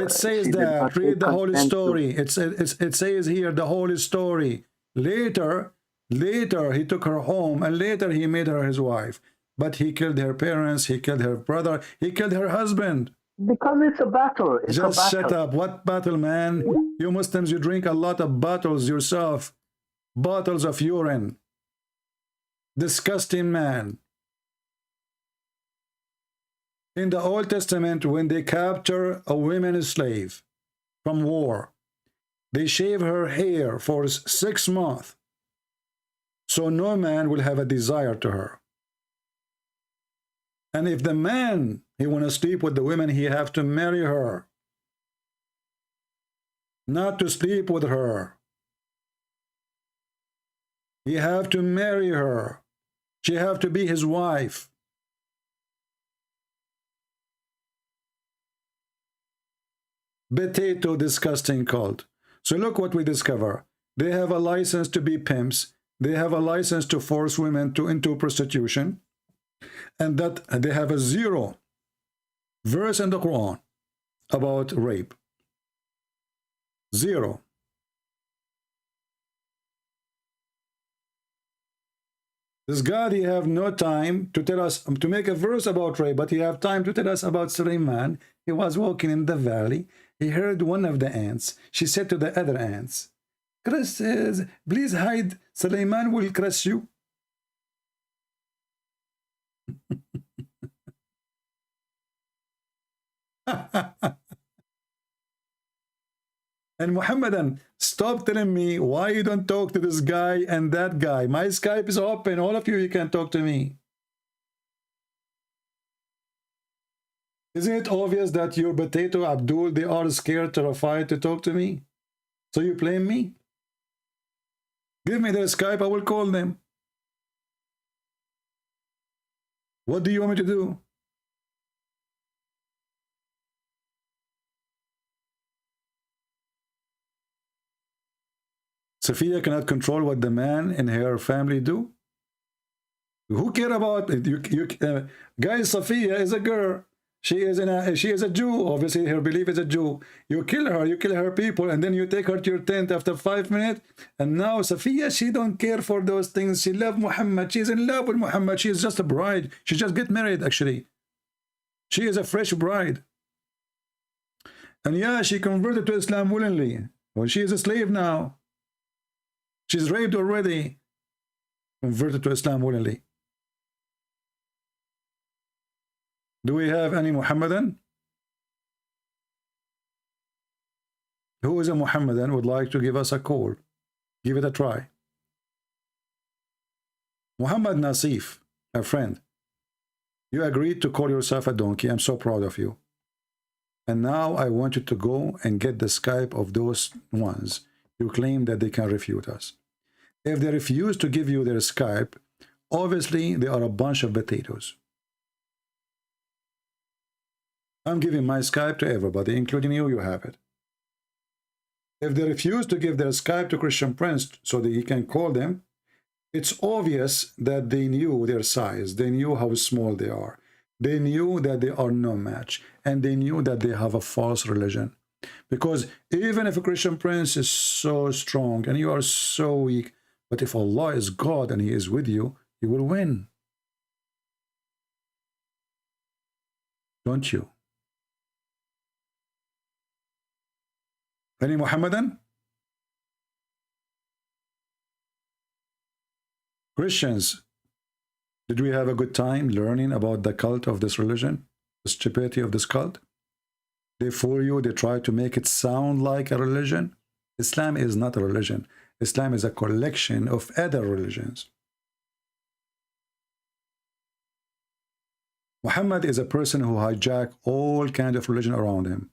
It says that. Read the whole story. It says here the whole story. Later, he took her home, and later he made her his wife. But he killed her parents. He killed her brother. He killed her husband. Because it's a battle. Just shut up. What battle, man? You Muslims, you drink a lot of bottles yourself. Bottles of urine. Disgusting man. In the Old Testament, when they capture a woman slave from war, they shave her hair for 6 months, so no man will have a desire to her. And if the man, he want to sleep with the women, he have to marry her, not to sleep with her. He have to marry her. She have to be his wife. Potato disgusting cult. So look what we discover. They have a license to be pimps. They have a license to force women into prostitution. And that they have a 0 verse in the Quran about rape. 0. This God, he have no time to tell us, to make a verse about rape, but he have time to tell us about Sulaiman. He was walking in the valley. He heard one of the ants. She said to the other ants, please hide, Sulaiman will crush you. And Muhammadan, stop telling me why you don't talk to this guy and that guy. My Skype is open. All of you can talk to me. Isn't it obvious that your potato Abdul, they are scared, terrified to talk to me? So you blame me? Give me their Skype, I will call them. What do you want me to do? Safiya cannot control what the man and her family do. Who care about it? Guys, Safiya is a girl. She is a Jew. Obviously, her belief is a Jew. You kill her people, and then you take her to your tent after 5 minutes. And now Safiya, she don't care for those things. She loves Muhammad. She's in love with Muhammad. She is just a bride. She just get married, actually. She is a fresh bride. And yeah, she converted to Islam willingly. Well, she is a slave now. She's raped already. Converted to Islam willingly. Do we have any Muhammadan? Who is a Muhammadan would like to give us a call? Give it a try. Muhammad Nasif, a friend, you agreed to call yourself a donkey. I'm so proud of you. And now I want you to go and get the Skype of those ones you claim that they can refute us. If they refuse to give you their Skype, obviously they are a bunch of potatoes. I'm giving my Skype to everybody, including you. You have it. If they refuse to give their Skype to Christian Prince so that he can call them, it's obvious that they knew their size. They knew how small they are. They knew that they are no match. And they knew that they have a false religion. Because even if a Christian Prince is so strong and you are so weak, but if Allah is God and He is with you, you will win. Don't you? Any Muhammadan? Christians, did we have a good time learning about the cult of this religion? The stupidity of this cult? They fool you, they try to make it sound like a religion. Islam is not a religion. Islam is a collection of other religions. Muhammad is a person who hijacked all kinds of religion around him.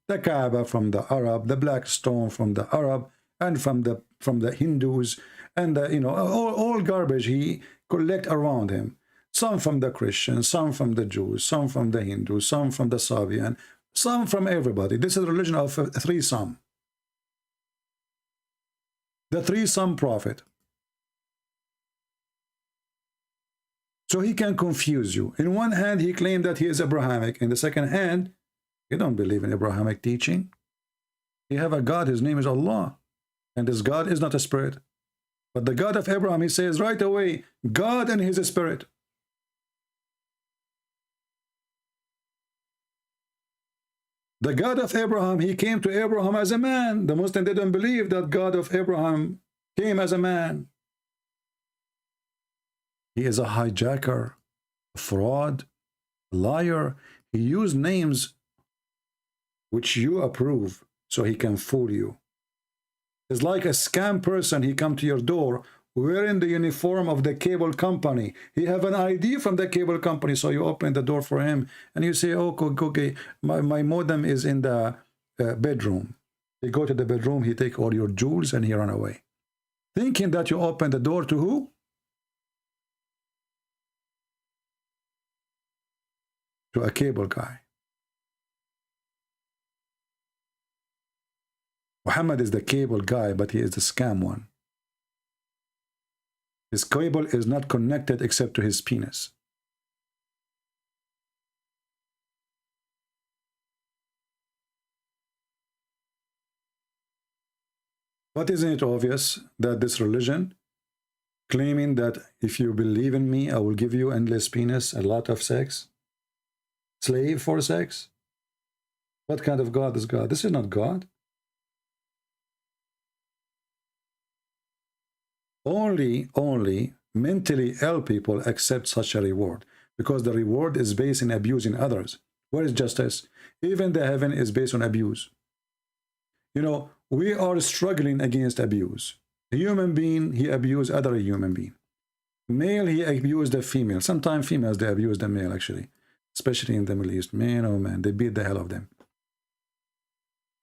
The Kaaba from the Arab, the black stone from the Arab, and from the Hindus, and all garbage he collect around him. Some from the Christians, some from the Jews, some from the Hindus, some from the Sabian, some from everybody. This is a religion of a threesome. The threesome prophet. So he can confuse you. In one hand, he claimed that he is Abrahamic. In the second hand, you don't believe in Abrahamic teaching. You have a God, his name is Allah. And this God is not a spirit. But the God of Abraham, he says right away, God and his spirit. The God of Abraham, he came to Abraham as a man. The Muslims didn't believe that God of Abraham came as a man. He is a hijacker, a fraud, a liar. He used names which you approve so he can fool you. It's like a scam person. He come to your door wearing the uniform of the cable company. He have an ID from the cable company, so you open the door for him and you say, oh, okay, my modem is in the bedroom. You go to the bedroom, he take all your jewels and he run away. Thinking that you open the door to who? To a cable guy. Muhammad is the cable guy, but he is the scam one. His cable is not connected except to his penis. But isn't it obvious that this religion, claiming that if you believe in me, I will give you endless penis, a lot of sex, slave for sex? What kind of God is God? This is not God. Only mentally ill people accept such a reward, because the reward is based in abusing others. Where is justice? Even the heaven is based on abuse. You know, we are struggling against abuse. A human being, he abused other human being. Male, he abused the female. Sometimes females, they abuse the male, actually. Especially in the Middle East. Man, oh man, they beat the hell of them.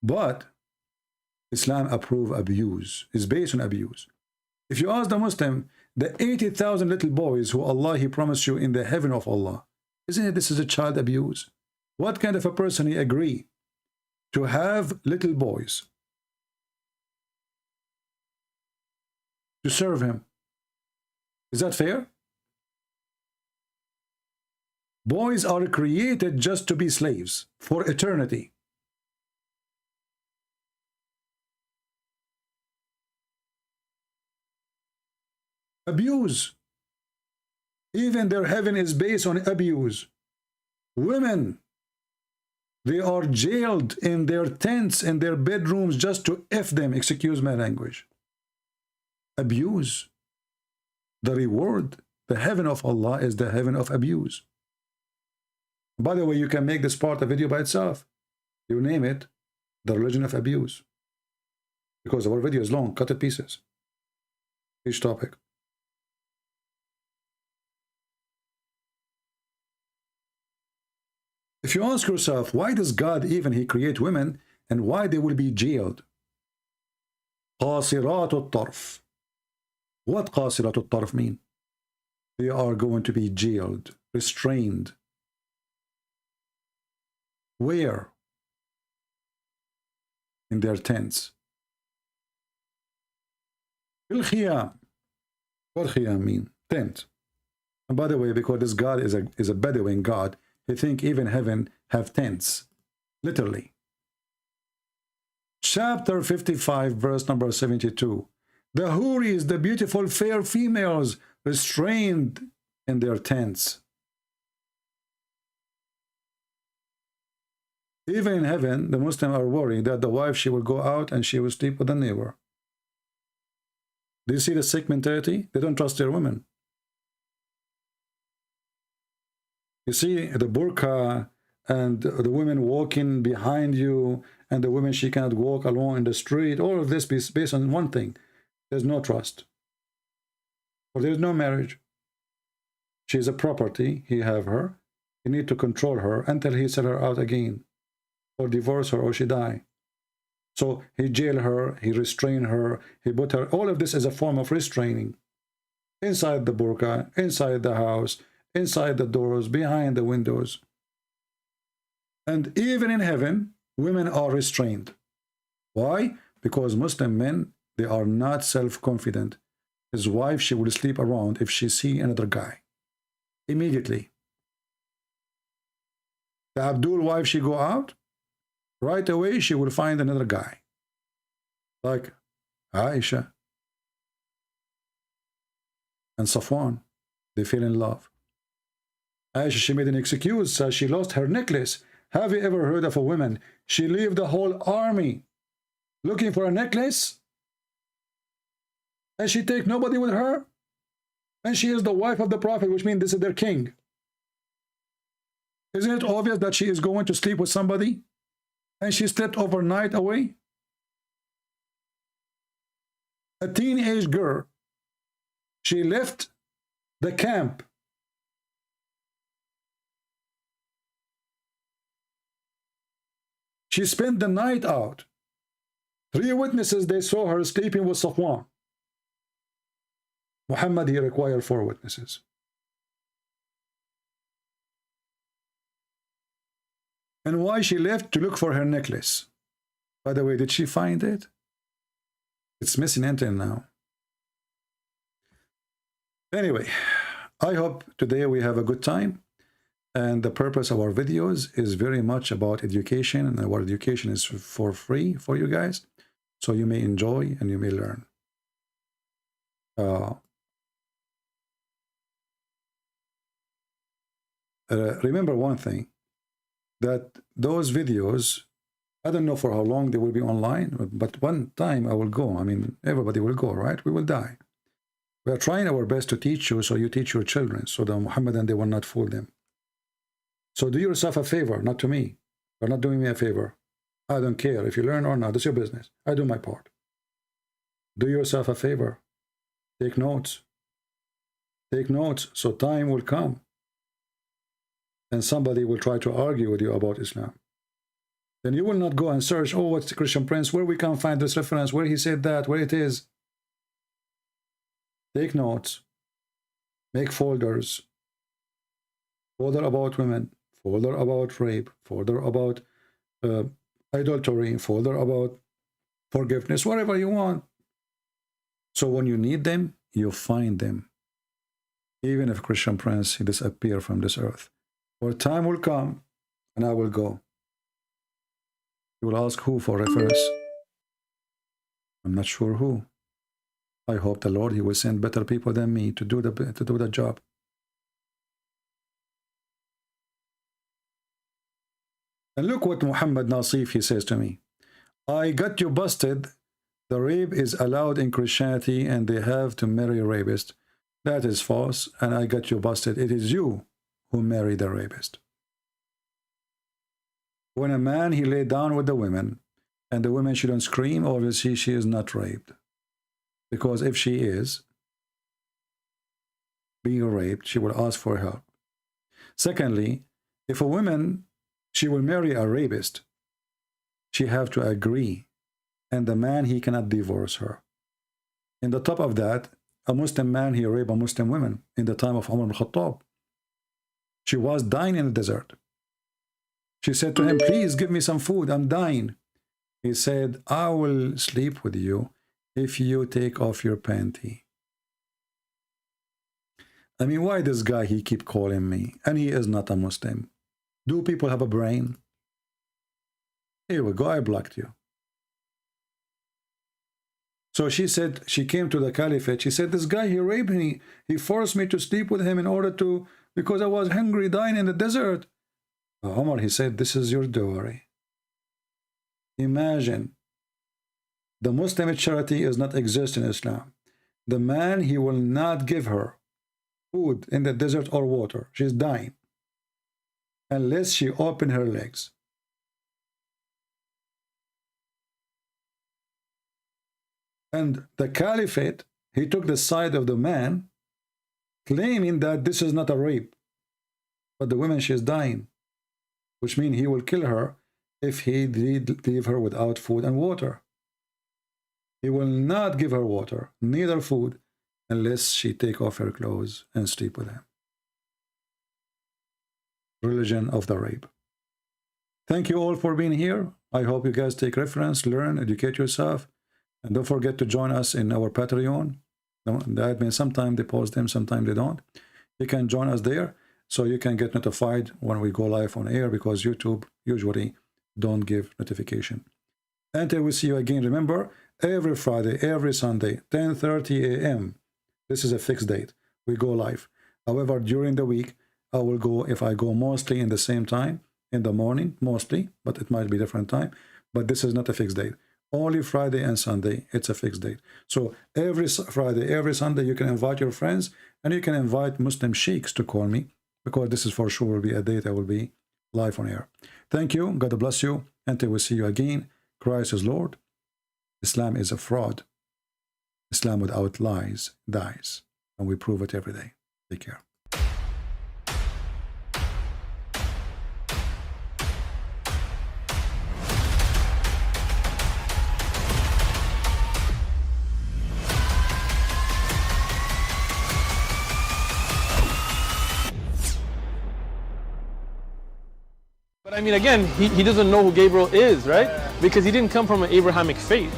But Islam approves abuse. It's based on abuse. If you ask the Muslim, the 80,000 little boys who Allah, he promised you in the heaven of Allah, isn't it this is a child abuse? What kind of a person he agree to have little boys to serve him? Is that fair? Boys are created just to be slaves for eternity. Abuse. Even their heaven is based on abuse. Women, they are jailed in their tents, in their bedrooms, just to F them, excuse my language. Abuse. The reward, the heaven of Allah is the heaven of abuse. By the way, you can make this part a video by itself. You name it, the religion of abuse. Because our video is long, cut to pieces. each topic. If you ask yourself, why does God even he create women and why they will be jailed? قاصرات الطرف. What قاصرات الطرف mean? They are going to be jailed, restrained. Where? In their tents. الخيام. What khiyam mean? Tent. And by the way, because this God is a Bedouin God, he think even heaven have tents. Literally. Chapter 55, verse number 72. The Houris, the beautiful fair females, restrained in their tents. Even in heaven, the Muslims are worried that the wife, she will go out and she will sleep with a neighbor. Do you see the sick mentality? They don't trust their women. You see the burqa and the women walking behind you, and the women, she cannot walk alone in the street. All of this is based on one thing. There's no trust. Or there's no marriage. She's a property. He have her. He need to control her until he sell her out again, or divorce her, or she die. So he jail her, he restrain her, he put her. All of this is a form of restraining. Inside the burqa, inside the house, inside the doors, behind the windows. And even in heaven, women are restrained. Why? Because Muslim men, they are not self-confident. His wife, she will sleep around if she see another guy. Immediately. The Abdul wife, she go out, right away she will find another guy. Like Aisha and Safwan, they fell in love. Aisha, she made an excuse, says she lost her necklace. Have you ever heard of a woman? She leave the whole army looking for a necklace, and she take nobody with her, and she is the wife of the Prophet, which means this is their king. Isn't it obvious that she is going to sleep with somebody, and she slept overnight away? A teenage girl, she left the camp. She spent the night out. 3 witnesses, they saw her sleeping with Safwan. Muhammad, he required 4 witnesses. And why she left? To look for her necklace. By the way, did she find it? It's missing until now. Anyway, I hope today we have a good time. And the purpose of our videos is very much about education, and our education is for free for you guys, so you may enjoy and you may learn. Remember one thing, that those videos, I don't know for how long they will be online, but one time I will go. I mean, everybody will go, right? We will die. We are trying our best to teach you, so you teach your children, so the Muhammadan, they will not fool them. So do yourself a favor, not to me. You're not doing me a favor. I don't care if you learn or not. That's your business. I do my part. Do yourself a favor. Take notes. Take notes, so time will come and somebody will try to argue with you about Islam. Then you will not go and search, oh, what's the Christian Prince, where we can find this reference, where he said that, where it is. Take notes. Make folders. Folder about women. Folder about rape, folder about adultery, folder about forgiveness, whatever you want. So when you need them, you find them. Even if Christian Prince, he disappear from this earth. Or time will come, and I will go. You will ask who for reference. I'm not sure who. I hope the Lord, he will send better people than me to do the job. And look what Muhammad Nasif, he says to me. I got you busted. The rape is allowed in Christianity and they have to marry a rapist. That is false. And I got you busted. It is you who married the rapist. When a man, he lay down with the women and the women shouldn't scream, obviously she is not raped. Because if she is, being raped, she will ask for help. Secondly, if a woman, she will marry a rapist, she have to agree, and the man, he cannot divorce her. In the top of that, a Muslim man, he raped a Muslim woman in the time of Umar al-Khattab. She was dying in the desert. She said to him, please give me some food, I'm dying. He said, I will sleep with you if you take off your panty. I mean, why this guy, he keep calling me? And he is not a Muslim. Do people have a brain? Here we go, I blocked you. So she said, she came to the caliphate. She said, this guy, he raped me. He forced me to sleep with him in order to, because I was hungry, dying in the desert. Omar, he said, this is your dowry. Imagine, the Muslim charity does not exist in Islam. The man, he will not give her food in the desert or water. She's dying. Unless she open her legs. And the caliphate, he took the side of the man, claiming that this is not a rape. But the woman, she is dying. Which means he will kill her if he did leave her without food and water. He will not give her water, neither food, unless she take off her clothes and sleep with him. Religion of the rape. Thank you all for being here. I hope you guys take reference, learn, educate yourself. And don't forget to join us in our Patreon. That means sometimes they post them, sometimes they don't. You can join us there so you can get notified when we go live on air, because YouTube usually don't give notification. Until we see you again, remember, every Friday, every Sunday, 10:30 a.m. This is a fixed date. We go live. However, during the week, I will go, if I go mostly in the same time, in the morning, mostly, but it might be different time. But this is not a fixed date. Only Friday and Sunday, it's a fixed date. So every Friday, every Sunday, you can invite your friends, and you can invite Muslim sheikhs to call me, because this is for sure will be a date I will be live on air. Thank you. God bless you. Until we see you again, Christ is Lord. Islam is a fraud. Islam without lies dies. And we prove it every day. Take care. But I mean, again, he doesn't know who Gabriel is, right? Because he didn't come from an Abrahamic faith.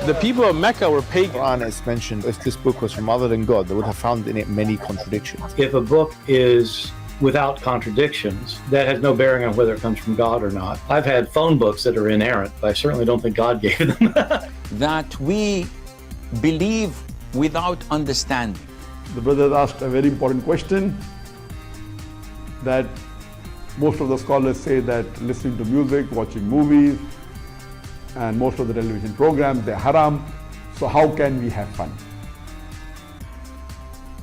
The people of Mecca were pagan. Quran is mentioned, if this book was from other than God, they would have found in it many contradictions. If a book is without contradictions, that has no bearing on whether it comes from God or not. I've had phone books that are inerrant, but I certainly don't think God gave them. That we believe without understanding. The brother asked a very important question, that most of the scholars say that listening to music, watching movies, and most of the television programs, they're haram. So how can we have fun?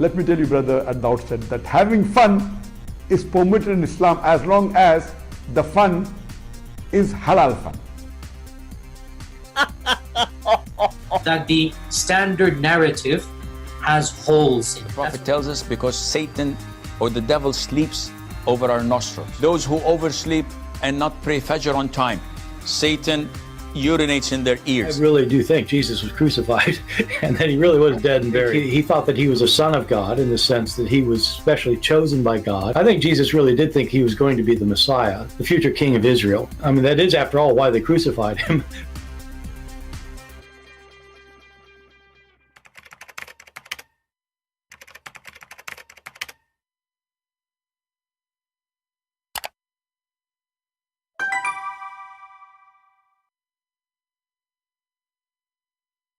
Let me tell you, brother, at the outset, that having fun is permitted in Islam as long as the fun is halal fun. That the standard narrative has holes in it. The prophet tells us because Satan or the devil sleeps over our nostrils. Those who oversleep and not pray Fajr on time, Satan urinates in their ears. I really do think Jesus was crucified and that he really was dead and buried. He thought that he was a son of God in the sense that he was specially chosen by God. I think Jesus really did think he was going to be the Messiah, the future king of Israel. I mean, that is, after all, why they crucified him.